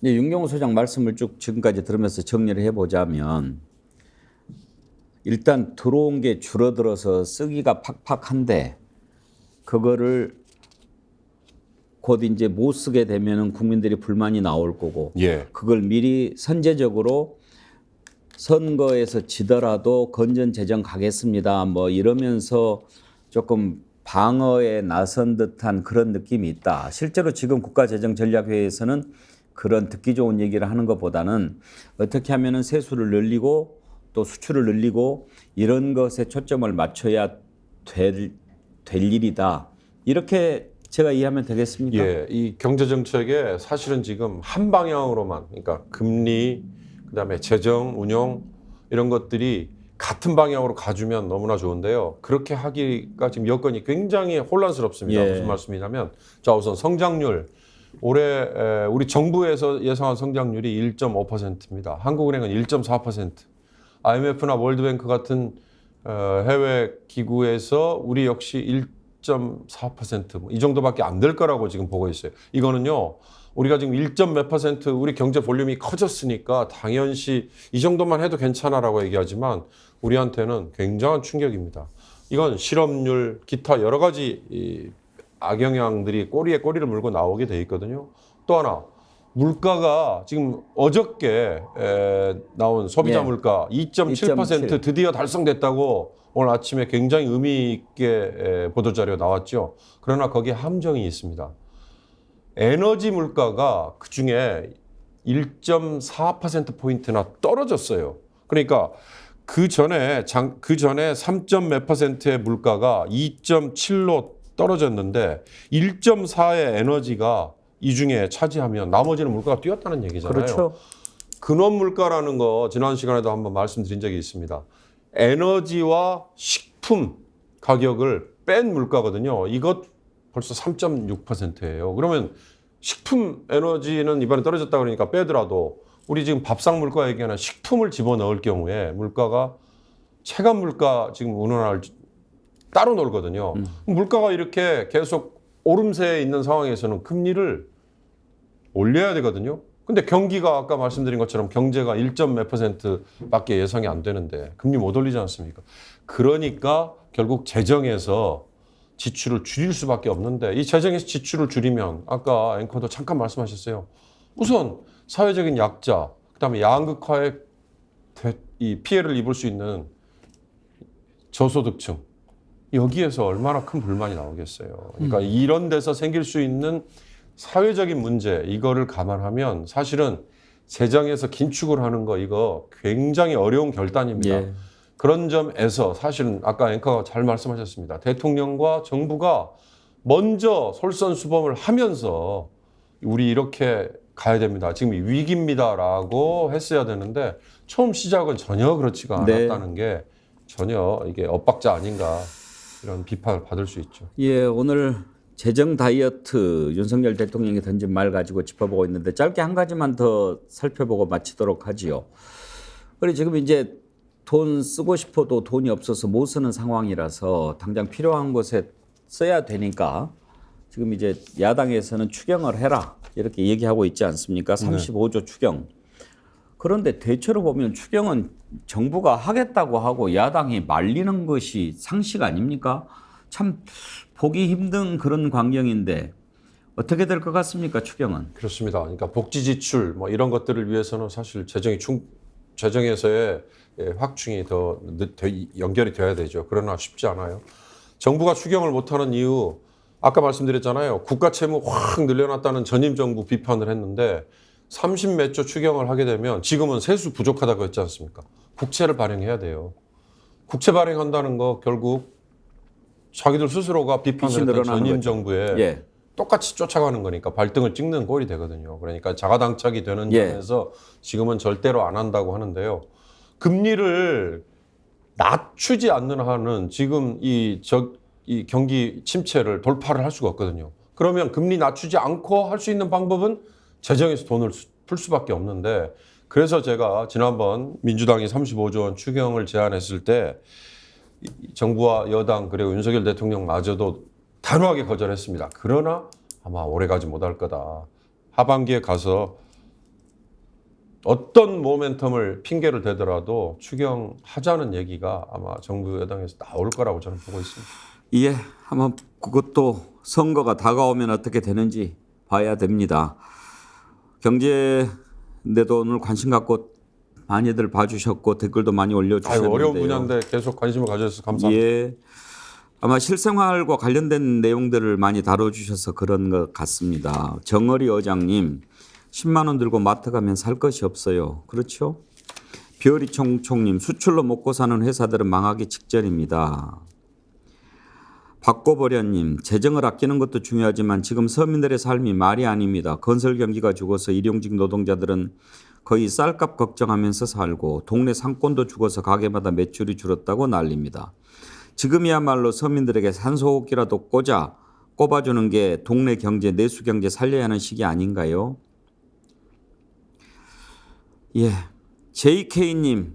이제 윤경호 소장 말씀을 쭉 지금까지 들으면서 정리를 해보자면 일단 들어온 게 줄어들어서 쓰기가 팍팍한데 그거를 곧 이제 못 쓰게 되면은 국민들이 불만이 나올 거고 그걸 미리 선제적으로 선거에서 지더라도 건전 재정 가겠습니다. 뭐 이러면서 조금 방어에 나선 듯한 그런 느낌이 있다. 실제로 지금 국가재정전략회의에서는 그런 듣기 좋은 얘기를 하는 것보다는 어떻게 하면은 세수를 늘리고 또 수출을 늘리고 이런 것에 초점을 맞춰야 될 일이다. 이렇게 제가 이해하면 되겠습니까? 예, 이 경제 정책에 사실은 지금 한 방향으로만, 그러니까 금리, 그다음에 재정 운용 이런 것들이 같은 방향으로 가주면 너무나 좋은데요. 그렇게 하기가 지금 여건이 굉장히 혼란스럽습니다. 예. 무슨 말씀이냐면, 자 우선 성장률 올해 우리 정부에서 예상한 성장률이 1.5%입니다. 한국은행은 1.4%. IMF나 월드뱅크 같은 해외 기구에서 우리 역시 1.4% 이 정도밖에 안 될 거라고 지금 보고 있어요. 이거는요. 우리가 지금 1점 몇 퍼센트 우리 경제 볼륨이 커졌으니까 당연시 이 정도만 해도 괜찮아라고 얘기하지만 우리한테는 굉장한 충격입니다. 이건 실업률, 기타 여러 가지 이 악영향들이 꼬리에 꼬리를 물고 나오게 돼 있거든요. 또 하나 물가가 지금 어저께 나온 소비자 물가 2.7% 드디어 달성됐다고 오늘 아침에 굉장히 의미 있게 보도자료 나왔죠. 그러나 거기에 함정이 있습니다. 에너지 물가가 그중에 1.4%포인트나 떨어졌어요. 그러니까 그 전에 3점 몇 퍼센트의 물가가 2.7로 떨어졌는데 1.4의 에너지가 이 중에 차지하면 나머지는 물가가 뛰었다는 얘기잖아요. 그렇죠. 근원 물가라는 거 지난 시간에도 한번 말씀드린 적이 있습니다. 에너지와 식품 가격을 뺀 물가거든요. 이것 벌써 3.6%예요. 그러면 식품 에너지는 이번에 떨어졌다 그러니까 빼더라도 우리 지금 밥상 물가 얘기하는 식품을 집어넣을 경우에 물가가 체감 물가 지금 운운할 따로 놀거든요. 물가가 이렇게 계속 오름세에 있는 상황에서는 금리를 올려야 되거든요. 근데 경기가 아까 말씀드린 것처럼 경제가 1점 몇 %밖에 예상이 안 되는데 금리 못 올리지 않습니까? 그러니까 결국 재정에서 지출을 줄일 수밖에 없는데 이 재정에서 지출을 줄이면 아까 앵커도 잠깐 말씀하셨어요. 우선 사회적인 약자, 그다음에 양극화에 이 피해를 입을 수 있는 저소득층 여기에서 얼마나 큰 불만이 나오겠어요. 그러니까 이런 데서 생길 수 있는 사회적인 문제 이거를 감안하면 사실은 재정에서 긴축을 하는 거 이거 굉장히 어려운 결단입니다. 예. 그런 점에서 사실은 아까 앵커가 잘 말씀하셨습니다. 대통령과 정부가 먼저 솔선수범을 하면서 우리 이렇게 가야 됩니다. 지금 위기입니다라고 했어야 되는데 처음 시작은 전혀 그렇지가 않았다는 게 전혀 이게 엇박자 아닌가 이런 비판을 받을 수 있죠. 예, 오늘 재정 다이어트 윤석열 대통령이 던진 말 가지고 짚어보고 있는데 짧게 한 가지만 더 살펴보고 마치도록 하지요. 그리고 지금 이제 돈 쓰고 싶어도 돈이 없어서 못 쓰는 상황이라서 당장 필요한 곳에 써야 되니까 지금 이제 야당에서는 추경을 해라 이렇게 얘기하고 있지 않습니까? 35조 추경. 그런데 대체로 보면 추경은 정부가 하겠다고 하고 야당이 말리는 것이 상식 아닙니까? 참 보기 힘든 그런 광경인데 어떻게 될 것 같습니까? 추경은. 그렇습니다. 그러니까 복지 지출 뭐 이런 것들을 위해서는 사실 재정에서의 확충이 더 연결이 돼야 되죠. 그러나 쉽지 않아요. 정부가 추경을 못하는 이유 아까 말씀드렸잖아요. 국가 채무 확 늘려놨다는 전임 정부 비판을 했는데 30몇 조 추경을 하게 되면 지금은 세수 부족하다고 했지 않습니까? 국채를 발행해야 돼요. 국채 발행한다는 거 결국 자기들 스스로가 비판을 했던 전임 정부에 똑같이 쫓아가는 거니까 발등을 찍는 꼴이 되거든요. 그러니까 자가당착이 되는 점에서 지금은 절대로 안 한다고 하는데요. 금리를 낮추지 않는 한은 지금 이 경기 침체를 돌파를 할 수가 없거든요. 그러면 금리 낮추지 않고 할 수 있는 방법은 재정에서 돈을 풀 수밖에 없는데 그래서 제가 지난번 민주당이 35조 원 추경을 제안했을 때 정부와 여당 그리고 윤석열 대통령마저도 단호하게 거절했습니다. 그러나 아마 오래가지 못할 거다. 하반기에 가서 어떤 모멘텀을 핑계를 대더라도 추경하자는 얘기가 아마 정부 여당에서 나올 거라고 저는 보고 있습니다. 예, 한번 그것도 선거가 다가오면 어떻게 되는지 봐야 됩니다. 경제인데도 오늘 관심 갖고 많이들 봐주셨고 댓글도 많이 올려주셨는데요. 어려운 분야인데 계속 관심을 가져주셔서 감사합니다. 예, 아마 실생활과 관련된 내용들을 많이 다뤄주셔서 그런 것 같습니다. 정어리 어장님, 10만 원 들고 마트 가면 살 것이 없어요. 그렇죠? 별이 총총님, 수출로 먹고 사는 회사들은 망하기 직전입니다. 박고버려님, 재정을 아끼는 것도 중요하지만 지금 서민들의 삶이 말이 아닙니다. 건설 경기가 죽어서 일용직 노동자들은 거의 쌀값 걱정하면서 살고 동네 상권도 죽어서 가게마다 매출이 줄었다고 난립니다. 지금이야말로 서민들에게 산소호흡기라도 꼽아주는 게 동네 경제, 내수 경제 살려야 하는 시기 아닌가요? 예, JK님,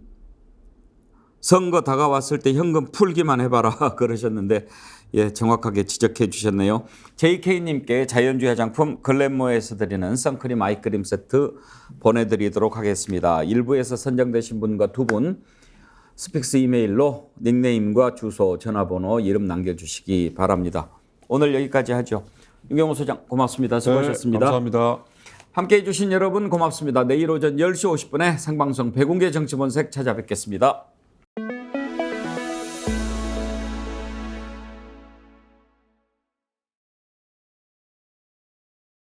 선거 다가왔을 때 현금 풀기만 해봐라 그러셨는데 예, 정확하게 지적해 주셨네요. JK님께 자연주의 화장품 글램모에서 드리는 선크림 아이크림 세트 보내드리도록 하겠습니다. 1부에서 선정되신 분과 2분 스픽스 이메일로 닉네임과 주소, 전화번호, 이름 남겨주시기 바랍니다. 오늘 여기까지 하죠. 윤경호 소장 고맙습니다. 수고하셨습니다. 네, 감사합니다. 함께해 주신 여러분 고맙습니다. 내일 오전 10시 50분에 생방송 백운계 정치본색 찾아뵙겠습니다.